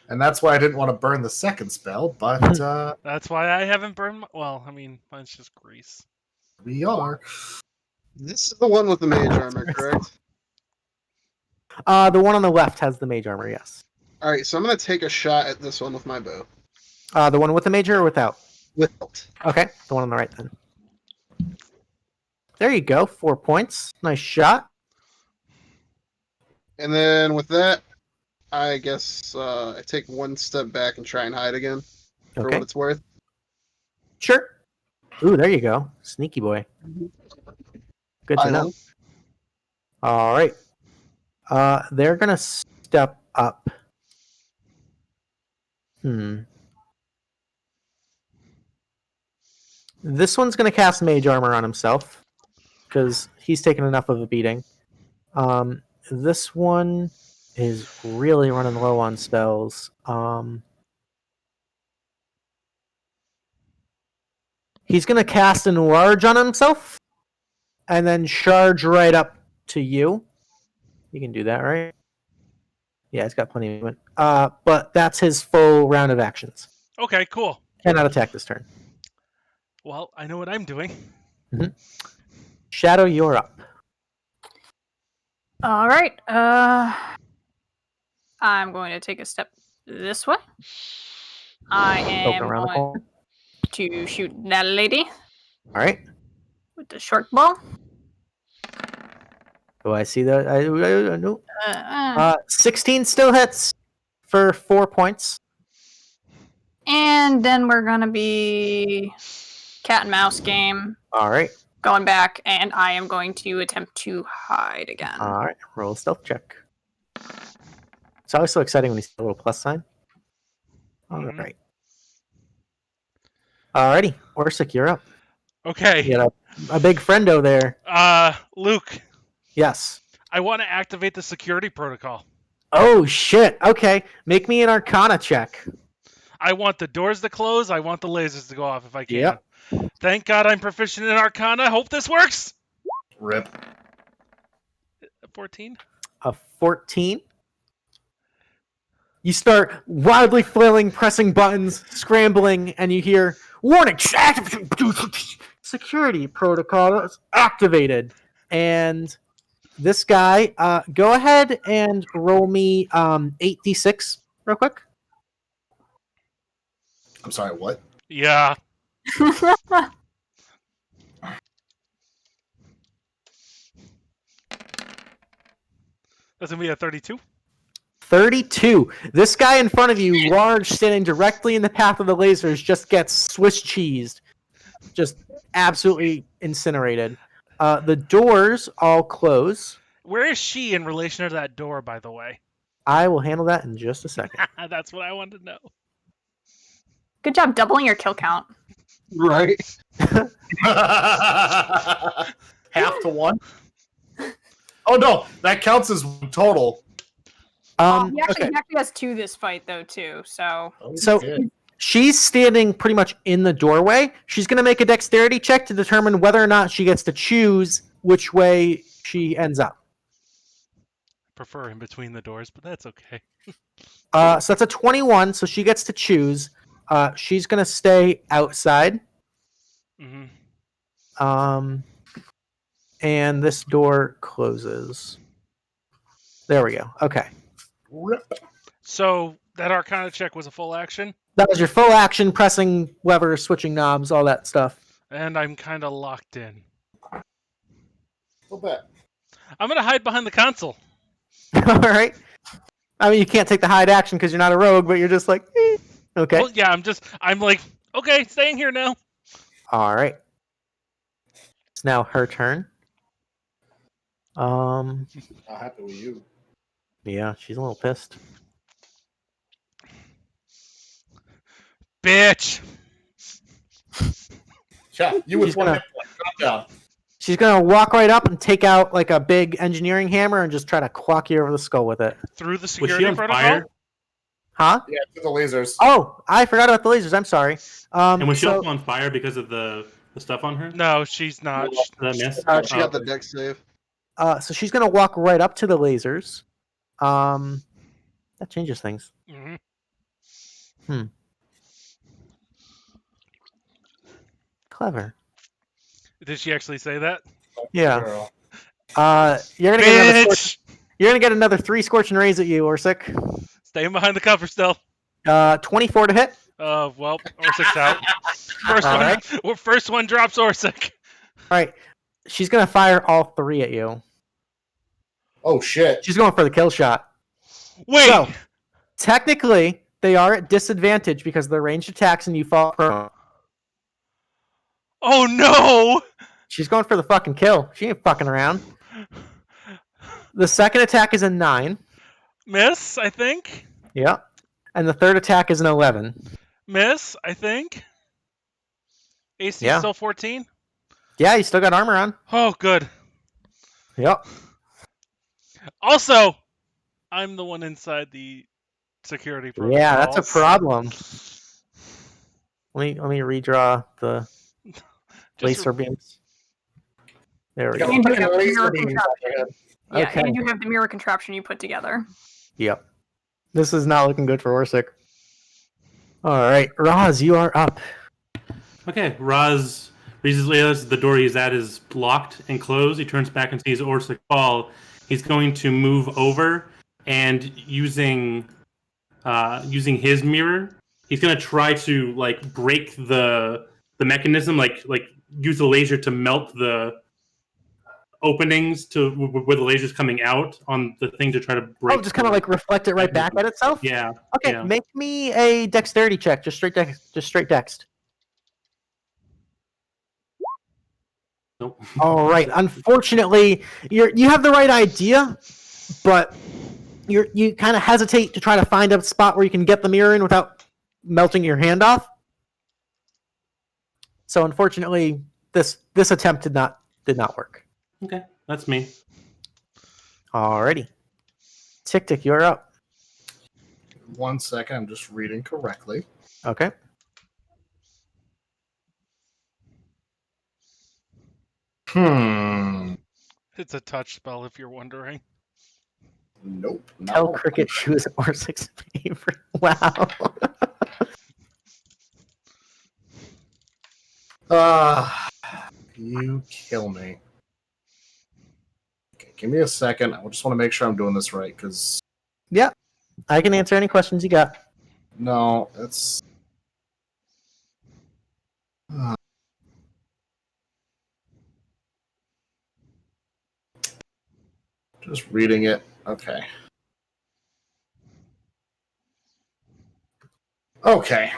And that's why I didn't want to burn the second spell, but that's why I haven't burned. Well, I mean, mine's just grease. We are. This is the one with the mage armor, correct? The one on the left has the mage armor, yes. Alright, so I'm going to take a shot at this one with my bow. The one with the major or without? Without. Okay, the one on the right then. There you go, 4 points. Nice shot. And then with that, I guess I take one step back and try and hide again for Okay. what it's worth. Sure. Ooh, there you go. Sneaky boy. Good to know. All right. They're going to step up. This one's going to cast mage armor on himself because he's taken enough of a beating. This one is really running low on spells. He's going to cast Enlarge on himself and then charge right up to you. You can do that, right? Yeah, he's got plenty of movement. But that's his full round of actions. Okay, cool. Cannot attack this turn. Well, I know what I'm doing. Shadow, you're up. All right. I'm going to take a step this way. I am around the going corner. to shoot that lady All right. with the short bow. Do I see that? I no. 16 16 still hits for 4 points. And then we're going to be cat and mouse game. All right. Going back, and I am going to attempt to hide again. All right. Roll a stealth check. It's always so exciting when you see a little plus sign. All right. Alrighty. Orsik, you're up. Okay. You got a big friendo there. Luke. Yes. I want to activate the security protocol. Oh, shit. Okay. Make me an Arcana check. I want the doors to close. I want the lasers to go off if I can. Yep. Thank God I'm proficient in Arcana. Hope this works. Rip. 14? A 14. You start wildly flailing, pressing buttons, scrambling, and you hear, warning, security protocol is activated. And this guy, go ahead and roll me 8d6 real quick. I'm sorry, what? Yeah. That's going to be a 32. 32. This guy in front of you, large, standing directly in the path of the lasers, just gets Swiss cheesed. Just absolutely incinerated. The doors all close. Where is she in relation to that door, by the way? I will handle that in just a second. That's what I wanted to know. Good job doubling your kill count. Right. Half to one? Oh no, that counts as one total. He actually has 2 this fight, though, too. So she's standing pretty much in the doorway. She's going to make a dexterity check to determine whether or not she gets to choose which way she ends up. Prefer in between the doors, but that's okay. So that's a 21, so she gets to choose. She's going to stay outside. And this door closes. There we go. Okay. So that Arcana check was a full action? That was your full action, pressing levers, switching knobs, all that stuff. And I'm kind of locked in. Go back. I'm going to hide behind the console. All right. I mean, you can't take the hide action because you're not a rogue, but you're just like, okay. Well, yeah, I'm like, okay, staying here now. All right. It's now her turn. How happy were you? Yeah, she's a little pissed. Bitch. Yeah, you with one hit point. Calm down. She's gonna walk right up and take out like a big engineering hammer and just try to clock you over the skull with it. Through the Was she security on protocol? fire? Huh? Yeah, to the lasers. Oh, I forgot about the lasers. I'm sorry. And was she so also on fire because of the stuff on her? No, she's not. Did I miss? She got the okay. deck save. so she's gonna walk right up to the lasers. That changes things. Mm-hmm. Clever. Did she actually say that? Yeah. You're gonna get another. Bitch! You're gonna get another 3 scorching rays at you, Orsik. Staying behind the cover still. 24 to hit. Well, Orsik's out. First one drops Orsik. All right. She's gonna fire all 3 at you. Oh shit! She's going for the kill shot. Wait. So, technically, they are at disadvantage because they're ranged attacks and you fall prone. Oh no! She's going for the fucking kill. She ain't fucking around. The second attack is a 9. Miss, I think. Yeah. And the third attack is an 11. Miss, I think. AC Yeah. still 14? Yeah, you still got armor on. Oh, good. Yep. Also, I'm the one inside the security protocol. Yeah, that's a problem. Let me redraw the laser beams. There we go. And you have the mirror contraption. Yeah, Okay. and you have the mirror contraption you put together. Yep. This is not looking good for Orsik. All right, Raaz, you are up. Okay, Raaz realizes the door he's at is locked and closed. He turns back and sees Orsik fall. He's going to move over and using his mirror, he's going to try to like break the mechanism, like use the laser to melt the openings to where the laser's coming out on the thing to try to break. Oh, just kind of like reflect it right back at itself? Yeah. Okay, yeah. make me a dexterity check. Just straight dext. Nope. All right. Unfortunately, you have the right idea, but you kind of hesitate to try to find a spot where you can get the mirror in without melting your hand off. So unfortunately, this attempt did not work. Okay, that's me. Alrighty. TikTik, you're up. 1 second, I'm just reading correctly. Okay. It's a touch spell if you're wondering. Nope. Tell Cricket she was Orsik's favorite. Wow. You kill me. Okay, give me a second. I just want to make sure I'm doing this right, because... Yeah. I can answer any questions you got. No, it's... Just reading it. Okay. Okay.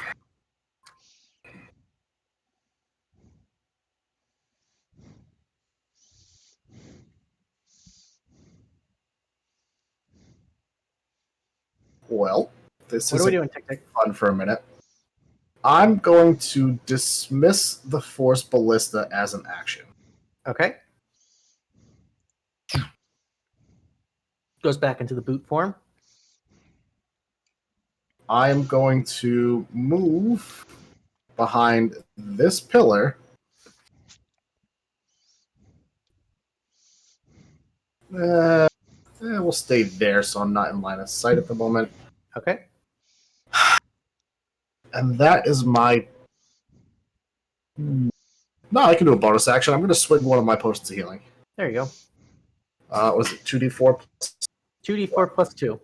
Well, this What is are we doing, TikTik? fun for a minute. I'm going to dismiss the Force Ballista as an action. Okay. Goes back into the boot form. I'm going to move behind this pillar. We'll stay there, so I'm not in line of sight at the moment. Okay. And that is my... No, I can do a bonus action. I'm going to swing one of my potions of healing. There you go. Was it 2d4 plus 2d4 plus 2.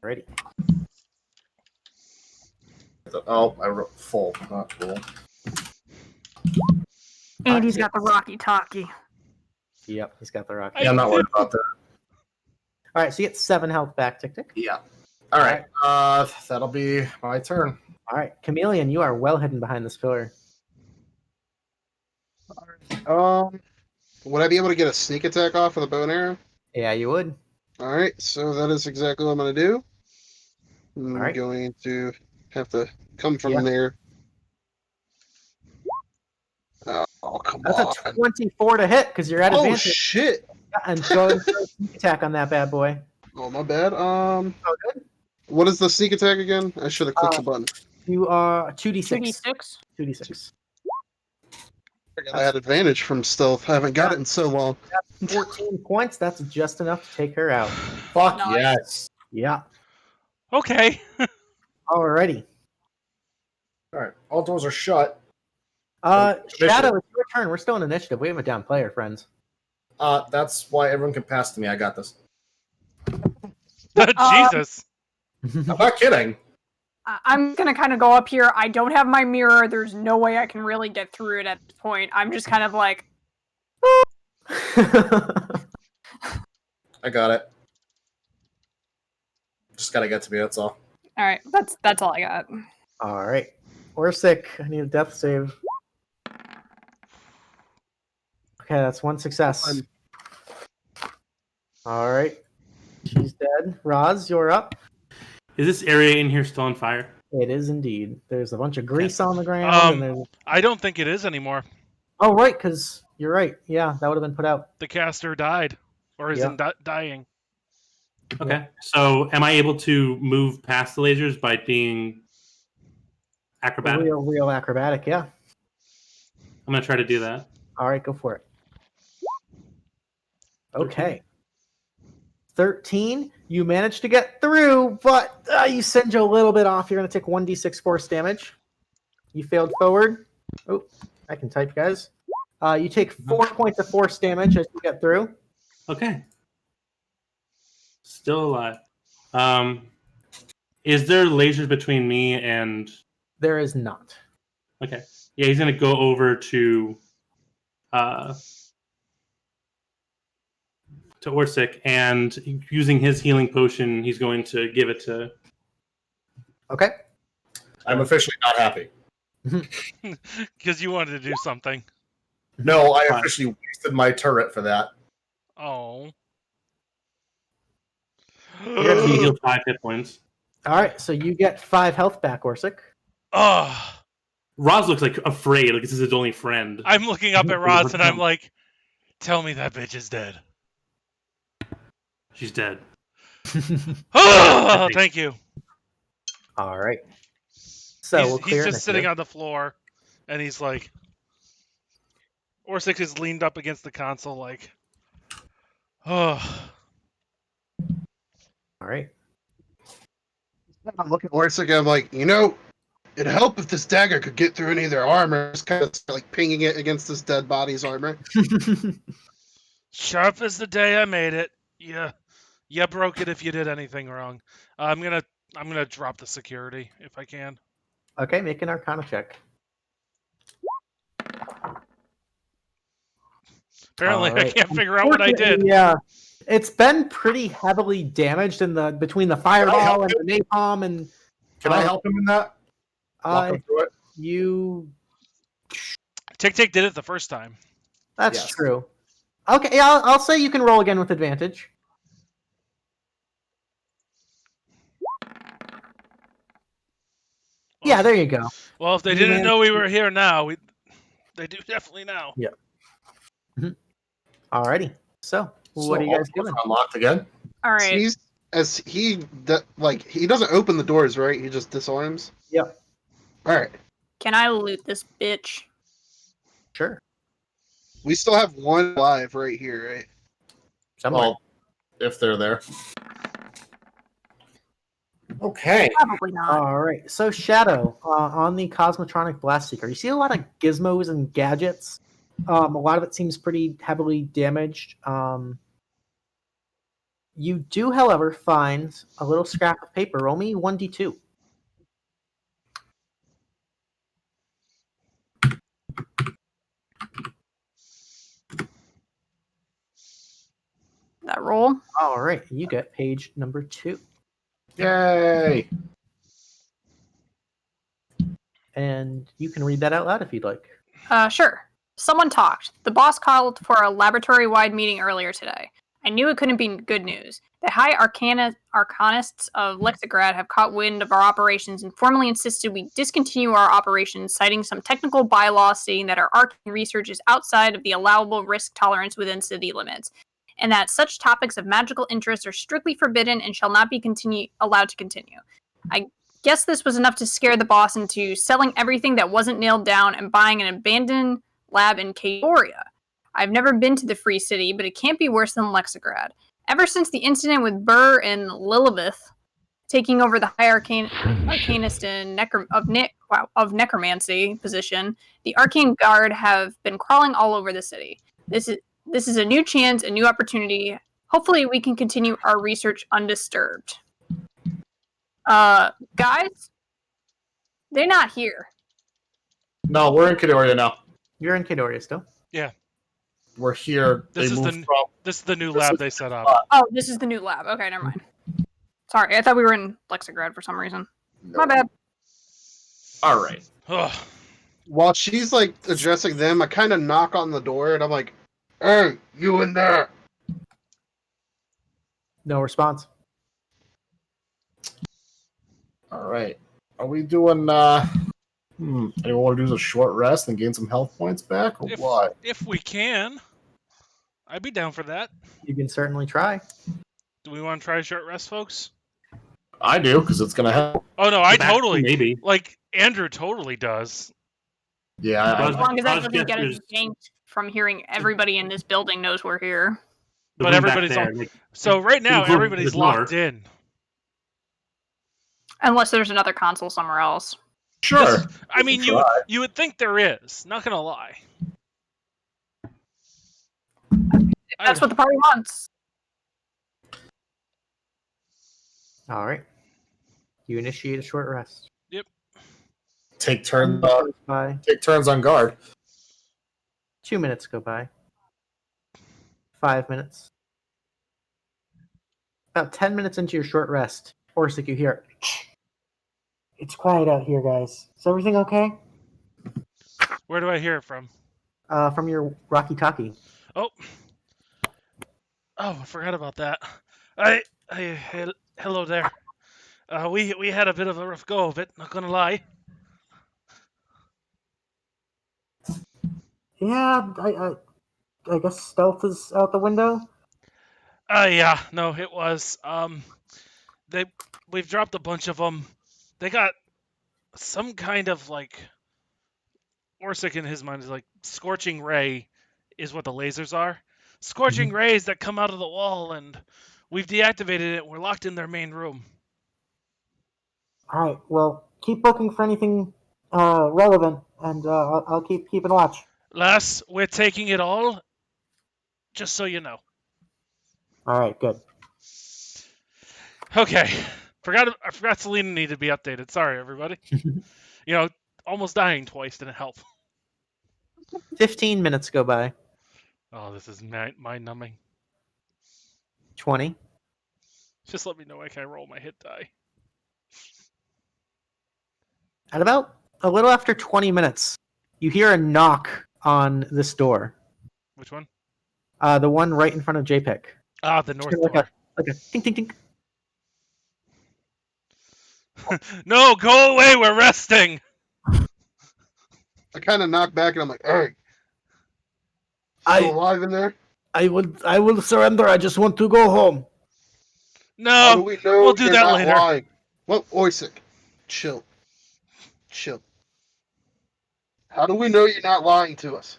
Alrighty. Oh, I wrote full, not full. And he's got the Rocky Talkie. Yep, he's got the rock. Yeah, I'm not worried about that. Alright, so you get 7 health back, TikTik. Yeah. Alright, that'll be my turn. Alright, Chameleon, you are well hidden behind this pillar. Would I be able to get a sneak attack off with a bow and arrow? Yeah, you would. Alright, so that is exactly what I'm going to do. I'm Alright. going to have to come from there. Oh, come That's on. a 24 to hit because you're at Oh, advantage. shit. Yeah, and go ahead and throw a sneak attack on that bad boy. Oh, my bad. Oh, good. What is the sneak attack again? I should have clicked the button. You are 2d6. 2d6. 2d6. I had advantage from stealth. I haven't got it in so long. That's 14 points. That's just enough to take her out. Fuck Nice. yes. Yeah. Okay. Alrighty. All right, all doors are shut. Shadow, it's your turn. We're still in initiative. We have a down player, friends. That's why everyone can pass to me. I got this. Jesus. I'm not kidding. I'm gonna kind of go up here. I don't have my mirror. There's no way I can really get through it at this point. I'm just kind of like. I got it. Just gotta get to me. That's all. All right, that's all I got. All right. Orsik, I need a death save. Okay, that's one success. All right. She's dead. Raaz, you're up. Is this area in here still on fire? It is indeed. There's a bunch of grease on the ground. And there's... I don't think it is anymore. Oh, right, because you're right. Yeah, that would have been put out. The caster died. Or is dying. Okay. So am I able to move past the lasers by being acrobatic? Real acrobatic, yeah. I'm going to try to do that. All right, go for it. Okay. 13. You managed to get through, but you send you a little bit off. You're going to take 1d6 force damage. You failed forward. Oh, I can type, guys. You take 4 points of force damage as you get through. Okay. Still alive. Is there lasers between me and... There is not. Okay. Yeah, he's going to go over to Orsik, and using his healing potion, he's going to give it to... Okay. I'm officially not happy. Because you wanted to do something. No, I officially wasted my turret for that. Oh. You're going to heal 5 hit points. All right, so you get 5 health back, Orsik. Oh. Raaz looks like afraid, like this is his only friend. I'm looking up at Raaz and I'm like, tell me that bitch is dead. She's dead. Oh, thank you. All right. So he's just sitting on the floor, and he's like, Orsik is leaned up against the console, like, oh. All right. I'm looking at Orsik, I'm like, it'd help if this dagger could get through any of their armor. Just kind of like pinging it against this dead body's armor. Sharp as the day I made it. Yeah, you broke it if you did anything wrong. I'm gonna drop the security if I can. Okay, make an Arcana check. Apparently, I can't figure out what I did. Yeah, it's been pretty heavily damaged between the fireball and the napalm. And can I help him in that? Walk him through it. You. TikTik did it the first time. That's true. Okay, yeah, I'll say you can roll again with advantage. Yeah, there you go. Well, if they didn't know we were here now, they do definitely now. Yeah. Alrighty. So, what are you guys doing? Unlocked again. All right. He doesn't open the doors, right? He just disarms. Yep. All right. Can I loot this bitch? Sure. We still have one alive right here, right? Somewhere. If they're there. Okay. Probably not. All right. So, Shadow, on the Cosmotronic Blast Seeker, you see a lot of gizmos and gadgets. A lot of it seems pretty heavily damaged. You do, however, find a little scrap of paper. Roll me 1d2. That roll. All right. You get page number 2. Yay! And you can read that out loud if you'd like. Sure. Someone talked. The boss called for a laboratory-wide meeting earlier today. I knew it couldn't be good news. The high arcanists of Lexigrad have caught wind of our operations and formally insisted we discontinue our operations, citing some technical bylaw stating that our arcane research is outside of the allowable risk tolerance within city limits, and that such topics of magical interest are strictly forbidden and shall not be allowed to continue. I guess this was enough to scare the boss into selling everything that wasn't nailed down and buying an abandoned lab in Kaedoria. I've never been to the Free City, but it can't be worse than Lexigrad. Ever since the incident with Burr and Lilibeth taking over the high arcanist and of necromancy position, the Arcane Guard have been crawling all over the city. This is a new chance, a new opportunity. Hopefully we can continue our research undisturbed. Guys? They're not here. No, we're in Kaedoria now. You're in Kaedoria still? Yeah. We're here. This is the new lab they set up. Oh, this is the new lab. Okay, never mind. Sorry, I thought we were in Lexigrad for some reason. No. My bad. All right. While she's like addressing them, I kind of knock on the door and I'm like, "Hey, you in there?" No response. All right. Are we doing? Anyone want to do a short rest and gain some health points back, or what? If we can, I'd be down for that. You can certainly try. Do we want to try a short rest, folks? I do, because it's gonna help. Oh no, I Back, totally maybe. like Andrew totally does. Yeah, as long as that doesn't get us yanked from hearing everybody in this building knows we're here. But everybody's there, all... So right now everybody's locked in. Unless there's another console somewhere else. Sure. I mean, you would think there is. Not gonna lie. That's what the party wants. All right. You initiate a short rest. Yep. Take turns on guard. 2 minutes go by. 5 minutes. About 10 minutes into your short rest, Orsik, you hear, "It's quiet out here, guys. Is everything okay?" Where do I hear it from? From your walkie-talkie. Oh, I forgot about that. Hello there. We had a bit of a rough go of it. Not gonna lie. Yeah, I guess stealth is out the window. Yeah, no, it was. We've dropped a bunch of them. They got some kind of like. Orsik in his mind is like scorching ray, is what the lasers are. Scorching rays that come out of the wall, and we've deactivated it. We're locked in their main room. All right. Well, keep looking for anything relevant, and I'll keep keeping watch. Lass, we're taking it all. Just so you know. All right. Good. Okay. I forgot Selena needed to be updated. Sorry, everybody. Almost dying twice didn't help. 15 minutes go by. Oh, this is mind-numbing. 20. Just let me know I can roll my hit die. At about a little after 20 minutes, you hear a knock on this door. Which one? The one right in front of JPick. Ah, the north door. Like a tink, tink, tink. No, go away. We're resting. I kind of knock back and I'm like, "Hey, still alive in there?" I will surrender. I just want to go home. No, do we know we'll do you're that not later. Lying? Well, Orsik, chill. How do we know you're not lying to us?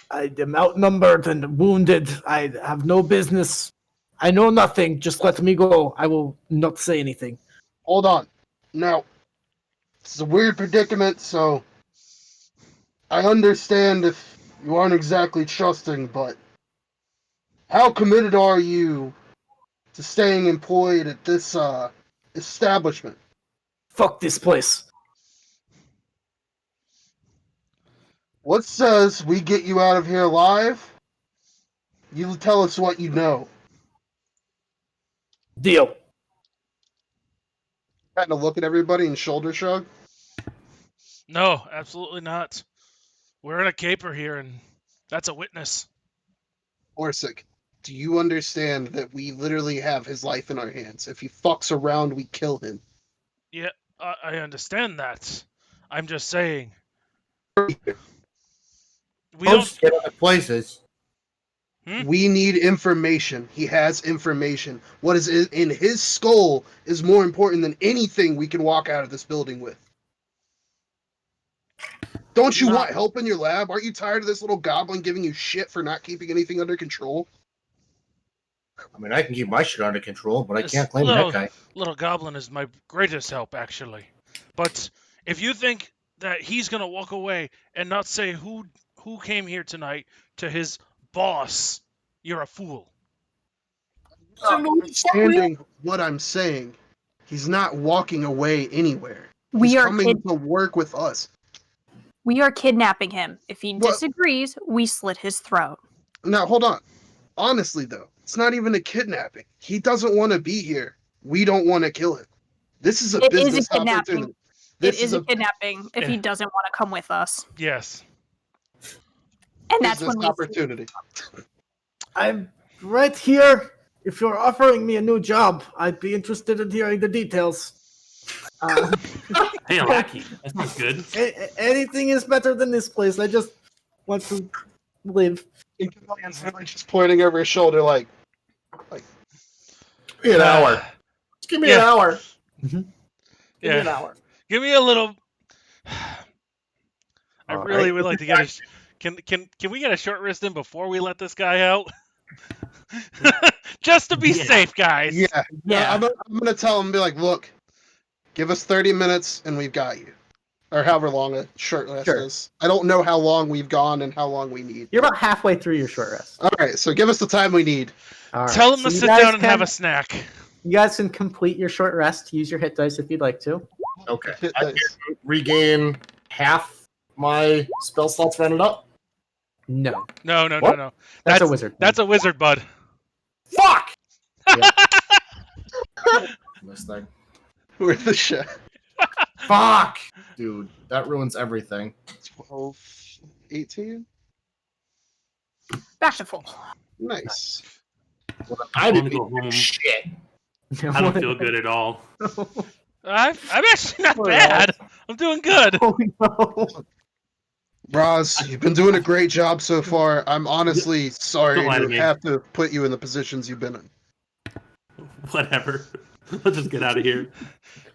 I am outnumbered and wounded. I have no business. I know nothing. Just let me go. I will not say anything. Hold on. Now, this is a weird predicament, so I understand if you aren't exactly trusting, but how committed are you to staying employed at this establishment? Fuck this place. What says we get you out of here alive? You tell us what you know. Deal. Kind of look at everybody and shoulder shrug. No, absolutely not. We're in a caper here, and that's a witness. Orsik, Do you understand that we literally have his life in our hands? If he fucks around, we kill him. Yeah, I understand that. I'm just saying. We Most don't. get other places. We need information. He has information. What is in his skull is more important than anything we can walk out of this building with. Don't you want help in your lab? Aren't you tired of this little goblin giving you shit for not keeping anything under control? I mean, I can keep my shit under control, but I This can't claim that guy. Little goblin is my greatest help, actually. But if you think that he's gonna walk away and not say who came here tonight to his boss, you're a fool. Understanding what I'm saying, he's not walking away anywhere. He's coming to work with us. We are kidnapping him. If he disagrees, we slit his throat. Now, hold on. Honestly, though, it's not even a kidnapping. He doesn't want to be here. We don't want to kill him. This is a business opportunity. It is a kidnapping if he doesn't want to come with us. Yes. And that's when we opportunity. I'm right here. If you're offering me a new job, I'd be interested in hearing the details. Hey, Lucky. That sounds good. Anything is better than this place. I just want to live. Jmillyo's really just pointing over his shoulder, like give me an hour. Just give me an hour. Give me an hour. Give me a little. I All really right. would like to get a. Can we get a short rest in before we let this guy out? Just to be safe, guys. Yeah. I'm gonna tell him, be like, look, give us 30 minutes and we've got you. Or however long a short rest is. I don't know how long we've gone and how long we need. You're about halfway through your short rest. All right, so give us the time we need. All right. Tell him So to you sit guys down and have can- a snack. You guys can complete your short rest. Use your hit dice if you'd like to. Okay. I can regain half my spell slots rounded up. No. No. What? That's a wizard. That's a wizard, bud. Fuck! This thing. We're the shit. Fuck! Dude, that ruins everything. 12, 18? Back to full. Nice. I want to didn't go home. Shit. I don't feel good at all. I'm actually not bad. I'm doing good. Oh no. Raaz, you've been doing a great job so far. I'm honestly sorry Don't lie to to me. have to put you in the positions you've been in. Whatever. Let's just get out of here.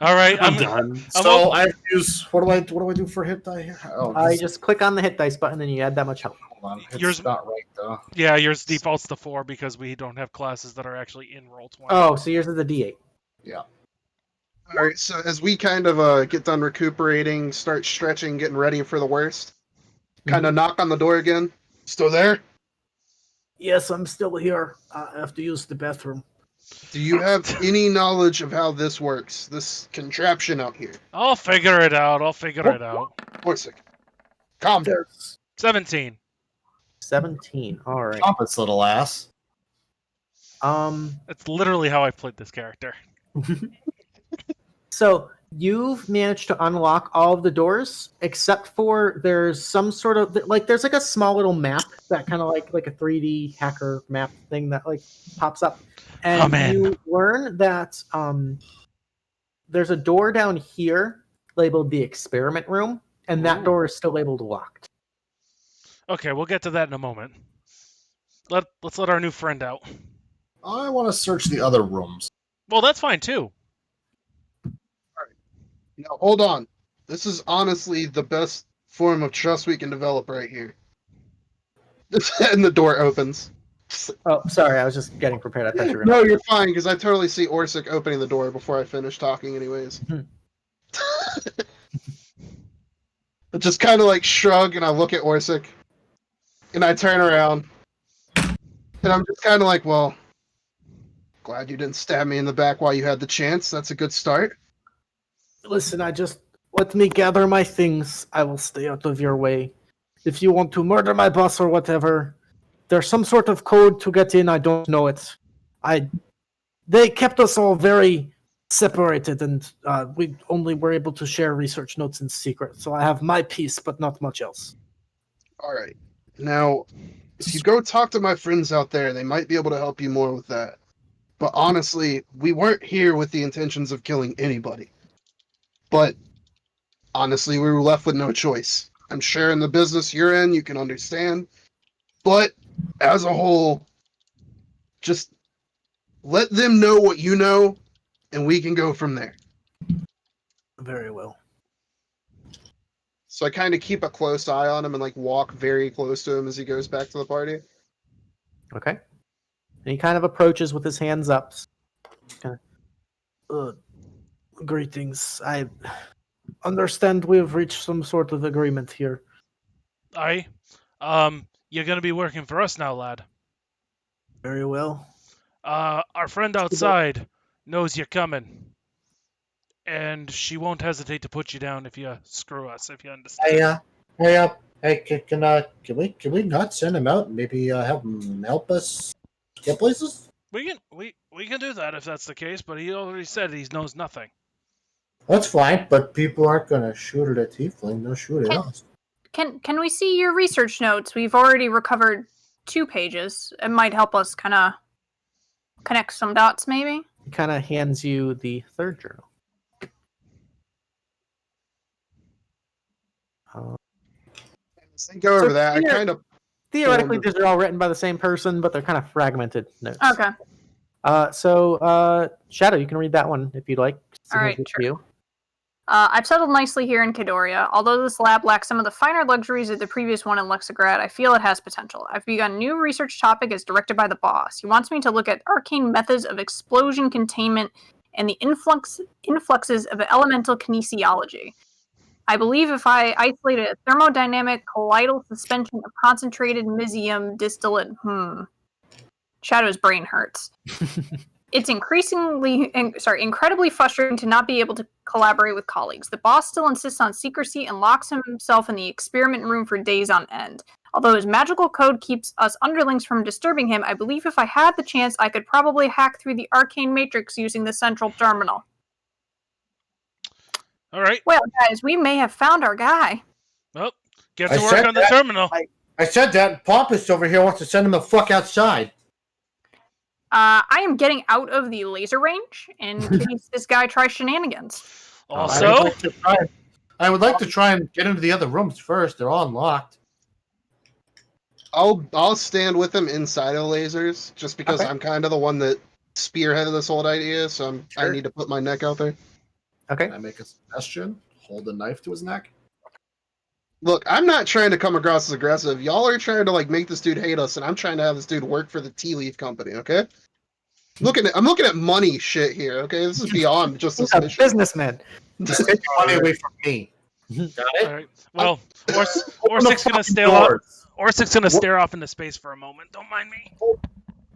All right, I'm done. So I have to use what do I do for hit die here? Oh, You just click on the hit dice button and you add that much health. hold on. It's Yours- not right though. Yeah, yours defaults to 4 because we don't have classes that are actually in Roll20. Oh, so yours is a D8. Yeah. All right, so as we kind of get done recuperating, start stretching, getting ready for the worst, kind of knock on the door again. Still there? Yes, I'm still here. I have to use the bathroom. Do you have any knowledge of how this works? This contraption out here? I'll figure it out. Orsik, calm down. 17. 17. All right. Trumpets, little ass. That's literally how I played this character. So you've managed to unlock all of the doors except for there's some sort of there's like a small little map that kind of like a 3D hacker map thing that like pops up, and you learn that there's a door down here labeled the experiment room, and that door is still labeled locked. Okay, we'll get to that in a moment. Let's let our new friend out. I want to search the other rooms. Well, that's fine too. Now, hold on. This is honestly the best form of trust we can develop right here. And the door opens. Oh, sorry, I was just getting prepared. I thought you were No, you're fine, because I totally see Orsik opening the door before I finish talking anyways. I just kind of like shrug and I look at Orsik. And I turn around. And I'm just kind of like, well, glad you didn't stab me in the back while you had the chance. That's a good start. Listen, let me gather my things. I will stay out of your way. If you want to murder my boss or whatever, there's some sort of code to get in. I don't know it. They kept us all very separated, and we only were able to share research notes in secret. So I have my piece, but not much else. All right. Now, If you go talk to my friends out there, they might be able to help you more with that. But honestly, we weren't here with the intentions of killing anybody. But honestly, we were left with no choice. I'm sure in the business you're in, you can understand. But as a whole, just let them know what you know, and we can go from there. Very well. So I kind of keep a close eye on him and like walk very close to him as he goes back to the party. Okay. And he kind of approaches with his hands up. Kind of, greetings. I understand we've reached some sort of agreement here. Aye. You're gonna be working for us now, lad. Very well. Our friend outside knows you're coming, and she won't hesitate to put you down if you screw us. If you understand. Can we not send him out? And maybe have him help us get places. We can do that if that's the case, but he already said he knows nothing. That's fine, but people aren't gonna shoot at a tiefling. They'll shoot at us. Can we see your research notes? We've already recovered 2 pages. It might help us kind of connect some dots, maybe. He kind of hands you the third journal. Go over that. I kind of theoretically these are all written by the same person, but they're kind of fragmented notes. Okay. So Shadow, you can read that one if you'd like. All right, sure. I've settled nicely here in Kaedoria. Although this lab lacks some of the finer luxuries of the previous one in Lexigrad, I feel it has potential. I've begun a new research topic as directed by the boss. He wants me to look at arcane methods of explosion containment and the influxes of elemental kinesiology. I believe if I isolated a thermodynamic colloidal suspension of concentrated mysium distillate, Shadow's brain hurts. It's incredibly frustrating to not be able to collaborate with colleagues. The boss still insists on secrecy and locks himself in the experiment room for days on end. Although his magical code keeps us underlings from disturbing him, I believe if I had the chance, I could probably hack through the arcane matrix using the central terminal. All right. Well, guys, we may have found our guy. Well, get to work on the terminal. I said that. Pompous over here wants to send him the fuck outside. I am getting out of the laser range in case this guy tries shenanigans. Also, I would like to try and get into the other rooms first. They're all unlocked. I'll stand with him inside of lasers, just because I'm kind of the one that spearheaded this whole idea, so I need to put my neck out there. Okay. Can I make a suggestion? Hold a knife to his neck. Look, I'm not trying to come across as aggressive. Y'all are trying to make this dude hate us, and I'm trying to have this dude work for the Tealeaf Company. Okay. I'm looking at money shit here. Okay, this is beyond just this mission. Businessman. Just take your money away from me. Got it? All right. Well, Orsik's gonna stare off. Orsik's gonna stare off into space for a moment. Don't mind me.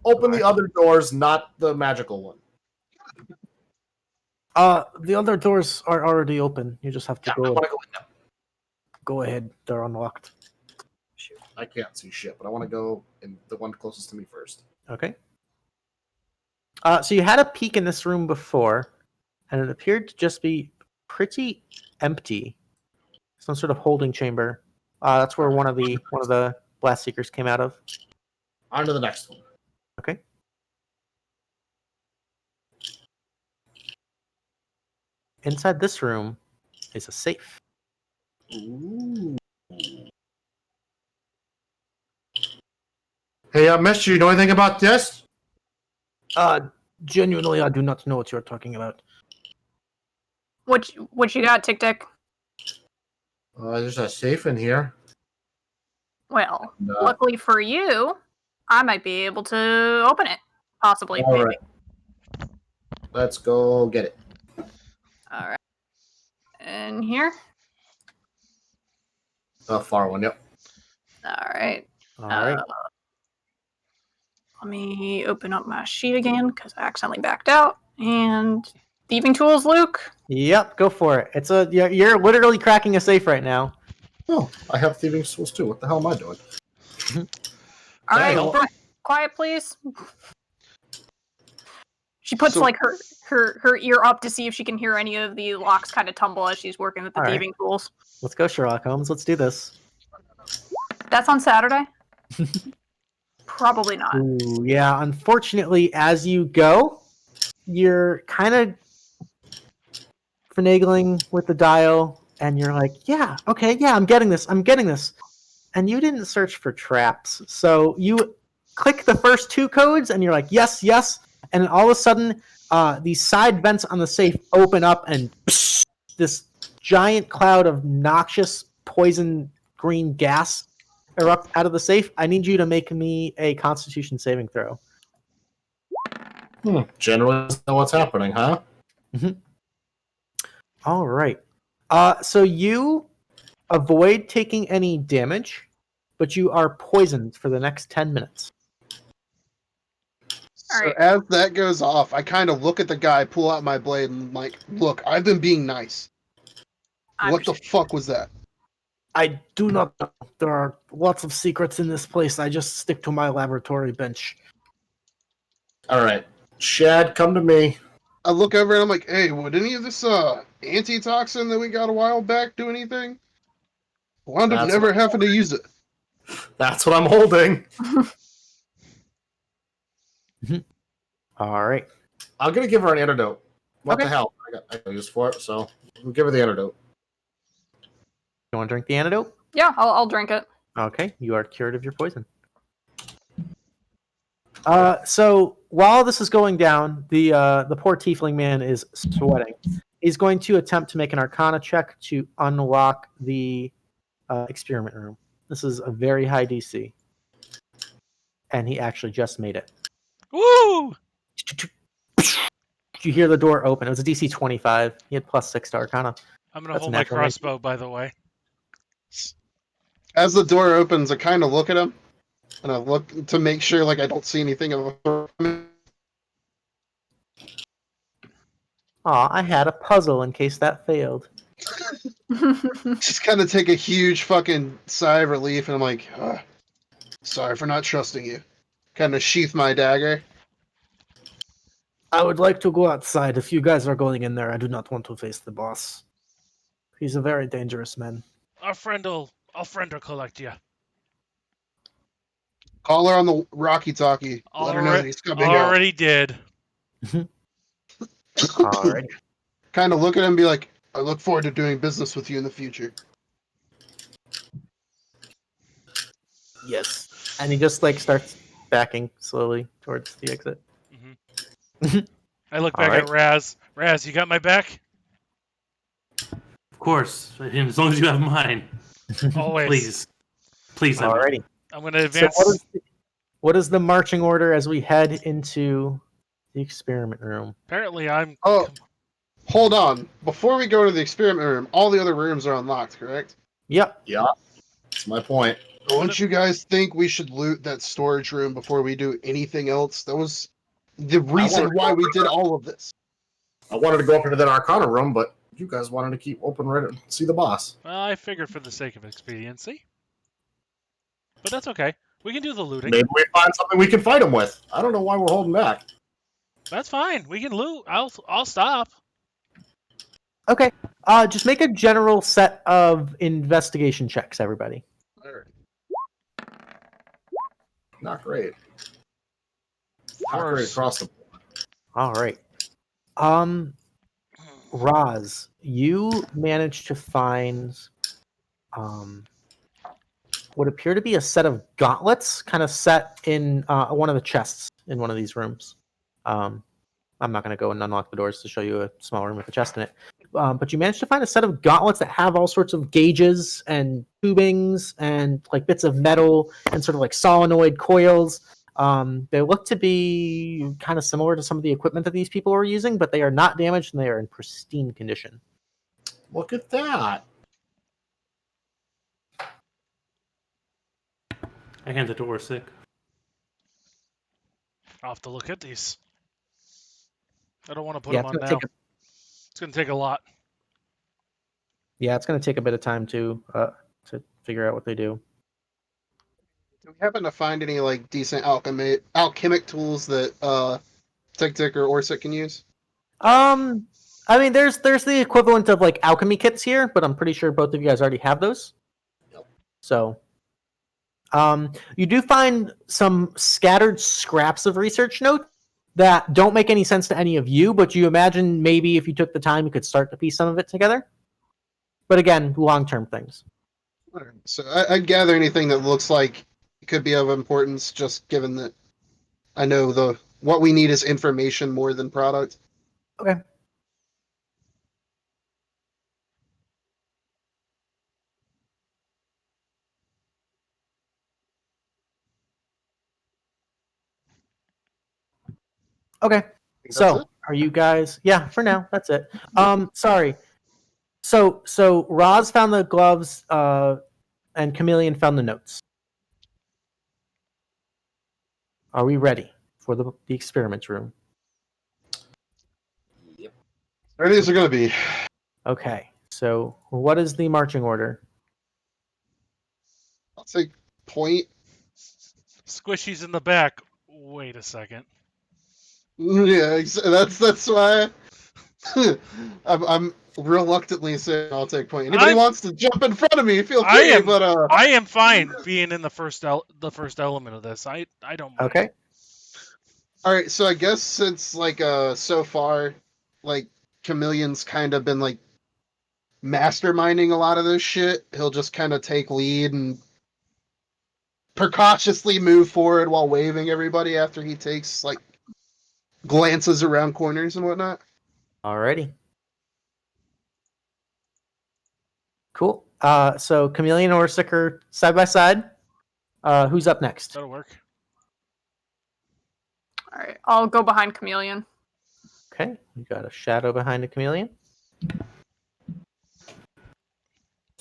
Open the other doors, not the magical one. The other doors are already open. You just have to go. Go ahead. They're unlocked. Shoot, I can't see shit, but I want to go in the one closest to me first. Okay. So you had a peek in this room before, and it appeared to just be pretty empty. Some sort of holding chamber. That's where one of the blast seekers came out of. On to the next one. Okay. Inside this room is a safe. Ooh. Hey, mister, you know anything about this? Genuinely, I do not know what you're talking about. What you got, TikTik? There's a safe in here. Well, luckily for you, I might be able to open it. Possibly, All maybe. right. Let's go get it. All right. In here? The far one, yep. All right. All right. Let me open up my sheet again because I accidentally backed out. And thieving tools, Luke. Yep, go for it. You're literally cracking a safe right now. Oh, I have thieving tools too. What the hell am I doing? All right, quiet, please. She puts her ear up to see if she can hear any of the locks kind of tumble as she's working with the thieving tools. Let's go, Sherlock Holmes. Let's do this. That's on Saturday. Probably not. Ooh, yeah, unfortunately, as you go, you're kind of finagling with the dial, and you're like, yeah, okay, yeah, I'm getting this. And you didn't search for traps. So you click the first 2 codes, and you're like, yes, yes. And then all of a sudden, these side vents on the safe open up, and this giant cloud of noxious poison green gas erupt out of the safe. I need you to make me a Constitution saving throw. Generally know what's happening, huh? All right. So you avoid taking any damage, but you are poisoned for the next 10 minutes. So as that goes off, I kind of look at the guy, pull out my blade, and I'm like, look, I've been being nice. What the fuck was that? I do not know. There are lots of secrets in this place. I just stick to my laboratory bench. All right. Shad, come to me. I look over and I'm like, hey, would any of this antitoxin that we got a while back do anything? Wound up never having to use it. That's what I'm holding. All right. I'm going to give her an antidote. What Okay. the hell? I got use for it, so we'll give her the antidote. You want to drink the antidote? Yeah, I'll drink it. Okay, you are cured of your poison. So while this is going down, the poor tiefling man is sweating. He's going to attempt to make an Arcana check to unlock the experiment room. This is a very high DC, and he actually just made it. Woo! You hear the door open. It was a DC 25. He had +6 to Arcana. I'm gonna hold my crossbow, by the way. As the door opens, I kind of look at him, and I look to make sure like I don't see anything of a. Aw, I had a puzzle in case that failed. Just kind of take a huge fucking sigh of relief, and I'm like, sorry for not trusting you. Kind of sheath my dagger. I would like to go outside. If you guys are going in there, I do not want to face the boss. He's a very dangerous man. Our friend'll collect you. Call her on the Rocky Talkie. Let her know that he's coming out. Already did. Alright. Kind of look at him and be like, I look forward to doing business with you in the future. Yes. And he just like starts backing slowly towards the exit. I look back at Raaz. Raaz, you got my back? Of course, as long as you have mine. Always. Please. Alrighty. I'm going to advance. So what is the marching order as we head into the experiment room? Apparently, I'm. Oh, hold on. Before we go to the experiment room, all the other rooms are unlocked, correct? Yep. Yeah. That's my point. Don't you guys think we should loot that storage room before we do anything else? That was the reason why we did all of this. I wanted to go up into that Arcana room, but you guys wanted to keep open right and see the boss. Well, I figured for the sake of expediency. But that's okay. We can do the looting. Maybe we find something we can fight him with. I don't know why we're holding back. That's fine. We can loot. I'll stop. Okay. Just make a general set of investigation checks, everybody. Not great. Not great across the board. All right. Raaz, you managed to find what appear to be a set of gauntlets kind of set in one of the chests in one of these rooms. I'm not going to go and unlock the doors to show you a small room with a chest in it. But you managed to find a set of gauntlets that have all sorts of gauges and tubings and like bits of metal and sort of like solenoid coils. They look to be kind of similar to some of the equipment that these people are using, but they are not damaged and they are in pristine condition. Look at that. I hand it to Orsik. I'll have to look at these. I don't want to put Yeah, them it's on gonna now. It's going to take a lot. Yeah, it's going to take a bit of time to figure out what they do. Do we happen to find any like decent alchemic tools that TikTik or Orsik can use? I mean, there's the equivalent of like alchemy kits here, but I'm pretty sure both of you guys already have those. So, You do find some scattered scraps of research notes that don't make any sense to any of you, but you imagine maybe if you took the time, you could start to piece some of it together. But again, long-term things. So I'd gather anything that looks like it could be of importance, just given that I know what we need is information more than product. Okay. Okay. So, are you guys? Yeah, for now, that's it. Sorry. So Raaz found the gloves, and Chameleon found the notes. Are we ready for the experiment room? Yep. Ready as they're gonna be. Okay. So, what is the marching order? I'll take point. Squishy's in the back. Wait a second. Yeah, that's why I'm reluctantly saying I'll take point. Anybody wants to jump in front of me, feel free. I am fine being in the first element of this. I don't mind. Okay. All right, so I guess since so far, like Chameleon's kind of been like masterminding a lot of this shit, he'll just kind of take lead and precautiously move forward while waving everybody after he takes like glances around corners and whatnot. Alrighty. Cool. So Chameleon and Orsik are side by side. Who's up next? That'll work. All right, I'll go behind Chameleon. Okay, you got a shadow behind a Chameleon.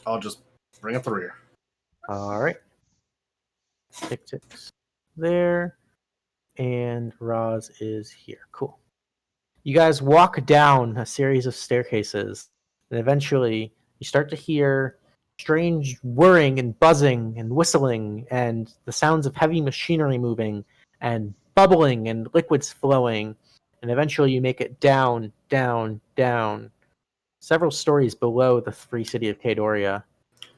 I'll just bring up the rear. All right. TikTik's there, and Raaz is here. Cool. You guys walk down a series of staircases, and eventually you start to hear strange whirring and buzzing and whistling and the sounds of heavy machinery moving and bubbling and liquids flowing. And eventually you make it down, down, down, several stories below the free city of Kaedoria,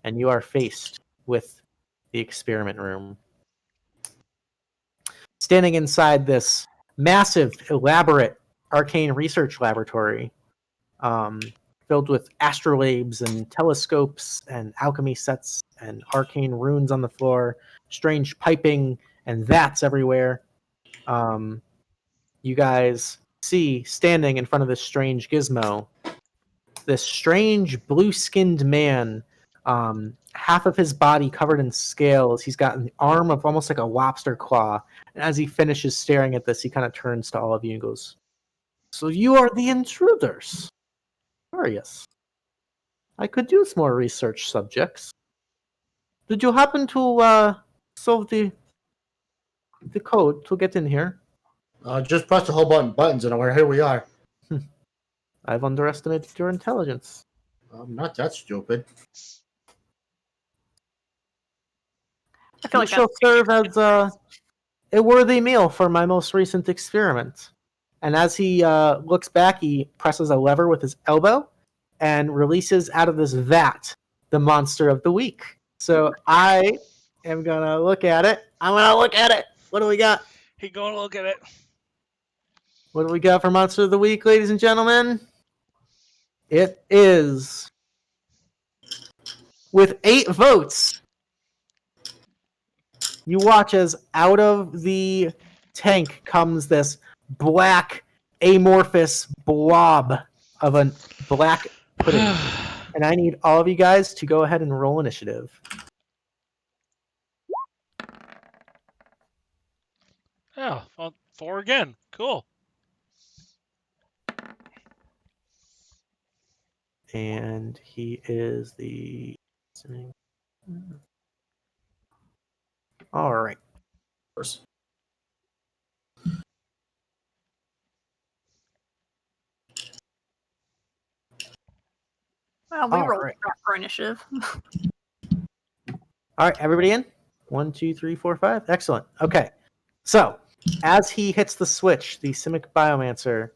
and you are faced with the experiment room. Standing inside this massive, elaborate, arcane research laboratory, filled with astrolabes and telescopes and alchemy sets and arcane runes on the floor, strange piping and vats everywhere. You guys see, standing in front of this strange gizmo, this strange blue-skinned man, half of his body covered in scales. He's got an arm of almost like a lobster claw. And as he finishes staring at this, he kind of turns to all of you and goes, "So you are the intruders? Curious. I could use more research subjects. Did you happen to solve the code to get in here?" Just press the whole buttons and here we are. I've underestimated your intelligence. I'm not that stupid. I feel like shall serve as a worthy meal for my most recent experiment. And as he looks back, he presses a lever with his elbow and releases out of this vat the monster of the week. So I am going to look at it. I'm going to look at it. What do we got? He going to look at it. What do we got for monster of the week, ladies and gentlemen? It is, with 8 votes, you watch as out of the tank comes this black, amorphous blob of a black pudding. And I need all of you guys to go ahead and roll initiative. Yeah, well, 4 again. Cool. And he is the... All right. Well, we All rolled right. for initiative. All right, everybody in? 1, 2, 3, 4, 5. Excellent. Okay. So, as he hits the switch, the Simic Biomancer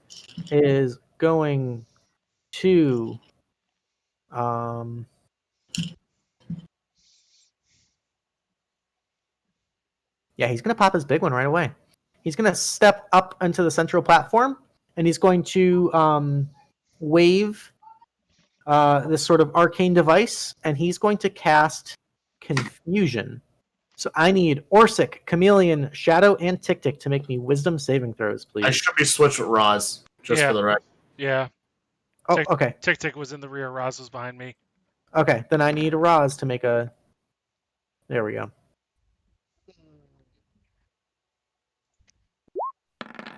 is going to Yeah, he's going to pop his big one right away. He's going to step up onto the central platform, and he's going to wave this sort of arcane device, and he's going to cast Confusion. So I need Orsik, Chameleon, Shadow, and TikTik to make me wisdom saving throws, please. I should be switched with Raaz, just for the record. Yeah. Oh, okay. TikTik was in the rear. Raaz was behind me. Okay, then I need Raaz to make a... There we go.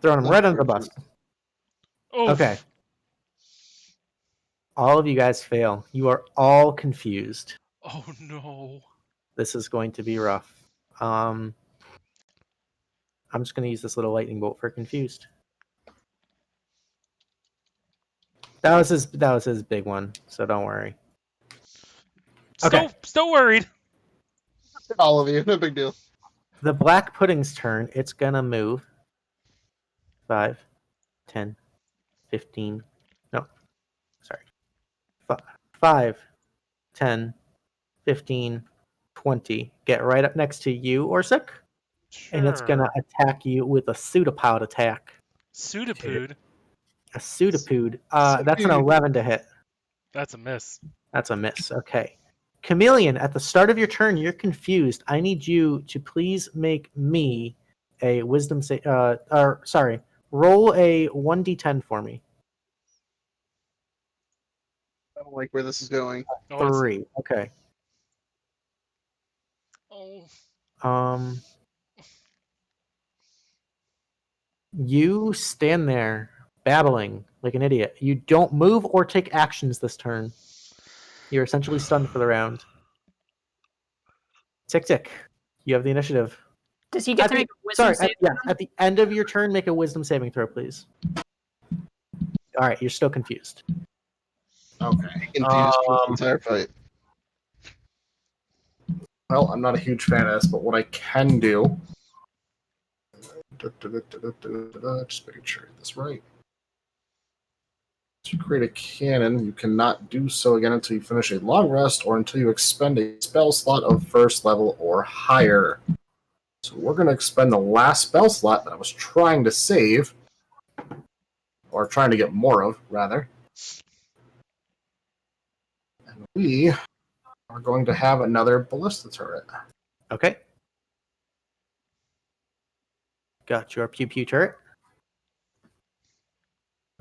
Throwing him right under the bus. Oof. Okay. All of you guys fail. You are all confused. Oh, no. This is going to be rough. I'm just going to use this little lightning bolt for confused. That was his big one, so don't worry. Okay. Still worried. All of you, no big deal. The black pudding's turn. It's going to move. 5, 10, 15. No. Sorry. 5, 10, 15, 20. Get right up next to you, Orsik. Sure. And it's going to attack you with a pseudopod attack. Pseudopood? A pseudopood. That's an 11 to hit. That's a miss. That's a miss. Okay. Chameleon, at the start of your turn, you're confused. I need you to please make me a wisdom save. Roll a 1d10 for me. I don't like where this is going. 3. Okay. Oh. You stand there babbling like an idiot. You don't move or take actions this turn. You're essentially stunned for the round. TikTik, you have the initiative. Does he get to make a wisdom save? At the end of your turn, make a wisdom saving throw, please. All right, you're still confused. Okay. Confused for the entire fight. Well, I'm not a huge fan of this, but what I can do... Just making sure I get this right. To create a cannon, you cannot do so again until you finish a long rest or until you expend a spell slot of first level or higher. So we're going to expend the last spell slot that I was trying to save, or trying to get more of, rather. And we are going to have another ballista turret. Okay. Got your pew pew turret.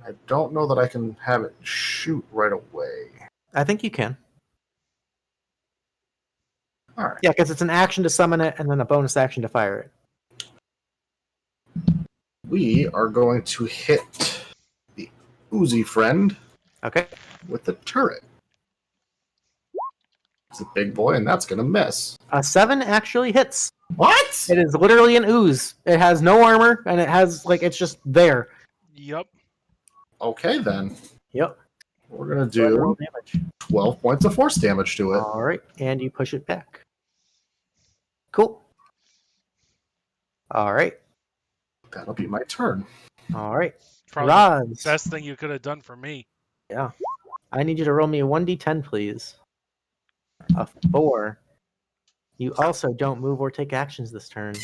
I don't know that I can have it shoot right away. I think you can. All right. Yeah, because it's an action to summon it and then a bonus action to fire it. We are going to hit the Uzi friend. Okay. With the turret. It's a big boy, and that's going to miss. A 7 actually hits. What? It is literally an ooze. It has no armor, and it has, it's just there. Yep. Okay, then. Yep. We're going to do 12 points of force damage to it. All right, and you push it back. Cool. All right. That'll be my turn. All right. Probably Raaz. the best thing you could have done for me. Yeah. I need you to roll me a 1d10, please. A 4. You also don't move or take actions this turn.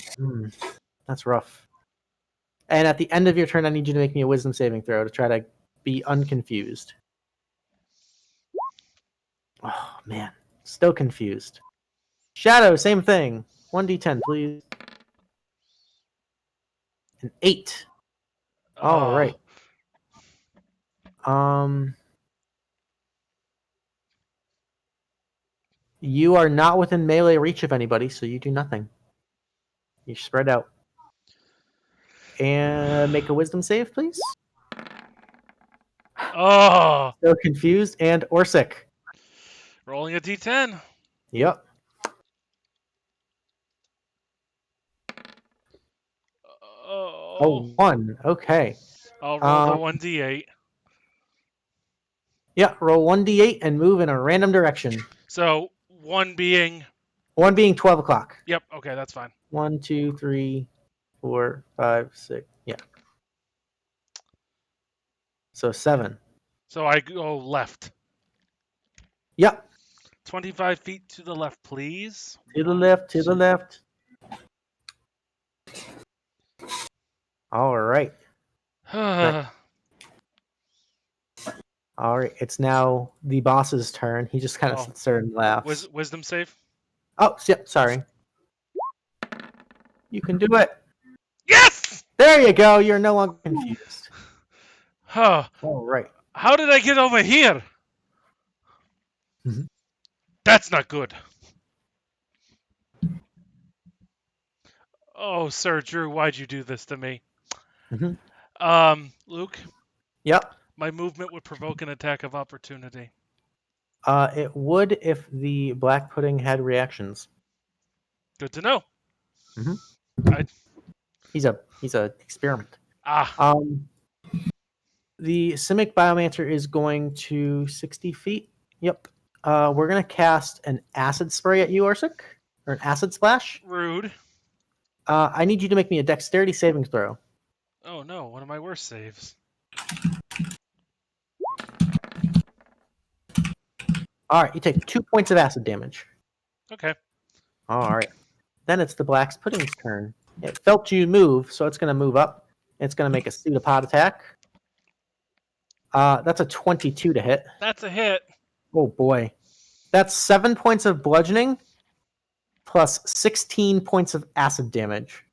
That's rough. And at the end of your turn, I need you to make me a wisdom saving throw to try to be unconfused. Oh, man. Still confused. Shadow, same thing. 1d10, please. An 8. All right. You are not within melee reach of anybody, so you do nothing. You spread out. And make a wisdom save, please. Oh. Still confused. And Orsik. Rolling a d10. Yep. Oh, 1. Okay. I'll roll the 1d8. Yeah, roll 1d8 and move in a random direction. So 1 being 12 o'clock. Yep. Okay, that's fine. 1, 2, 3, 4, 5, 6. Yeah. So 7. So I go left. Yep. 25 feet to the left, please. To the left, to the left. All right. All right. It's now the boss's turn. He just kind of sits there and laughs. Wisdom save? Oh, yep. Sorry. You can do it. Yes! There you go. You're no longer confused. Huh. All right. How did I get over here? That's not good. Oh, Sir Drew, why'd you do this to me? Luke? Yep. My movement would provoke an attack of opportunity. It would if the black pudding had reactions. Good to know. He's a experiment. Ah. The Simic Biomancer is going to 60 feet. Yep. We're gonna cast an acid spray at you, Orsik, or an acid splash. Rude. I need you to make me a dexterity saving throw. Oh no, one of my worst saves. All right, you take 2 points of acid damage. Okay. All right. Then it's the black's pudding's turn. It felt you move, so it's going to move up. It's going to make a pseudopod attack. That's a 22 to hit. That's a hit. Oh boy. That's 7 points of bludgeoning plus 16 points of acid damage.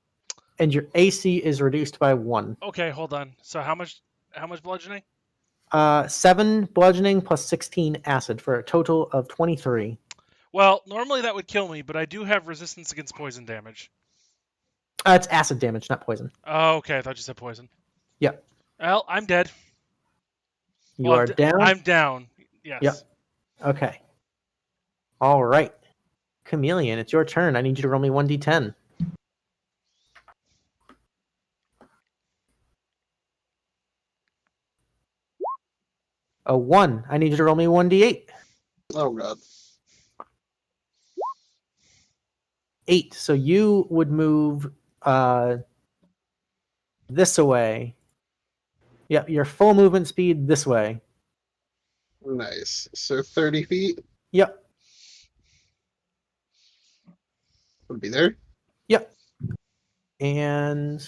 And your AC is reduced by 1. Okay, hold on. So how much bludgeoning? 7 bludgeoning plus 16 acid for a total of 23. Well, normally that would kill me, but I do have resistance against poison damage. It's acid damage, not poison. Oh, okay. I thought you said poison. Yep. Well, I'm dead. You are down? I'm down. Yes. Yep. Okay. All right. Chameleon, it's your turn. I need you to roll me 1d10. A 1. I need you to roll me 1d8. Oh, God. 8. So you would move this away. Yep, your full movement speed this way. Nice. So 30 feet Yep. would be there. Yep. And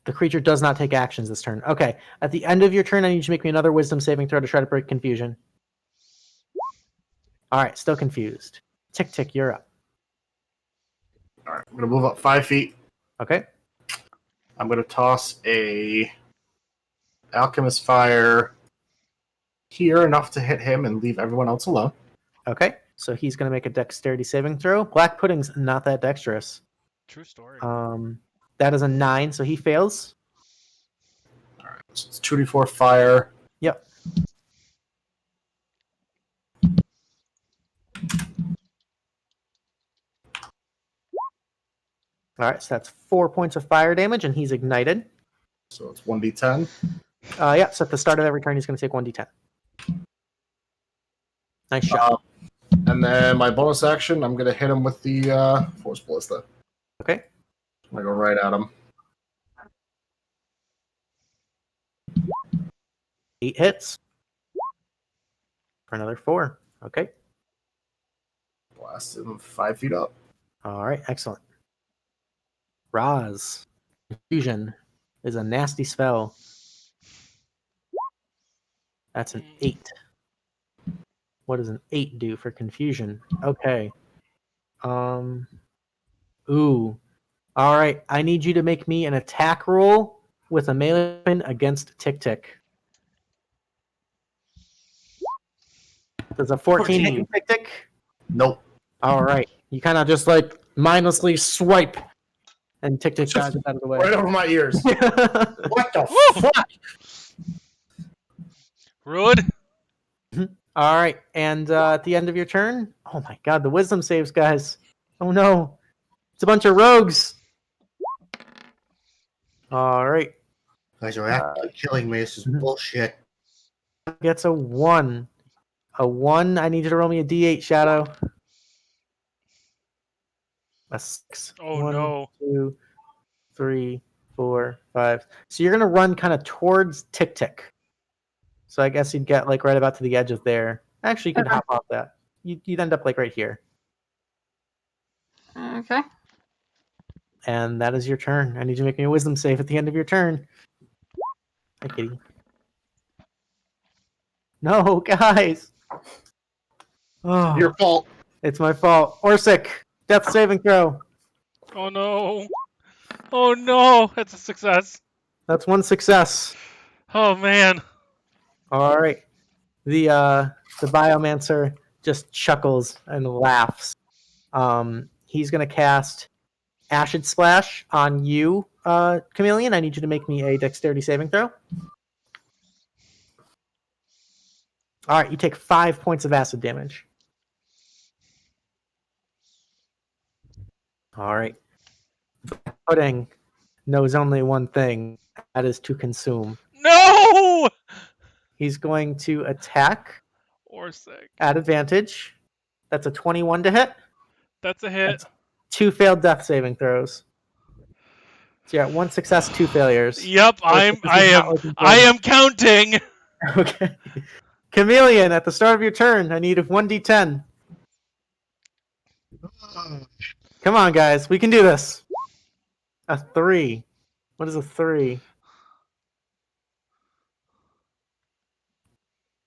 the creature does not take actions this turn. Okay. At the end of your turn, I need you to make me another wisdom saving throw to try to break confusion. All right, still confused. TikTik, you're up. All right, I'm going to move up 5 feet. Okay. I'm going to toss a Alchemist Fire here, enough to hit him and leave everyone else alone. Okay, so he's going to make a dexterity saving throw. Black Pudding's not that dexterous. True story. That is a 9, so he fails. All right, so it's 2d4 fire. Yep. All right, so that's 4 points of fire damage, and he's ignited. So it's 1d10. Yeah, so at the start of every turn, he's going to take 1d10. Nice shot. And then my bonus action, I'm going to hit him with the Force Ballista. Okay. I'm going to go right at him. 8 hits. For another 4. Okay. Blast him 5 feet up. All right, excellent. Raaz. Confusion is a nasty spell. That's an 8. What does an 8 do for confusion? Okay. Ooh. All right, I need you to make me an attack roll with a melee weapon against TikTik. Does a 14 hit you, TikTik? Nope. All right. You kind of just like mindlessly swipe, and TikTik dodges out of the way. Right over my ears. What the fuck? Rude. All right, and at the end of your turn, oh my god, the wisdom saves, guys. Oh no, it's a bunch of rogues. All right. You guys are actually killing me. This is bullshit. Gets a 1. A 1. I need you to roll me a d8, Shadow. A 6. Oh 1, no. 2, 3, 4, 5. So you're gonna run kind of towards TikTik. So I guess you'd get like right about to the edge of there. Actually, you could hop off that. You'd end up like right here. Okay. And that is your turn. I need you to make me a wisdom save at the end of your turn. Hi, kitty. No, guys. Oh, Your fault. It's my fault. Orsik, death saving throw. Oh no. Oh no. That's a success. That's one success. Oh man. All right. The biomancer just chuckles and laughs. He's gonna cast Acid Splash on you, Chameleon. I need you to make me a dexterity saving throw. All right, you take 5 points of acid damage. All right. Pudding knows only one thing, that is to consume. No! He's going to attack Orsik. at advantage. That's a 21 to hit. That's a hit. That's 2 failed death saving throws. So you're at 1 success, 2 failures. Yep, I am counting. Okay. Chameleon, at the start of your turn, I need a 1d10. Come on, guys. We can do this. A 3. What is a 3?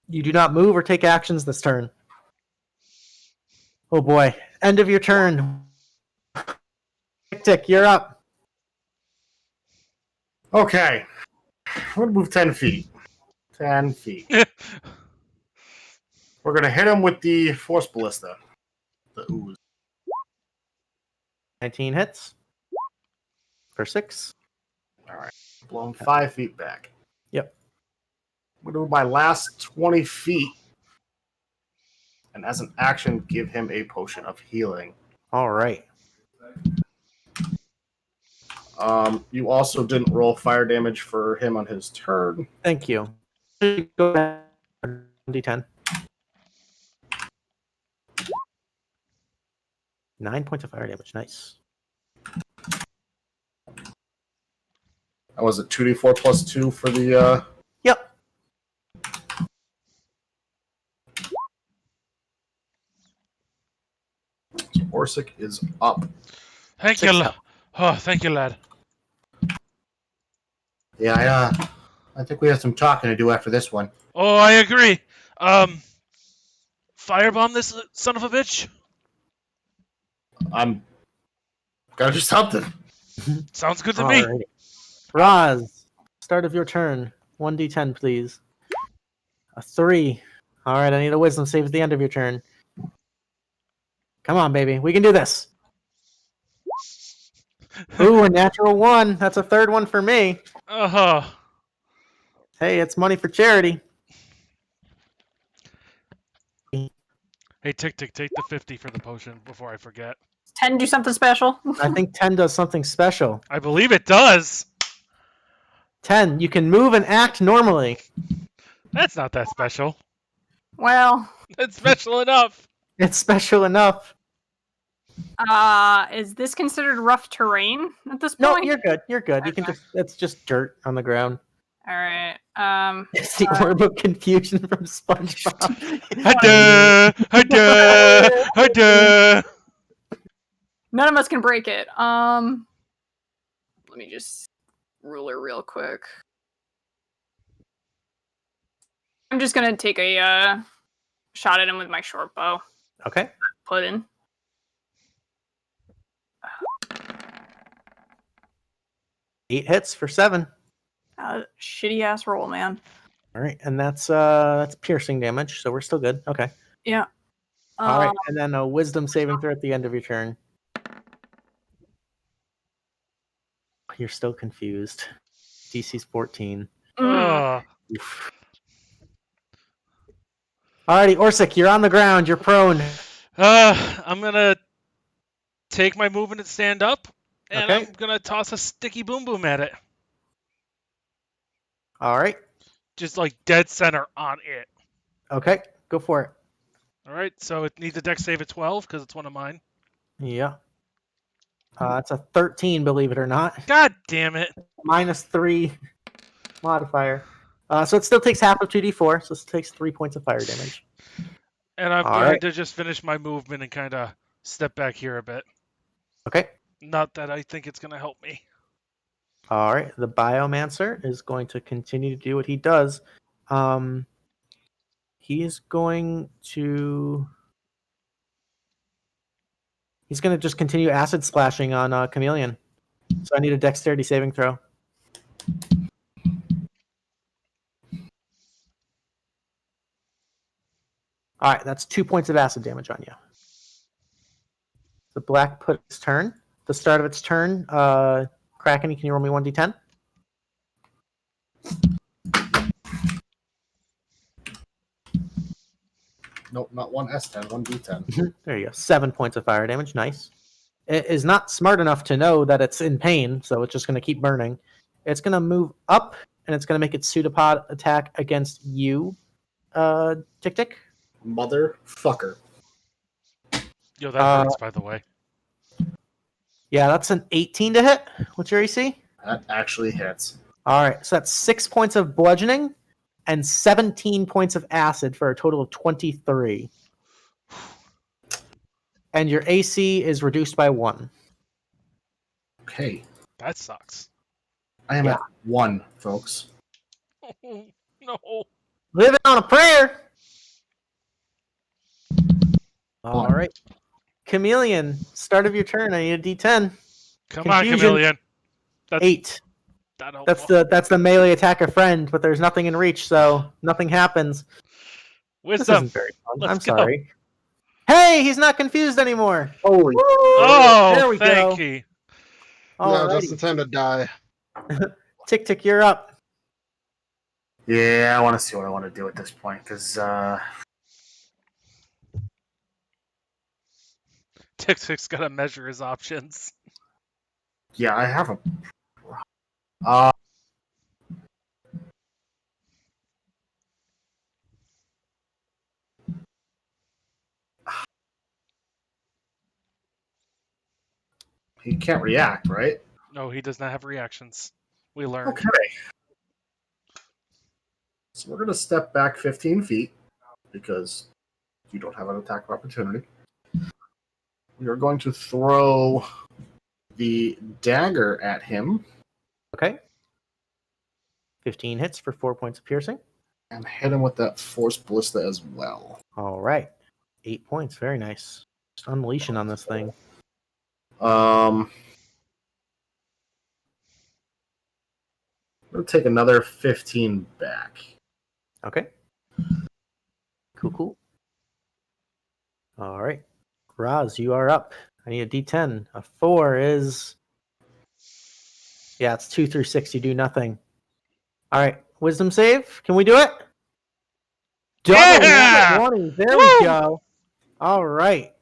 You do not move or take actions this turn. Oh boy. End of your turn. TikTik, you're up. Okay. I'm going to move 10 feet. 10 feet. We're going to hit him with the Force Ballista. The ooze. 19 hits. For 6. Alright. Blow him 5 feet back. Yep. I'm going to move my last 20 feet. And as an action, give him a potion of healing. Alright. You also didn't roll fire damage for him on his turn. Thank you. Go ahead. D10. 9 points of fire damage. Nice. Was it 2d4 plus 2 for the... Yep. So Orsik is up. Thank you, lad. Oh, thank you, lad. Yeah, I think we have some talking to do after this one. Oh, I agree. Firebomb this son of a bitch. I'm gotta do something. Sounds good to me. Raaz, start of your turn. 1d10, please. A 3. All right, I need a wisdom save at the end of your turn. Come on, baby. We can do this. Ooh, a natural 1. That's a third one for me. Uh-huh. Hey, it's money for charity. Hey, TikTik, take the 50 for the potion before I forget. 10 do something special? I think 10 does something special. I believe it does. 10, you can move and act normally. That's not that special. Well, It's special enough. It's special enough. Is this considered rough terrain at this No, point? you're good. You're good. You can just, it's just dirt on the ground. All right. It's the orb of confusion from SpongeBob. None of us can break it. Let me just ruler real quick. I'm just gonna take a shot at him with my short bow. Okay. Put in. Eight hits for 7. Shitty ass roll, man. All right, and that's piercing damage, so we're still good. Okay. Yeah. All right, and then a wisdom saving throw at the end of your turn. You're still confused. DC's 14. Ugh. Alrighty, Orsik, you're on the ground. You're prone. I'm gonna take my movement and stand up, and Okay. I'm gonna toss a sticky boom boom at it. All right. Just like dead center on it. Okay, go for it. All right, so it needs a dex save at 12 because it's one of mine. Yeah. It's a 13, believe it or not. God damn it. -3 modifier. So it still takes half of 2d4, so it takes 3 points of fire damage. And I'm All going right. to just finish my movement and kind of step back here a bit. Okay. Not that I think it's going to help me. All right. The Biomancer is going to continue to do what he does. He is going to. He's going to just continue acid splashing on Chameleon. So I need a dexterity saving throw. All right, that's 2 points of acid damage on you. The black put its turn. The start of its turn, Kraken, can you roll me 1d10? Nope, not one S10, one D10. There you go. 7 points of fire damage. Nice. It is not smart enough to know that it's in pain, so it's just going to keep burning. It's going to move up, and it's going to make its pseudopod attack against you, TikTik. Motherfucker. Yo, that hurts, by the way. Yeah, that's an 18 to hit. What's your AC? That actually hits. All right, so that's 6 points of bludgeoning and 17 points of acid for a total of 23. And your AC is reduced by 1. Okay. That sucks. I am at 1, folks. Oh, no. Living on a prayer. All right. Chameleon, start of your turn. I need a D10. Come on, Chameleon. That's 8. That's the melee attacker friend, but there's nothing in reach, so nothing happens. Wisdom. This isn't very fun. Let's I'm go. sorry. Hey, he's not confused anymore. Holy. Oh, there we thank go. you. No, just in time to die. TikTik, you're up. Yeah, I want to see what I want to do at this point, because TikTik's got to measure his options. yeah, I have a... He can't react, right? No, he does not have reactions. We learned. Okay. So we're going to step back 15 feet, because you don't have an attack of opportunity. We are going to throw the dagger at him. Okay. 15 hits for 4 points of piercing. And hit him with that force ballista as well. All right. 8 points. Very nice. Just unleashing on this thing. I'm going to take another 15 back. Okay. Cool. All right. Raaz, you are up. I need a D10. A 4 is... Yeah, it's 2 through 6. You do nothing. All right. Wisdom save. Can we do it? Double 20. There we go. All right.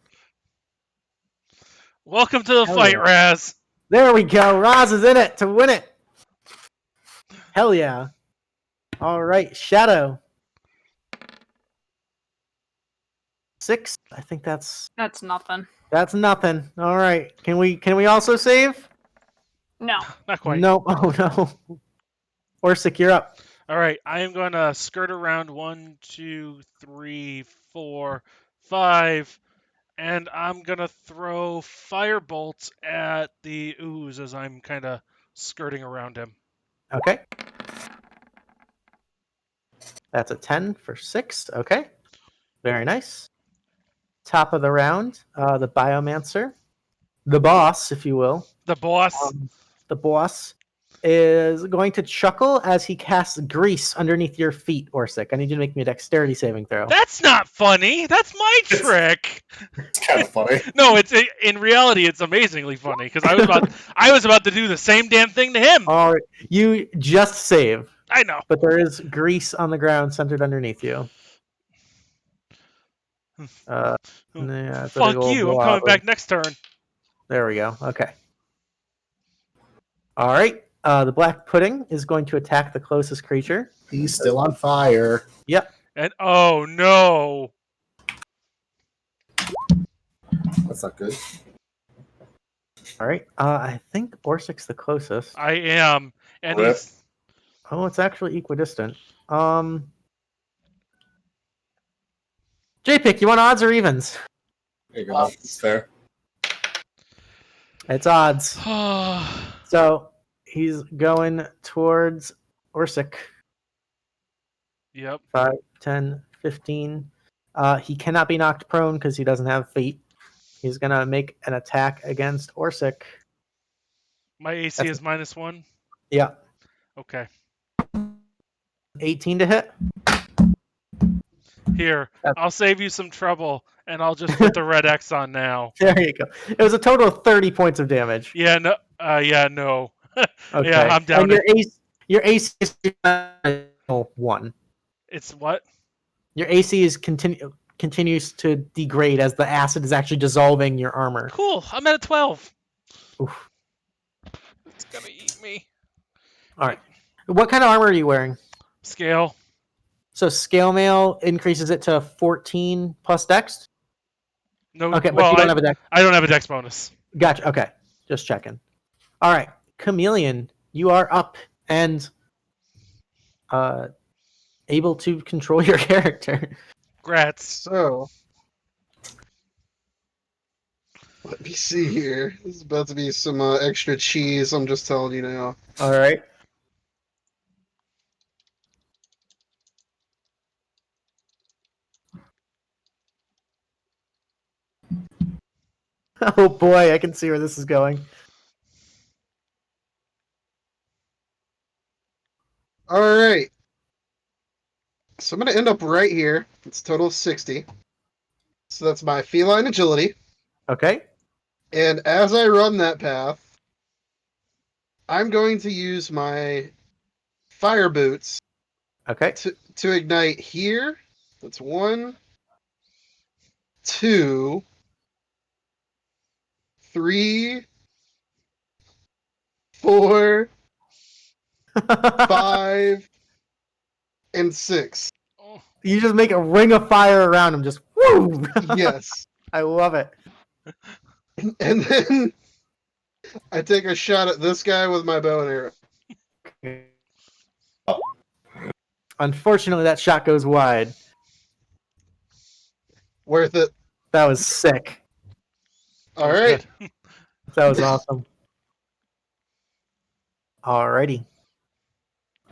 Welcome to the fight, yeah. Raaz. There we go. Raaz is in it to win it. Hell yeah. All right. Shadow. 6. I think that's nothing. That's nothing. All right. Can we also save? No. Not quite. No. Oh no. Orsik, you're up. All right. I am going to skirt around 1, 2, 3, 4, 5, and I'm going to throw fire bolts at the ooze as I'm kind of skirting around him. Okay. That's a 10 for 6. Okay. Very nice. Top of the round, the Biomancer, the boss, if you will. The boss. The boss is going to chuckle as he casts grease underneath your feet, Orsik. I need you to make me a dexterity saving throw. That's not funny. That's my trick. It's kind of funny. No, in reality, it's amazingly funny because I was about to do the same damn thing to him. All right, you just save. I know, but there is grease on the ground centered underneath you. Yeah, fuck you! I'm coming back next turn. There we go. Okay. All right. The black pudding is going to attack the closest creature. He's still on fire. Yep. And oh no! That's not good. All right. I think Orsik's the closest. I am, and he's. Oh, it's actually equidistant. JPick, you want odds or evens? There you go. It's fair. It's odds. So he's going towards Orsik. Yep. 5, 10, 15. He cannot be knocked prone because he doesn't have feet. He's going to make an attack against Orsik. My AC is -1? Yeah. Okay. 18 to hit. Here, I'll save you some trouble, and I'll just put the red X on now. There you go. It was a total of 30 points of damage. Yeah, no. No. Okay. Yeah, I'm down. And your AC is 1. It's what? Your AC is continues to degrade as the acid is actually dissolving your armor. Cool. I'm at a 12. Oof. It's gonna eat me. All right. What kind of armor are you wearing? Scale. So scale mail increases it to 14 plus dex? No. Okay, but you don't have a dex. I don't have a dex bonus. Gotcha. Okay. Just checking. All right. Chameleon, you are up and able to control your character. Grats. So, let me see here. This is about to be some extra cheese, I'm just telling you now. All right. Oh boy, I can see where this is going. Alright. So I'm going to end up right here. It's total of 60. So that's my feline agility. Okay. And as I run that path, I'm going to use my fire boots. Okay. To ignite here. That's 1, 2, 3, 4, 5, and 6. You just make a ring of fire around him, just woo! Yes. I love it. And then I take a shot at this guy with my bow and arrow. Unfortunately, that shot goes wide. Worth it. That was sick. All right. That was awesome. Alrighty.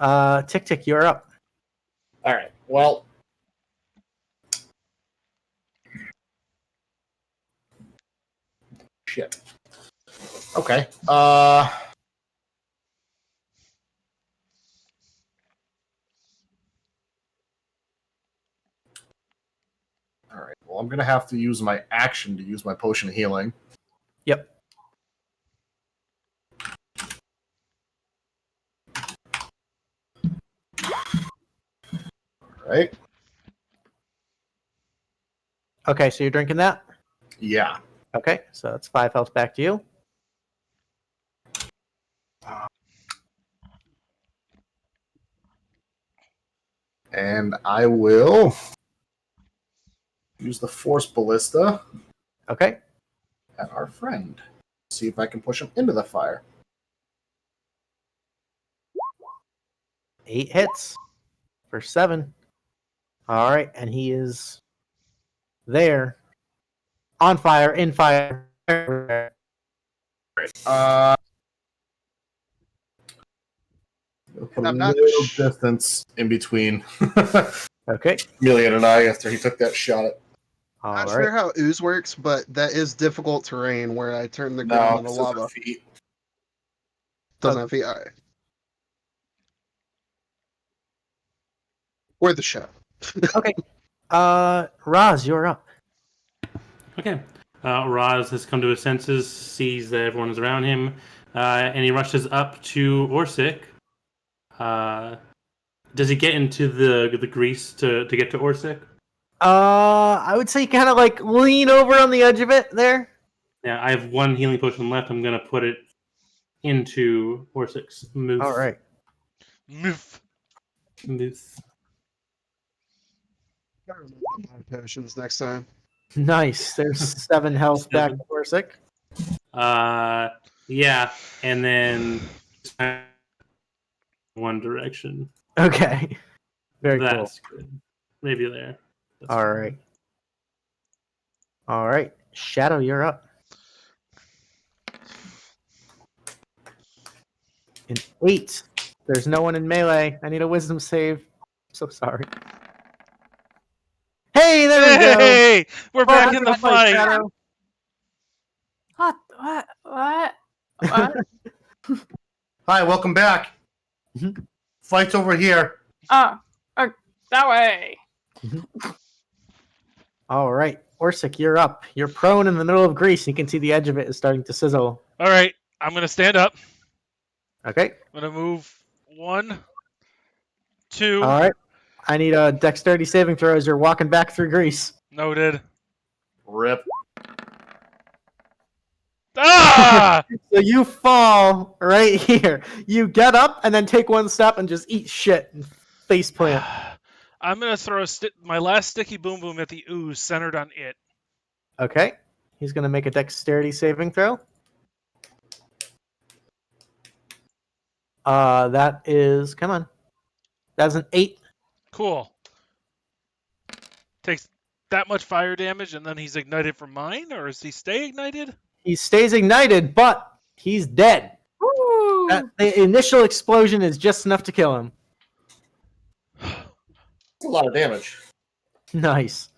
TikTik, you're up. All right. Well, shit. Okay. All right. Well, I'm gonna have to use my action to use my potion of healing. Yep. All right. Okay, so you're drinking that? Yeah. Okay, so that's 5 health back to you. And I will use the Force Ballista. Okay. At our friend. See if I can push him into the fire. 8 hits for 7. All right, and he is there. On fire, in fire. Put a little distance in between. Okay. Chameleon and I after he took that shot at. Not sure how ooze works, but that is difficult terrain where I turn the ground into lava. Doesn't have feet. All right. Worth the shot. Okay. Raaz, you're up. Okay. Raaz has come to his senses, sees that everyone is around him, and he rushes up to Orsik. Does he get into the grease to get to Orsik? I would say kind of like lean over on the edge of it there. Yeah, I have 1 healing potion left. I'm going to put it into Orsik's moose. All right. Moose. Potions next time. Nice. There's 7 health back to Orsik. Yeah, and then one direction. Okay. Very That's cool. good. Maybe there. That's All right. All right. Shadow, you're up. An 8. There's no one in melee. I need a wisdom save. I'm so sorry. Hey, there we go. Hey, we're back in the Welcome to fight. Shadow. What? Hi, welcome back. Fight's over here. Oh, that way. All right, Orsik, you're up. You're prone in the middle of grease. You can see the edge of it is starting to sizzle. All right, I'm gonna stand up. Okay. I'm gonna move 1, 2. All right. I need a dexterity saving throw as you're walking back through grease. Noted. Rip. Ah! So you fall right here. You get up and then take one step and just eat shit and face plant. I'm gonna throw my last sticky boom boom at the ooze centered on it. Okay. He's gonna make a dexterity saving throw. That is, come on. That's an 8. Cool. Takes that much fire damage and then he's ignited from mine, or does he stay ignited? He stays ignited, but he's dead. The initial explosion is just enough to kill him. That's a lot of damage. Nice.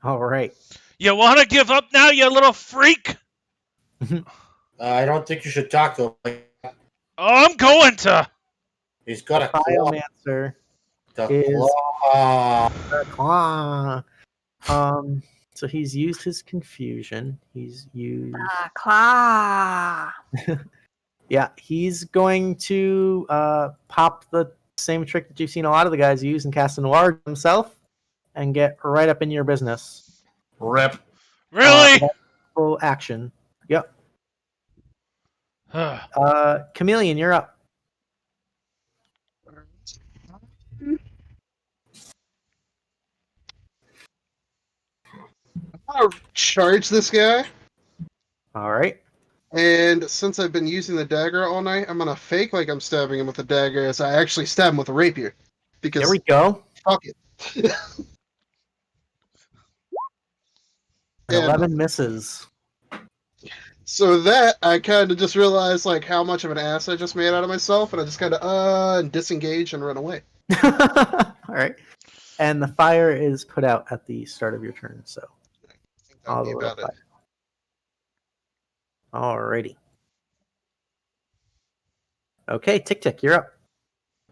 All right. You want to give up now, you little freak? I don't think you should talk to him like that. Oh, I'm going to. He's got a Biomancer claw. The claw. So he's used his confusion. He's used Claw. Yeah, he's going to pop the same trick that you've seen a lot of the guys use and cast an enlarge himself and get right up in your business. Rip. Really? Full action. Yep. Chameleon, you're up. I'm gonna charge this guy. All right. And since I've been using the dagger all night, I'm gonna fake like I'm stabbing him with the dagger as I actually stab him with a rapier. Because there we go. Fuck it. 11 misses. So that I kind of just realized like how much of an ass I just made out of myself, and I just kind of disengage and run away. All right. And the fire is put out at the start of your turn, so all the way up. Alrighty. Okay, TikTik, you're up.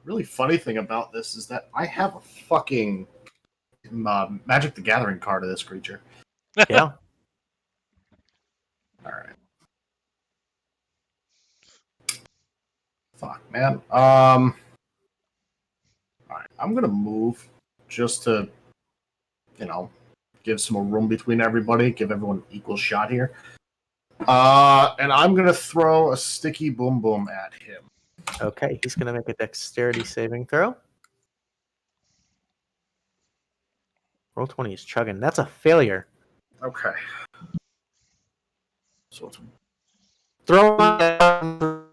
Really funny thing about this is that I have a fucking Magic the Gathering card of this creature. Yeah. Alright. Fuck, man. Alright, I'm gonna move just to, give some more room between everybody, give everyone an equal shot here. And I'm gonna throw a sticky boom boom at him. Okay, he's gonna make a dexterity saving throw. Roll 20 is chugging. That's a failure. Okay. So it's throw on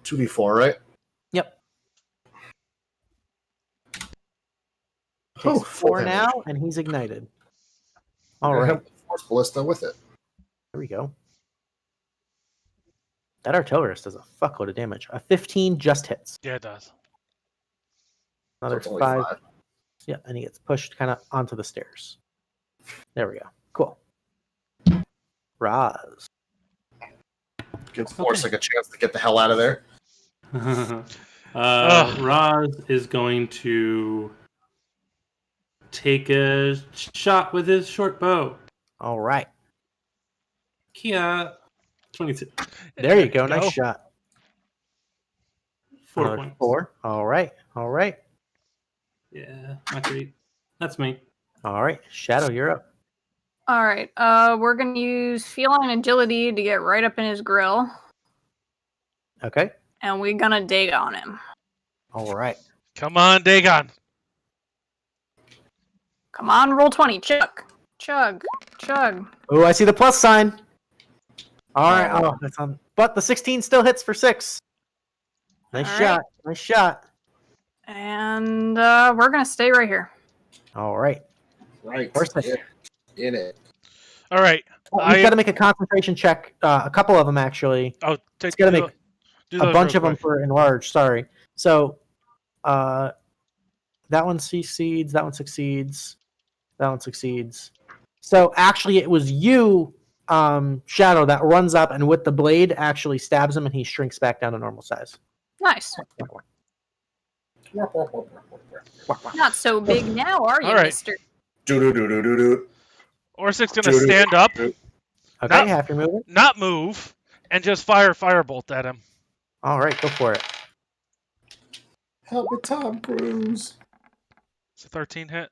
2d4, right? Yep. Oh, Takes 4 now, and he's ignited. All right. Force Ballista with it. There we go. That Artillerist does a fuckload of damage. A 15 just hits. Yeah, it does. Another So 5. 5. Yeah, and he gets pushed kind of onto the stairs. There we go. Cool. Raaz. Gives Orsik a chance to get the hell out of there. Raaz is going to take a shot with his short bow. All right. Kia. 22. There you go. Nice shot. 4 Another points. 4. All right. All right. Yeah, not great. That's me. All right. Shadow, you're up. All right. We're gonna use feline agility to get right up in his grill, Okay. and we're gonna dig on him. All right. Come on, Dagon. Come on, roll 20. Chug. Chug. Chug. Oh, I see the plus sign. All right. Oh, that's on. But the 16 still hits for 6. Nice All shot. right. Nice shot. And we're gonna stay right here. All right. Right. Orsik. In it. All right. He's got to make a concentration check. A couple of them actually. Oh, he's got to make a bunch of them for enlarge. Sorry. So, that one succeeds. That one succeeds. That one succeeds. So actually, it was you, Shadow, that runs up and with the blade actually stabs him, and he shrinks back down to normal size. Nice. Not so big now, are you, All right. mister? Orsik's going to stand up. Okay, half your movement. Not move, and just fire Firebolt at him. All right, go for it. Help me, Tom Cruise. It's a 13 hit.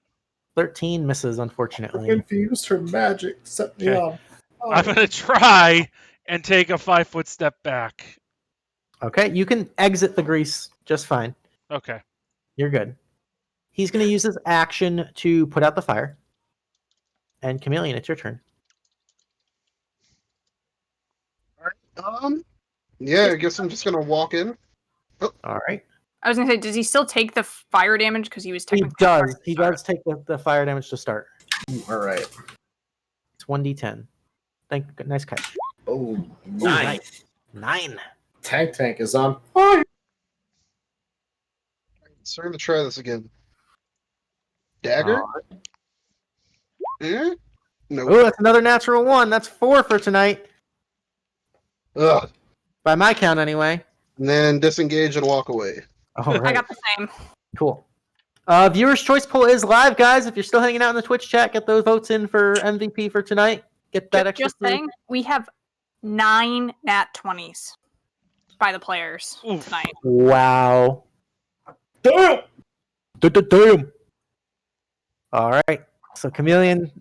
13 misses, unfortunately. Infused her magic. Set me off. Oh. I'm going to try and take a 5-foot step back. Okay, you can exit the grease just fine. Okay. You're good. He's going to use his action to put out the fire. And Chameleon, it's your turn. Yeah, I guess I'm just gonna walk in. Oh. All right. I was gonna say, does he still take the fire damage because he was technically? He does. He does take the fire damage to start. All right. It's 1d10. Nice catch. Oh, nice. 9. Tank is on fire. So we're gonna try this again. Dagger. No. Oh, that's another natural 1. That's 4 for tonight. Ugh. By my count, anyway. And then disengage and walk away. All right. I got the same. Cool. Viewers' choice poll is live, guys. If you're still hanging out in the Twitch chat, get those votes in for MVP for tonight. Get that extra. Just saying, we have 9 nat 20s by the players tonight. Wow. Damn. Damn. All right. So Chameleon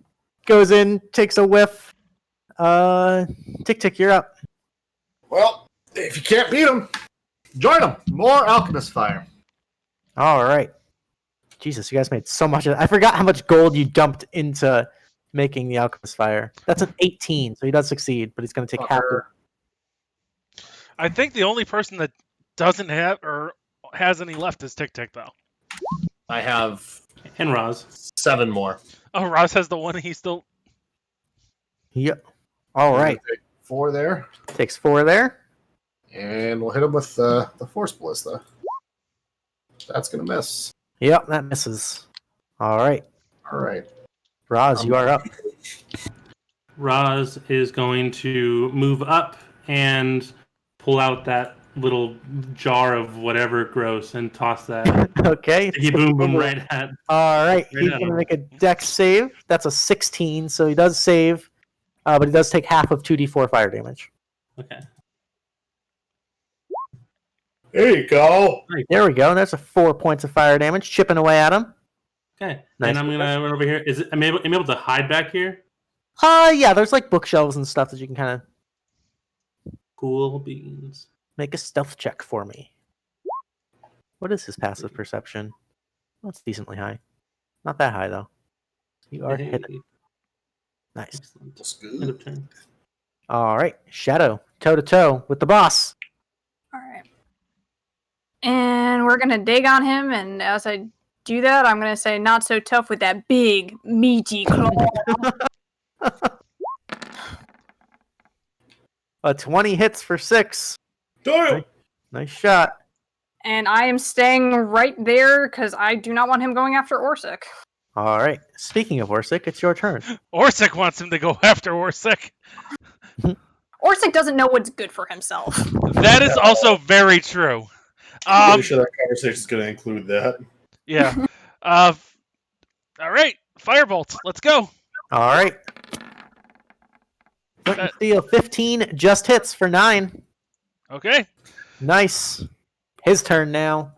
goes in, takes a whiff. TikTik, you're up. Well, if you can't beat them, join them. More Alchemist Fire. All right. Jesus, you guys made so much of it. I forgot how much gold you dumped into making the Alchemist Fire. That's an 18, so he does succeed, but he's going to take half of. I think the only person that doesn't have or has any left is TikTik, though. I have... And Raaz. 7 more. Oh, Raaz has the one he still... Yep. All right. 4 there. Takes 4 there. And we'll hit him with the Force Ballista. That's going to miss. Yep, that misses. All right. All right. Raaz, you are up. Raaz is going to move up and pull out that little jar of whatever gross and toss that. Okay. Boom, boom, right at. All right. He's going to make a dex save. That's a 16, so he does save, but he does take half of 2d4 fire damage. Okay. There you go. There we go. That's a 4 points of fire damage, chipping away at him. Okay. Nice. And I'm going to run over here. Am I able to hide back here? Yeah, there's like bookshelves and stuff that you can kind of... Cool beans. Make a stealth check for me. What is his passive perception? Well, it's decently high. Not that high, though. You are hidden. Nice. End of turn. All right. Shadow, toe-to-toe with the boss. All right. And we're going to dig on him, and as I do that, I'm going to say not so tough with that big, meaty claw. A 20 hits for 6. Damn. Nice shot. And I am staying right there because I do not want him going after Orsik. All right. Speaking of Orsik, it's your turn. Orsik wants him to go after Orsik. Orsik doesn't know what's good for himself. That is also very true. I'm pretty sure that conversation is going to include that. Yeah. All right. Firebolt. Let's go. All right. Steel 15 just hits for 9. Okay. Nice. His turn now.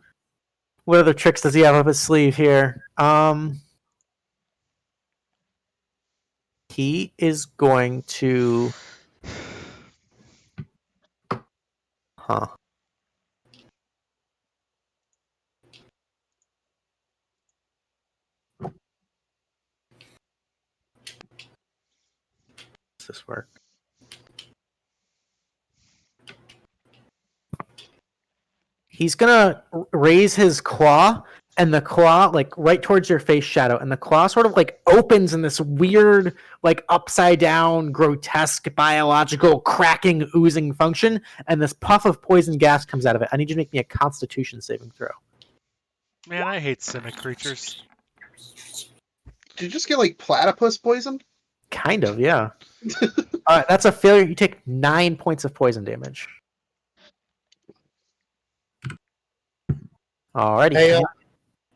What other tricks does he have up his sleeve here? He is going to... Huh. Does this work? He's gonna raise his claw and the claw, like right towards your face shadow, and the claw sort of like opens in this weird, like upside down, grotesque, biological, cracking, oozing function, and this puff of poison gas comes out of it. I need you to make me a Constitution saving throw. Man, I hate Simic creatures. Did you just get like platypus poisoned? Kind of, yeah. That's a failure. You take 9 points of poison damage. Alrighty.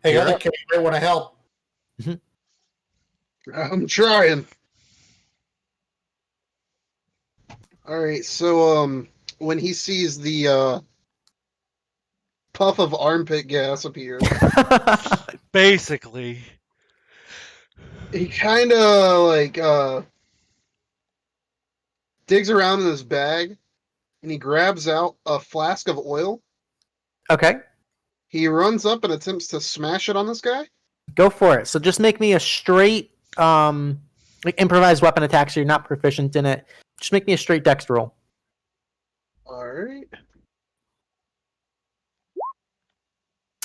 Hey, other kid, you might want to help. I'm trying. All right, so when he sees the puff of armpit gas appear, Basically, he kind of like digs around in his bag, and he grabs out a flask of oil. Okay. He runs up and attempts to smash it on this guy. Go for it. So just make me a straight like improvised weapon attack, so you're not proficient in it. Just make me a straight dex roll. Alright.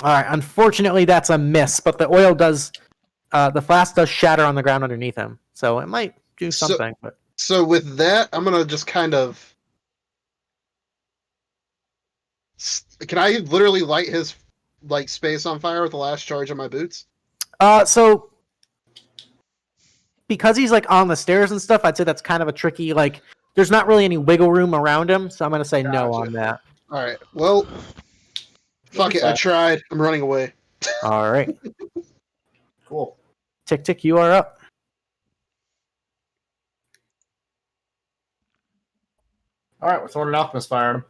Alright, unfortunately that's a miss, but the oil does the flask does shatter on the ground underneath him. So it might do something. So with that, I'm gonna just kind of... Can I literally light his like space on fire with the last charge of my boots? So because he's like on the stairs and stuff, I'd say that's kind of a tricky, like there's not really any wiggle room around him, so I'm gonna say no on that. Alright, well, fuck it, I tried. I'm running away. Alright. Cool. TikTik, you are up. Alright, we're throwing an alchemist fire at him.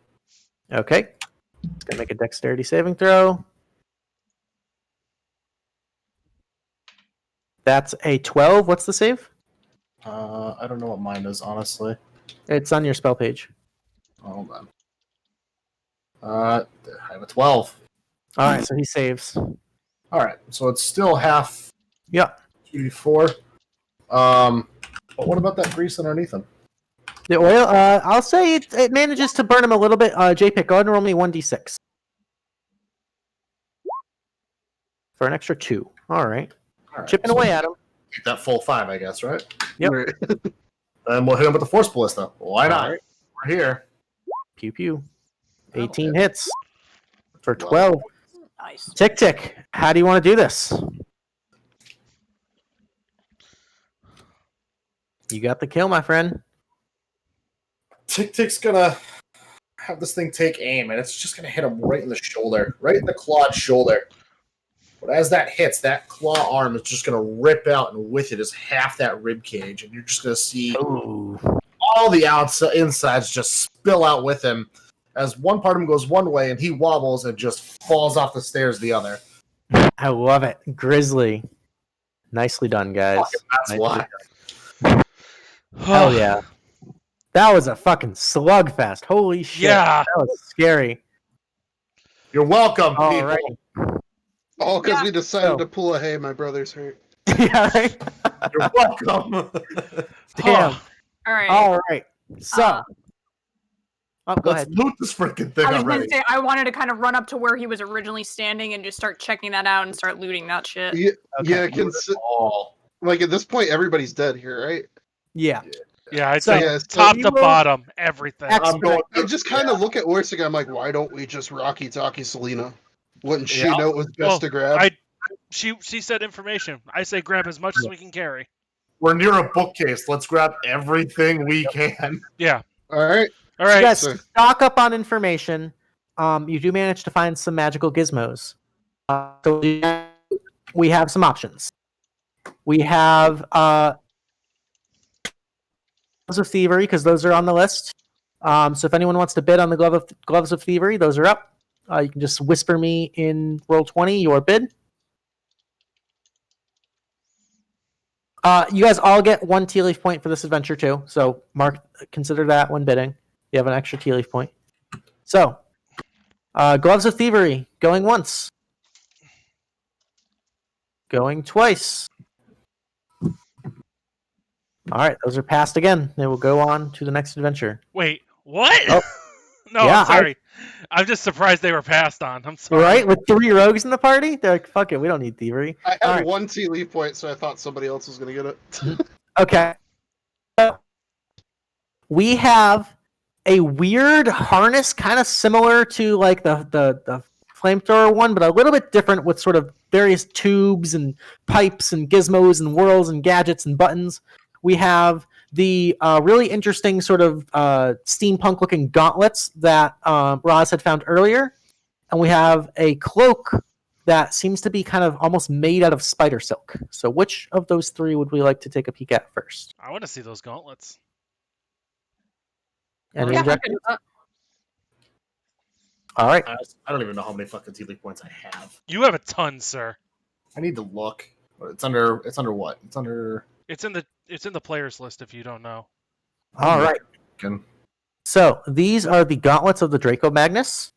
Okay. It's gonna make a dexterity saving throw. That's a 12. What's the save? I don't know what mine is, honestly. It's on your spell page. Hold on. I have a 12. Alright, so he saves. Alright, so it's still half. Yeah. 2d4. But what about that grease underneath him? The oil, I'll say it manages to burn him a little bit. JPick, go ahead and roll me 1d6. For an extra 2. Alright. Chipping so away at him. Get that full 5, I guess, right? Yep. And we'll hit him with the Force Ballista. Why not? Right. We're here. Pew pew. 18 hits. For 12. Nice. TikTik, how do you want to do this? You got the kill, my friend. TikTik's gonna have this thing take aim, and it's just gonna hit him right in the shoulder, right in the clawed shoulder. But as that hits, that claw arm is just gonna rip out, and with it is half that rib cage, and you're just gonna see all the outside insides just spill out with him. As one part of him goes one way, and he wobbles and just falls off the stairs the other. I love it, Grizzly. Nicely done, guys. That's why. Hell yeah. That was a fucking slugfest. Holy shit. Yeah. That was scary. You're welcome, all right. All because we decided to pull a hey, my brother's hurt. Yeah, right? You're welcome. Damn. All right. All right. So. Go Let's ahead. loot this freaking thing I was already. gonna say I wanted to kind of run up to where he was originally standing and just start checking that out and start looting that shit. Yeah, Okay. like at this point, everybody's dead here, right? Yeah. Yeah, I'd So- say Yeah, top so to you will- bottom, everything. I just kind of look at Orsik. I'm like, why don't we just Rocky Talkie Selena? Wouldn't she Yeah. know it was best Well, to grab? She said information. I say grab as much as we can carry. We're near a bookcase. Let's grab everything we can. Yeah. All right. All So right. you guys stock up on information. You do manage to find some magical gizmos. So we have some options. We have Gloves of Thievery, because those are on the list. So if anyone wants to bid on the Gloves of Thievery, those are up. You can just whisper me in Roll20 your bid. You guys all get 1 Tealeaf point for this adventure too. So consider that when bidding. You have an extra Tealeaf point. So, Gloves of Thievery, going once. Going twice. All right, those are passed again. They will go on to the next adventure. Wait, what? Oh, No, Yeah, I'm sorry. I'm just surprised they were passed on. I'm sorry. Right? With 3 rogues in the party? They're like, fuck it, we don't need thievery. I All had right. one Tealeaf point, so I thought somebody else was going to get it. Okay. We have a weird harness, kind of similar to like the flamethrower one, but a little bit different with sort of various tubes and pipes and gizmos and whirls and gadgets and buttons. We have the really interesting sort of steampunk-looking gauntlets that Raaz had found earlier. And we have a cloak that seems to be kind of almost made out of spider silk. So which of those 3 would we like to take a peek at first? I want to see those gauntlets. Any Yeah, objections? All right. I don't even know how many fucking Tealeaf points I have. You have a ton, sir. I need to look. It's under what? It's under. It's in the players list if you don't know. All right. So these are the gauntlets of the Draco Magus.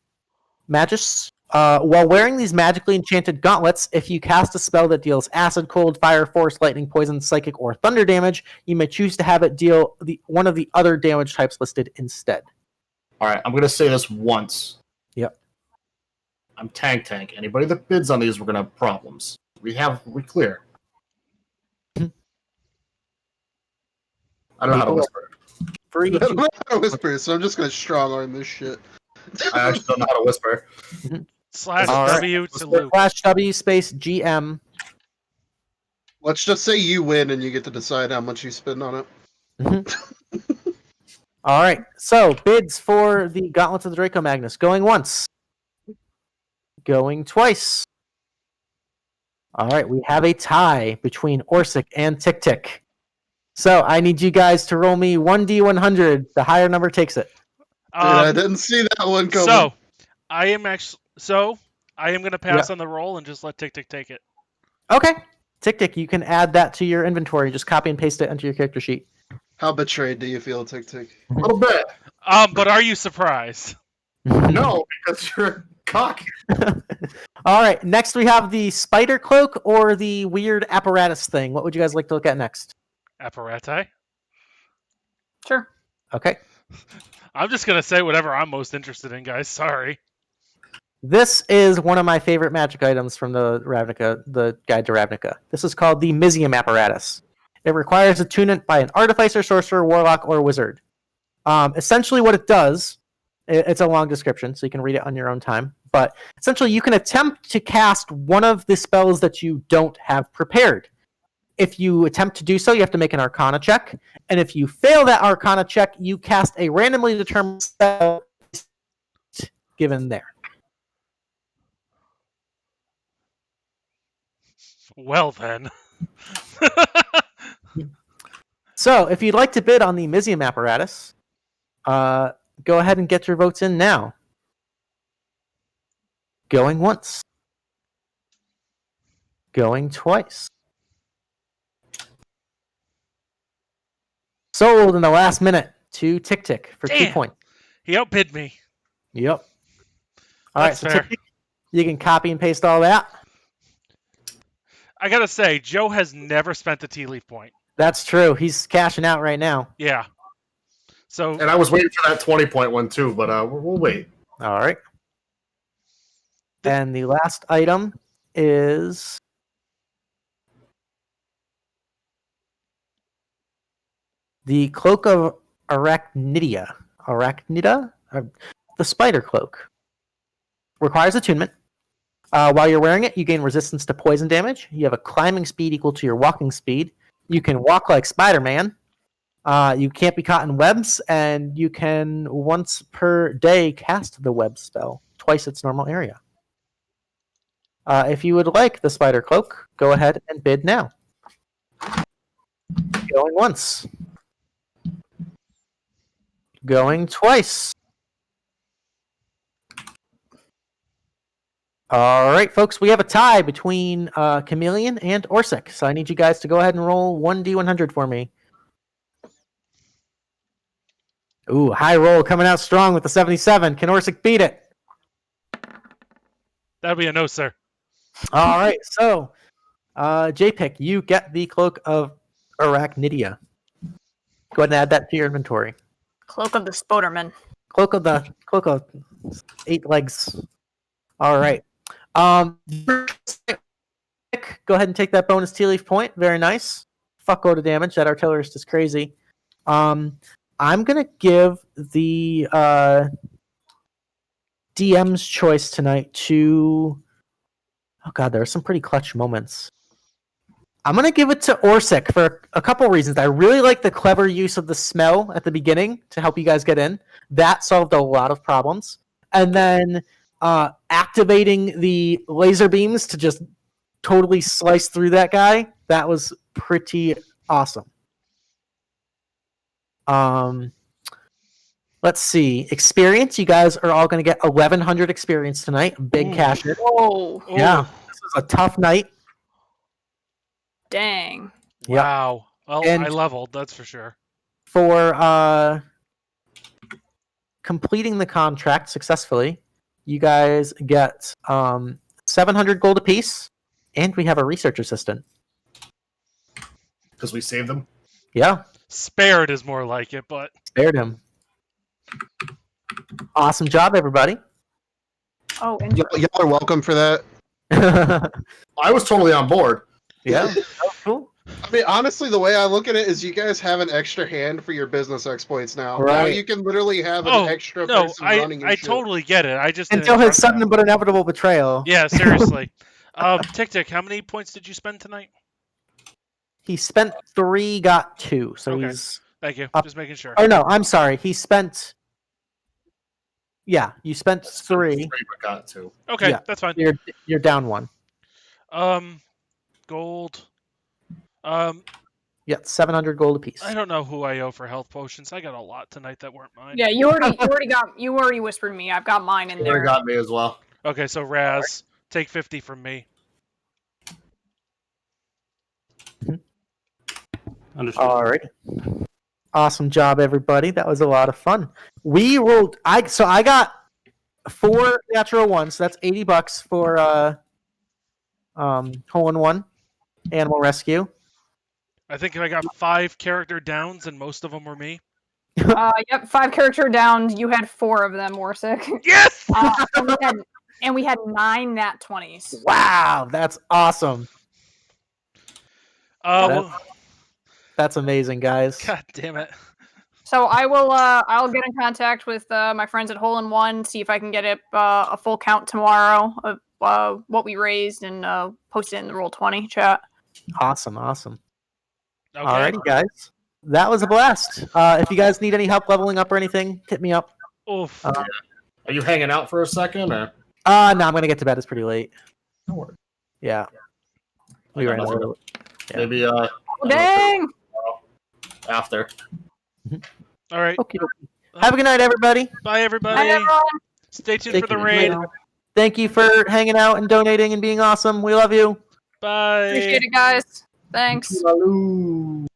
While wearing these magically enchanted gauntlets, if you cast a spell that deals acid, cold, fire, force, lightning, poison, psychic, or thunder damage, you may choose to have it deal one of the other damage types listed instead. All right, I'm going to say this once. Yep. I'm tank. Anybody that bids on these, we're going to have problems. We clear. I don't know how to whisper. I don't know how to whisper, so I'm just going to strong arm this shit. I actually don't know how to whisper. /W to Luke. /W space GM. Let's just say you win and you get to decide how much you spend on it. Mm-hmm. All right. So bids for the Gauntlets of the Draco Magus. Going once. Going twice. All right. We have a tie between Orsik and TikTik. So I need you guys to roll me 1d100. The higher number takes it. Dude, I didn't see that one coming. I am going to pass on the roll and just let TikTik take it. Okay. TikTik, you can add that to your inventory. Just copy and paste it into your character sheet. How betrayed do you feel, TikTik? A little bit. But are you surprised? No, because you're a cock. All right. Next, we have the spider cloak or the weird apparatus thing. What would you guys like to look at next? Apparati? Sure. Okay. I'm just going to say whatever I'm most interested in, guys. Sorry. This is one of my favorite magic items from the Guide to Ravnica. This is called the Mysium Apparatus. It requires attunement by an artificer, sorcerer, warlock, or wizard. Essentially what it does, it's a long description, so you can read it on your own time, but essentially you can attempt to cast one of the spells that you don't have prepared. If you attempt to do so, you have to make an Arcana check, and if you fail that Arcana check, you cast a randomly determined spell given there. Well then. So, if you'd like to bid on the Mysium Apparatus, go ahead and get your votes in now. Going once. Going twice. Sold in the last minute to TikTik for 2 points. He outbid me. Yep. All right, so fair. TikTik, you can copy and paste all that. I gotta say, Joe has never spent the Tealeaf point. That's true. He's cashing out right now. Yeah. So. And I was waiting for that 20-point one too, but we'll wait. All right. And the last item is the Cloak of Arachnida. The Spider Cloak. Requires attunement. While you're wearing it, you gain resistance to poison damage. You have a climbing speed equal to your walking speed. You can walk like Spider-Man. You can't be caught in webs, and you can once per day cast the web spell, twice its normal area. If you would like the Spider Cloak, go ahead and bid now. Going once. Going twice. All right, folks, we have a tie between Chameleon and Orsik, so I need you guys to go ahead and roll 1d100 for me. Ooh, high roll coming out strong with the 77. Can Orsik beat it? That'd be a no, sir. All right, so JPick, you get the Cloak of Arachnidia. Go ahead and add that to your inventory. Cloak of the Spoderman. Cloco, 8 legs. All right. Go ahead and take that bonus Tealeaf point. Very nice. Fuckload of damage. That artillerist is crazy. I'm gonna give the DM's choice tonight to. Oh god, there are some pretty clutch moments. I'm gonna give it to Orsik for a couple reasons. I really like the clever use of the smell at the beginning to help you guys get in. That solved a lot of problems. And then activating the laser beams to just totally slice through that guy. That was pretty awesome. Let's see. Experience. You guys are all going to get 1,100 experience tonight. Big cash in. Whoa. Yeah. This was a tough night. Dang. Wow. Well, And I leveled, that's for sure. For completing the contract successfully, you guys get 700 gold apiece, and we have a research assistant. Because we saved them? Yeah. Spared is more like it, but... Spared him. Awesome job, everybody. Oh, y'all are welcome for that. I was totally on board. Yeah. Cool. I mean, honestly, the way I look at it is you guys have an extra hand for your business exploits now. Now Right. you can literally have an extra person running your I shit. totally get it. I just Until his sudden but inevitable betrayal. Yeah, seriously. TikTik, how many points did you spend tonight? He spent 3, got 2, so Okay. he's. Thank you. Up. Just making sure. Oh no, I'm sorry. He spent. Yeah, you spent 3. 3 but got 2. Okay, Yeah, that's fine. You're down 1. Gold. Yeah, 700 gold apiece. I don't know who I owe for health potions. I got a lot tonight that weren't mine. Yeah, you already whispered me. I've got mine in there. got me as well. Okay, so Raaz, take 50 from me. Understood. All right. Awesome job, everybody. That was a lot of fun. We rolled. I got 4 natural ones. So that's $80 for hole in one, animal rescue. I think I got 5 character downs, and most of them were me. Yep, 5 character downs. You had 4 of them, Orsik. Yes! And we had 9 nat 20s. Wow, that's awesome. That's amazing, guys. God damn it. So I will. I'll get in contact with my friends at Hole in One, see if I can get a full count tomorrow of what we raised, and post it in the Roll20 chat. Awesome. Okay. Alrighty, guys. That was a blast. If you guys need any help leveling up or anything, hit me up. Oof. Are you hanging out for a second, or? No, I'm gonna get to bed. It's pretty late. No worries. Yeah. We ran a little. Yeah. Maybe Dang. After. All right. Okay. Have a good night, everybody. Bye, everybody. Bye, everyone. Stay tuned for the raid. Thank you for hanging out and donating and being awesome. We love you. Bye. Appreciate it, guys. Thanks. Hello.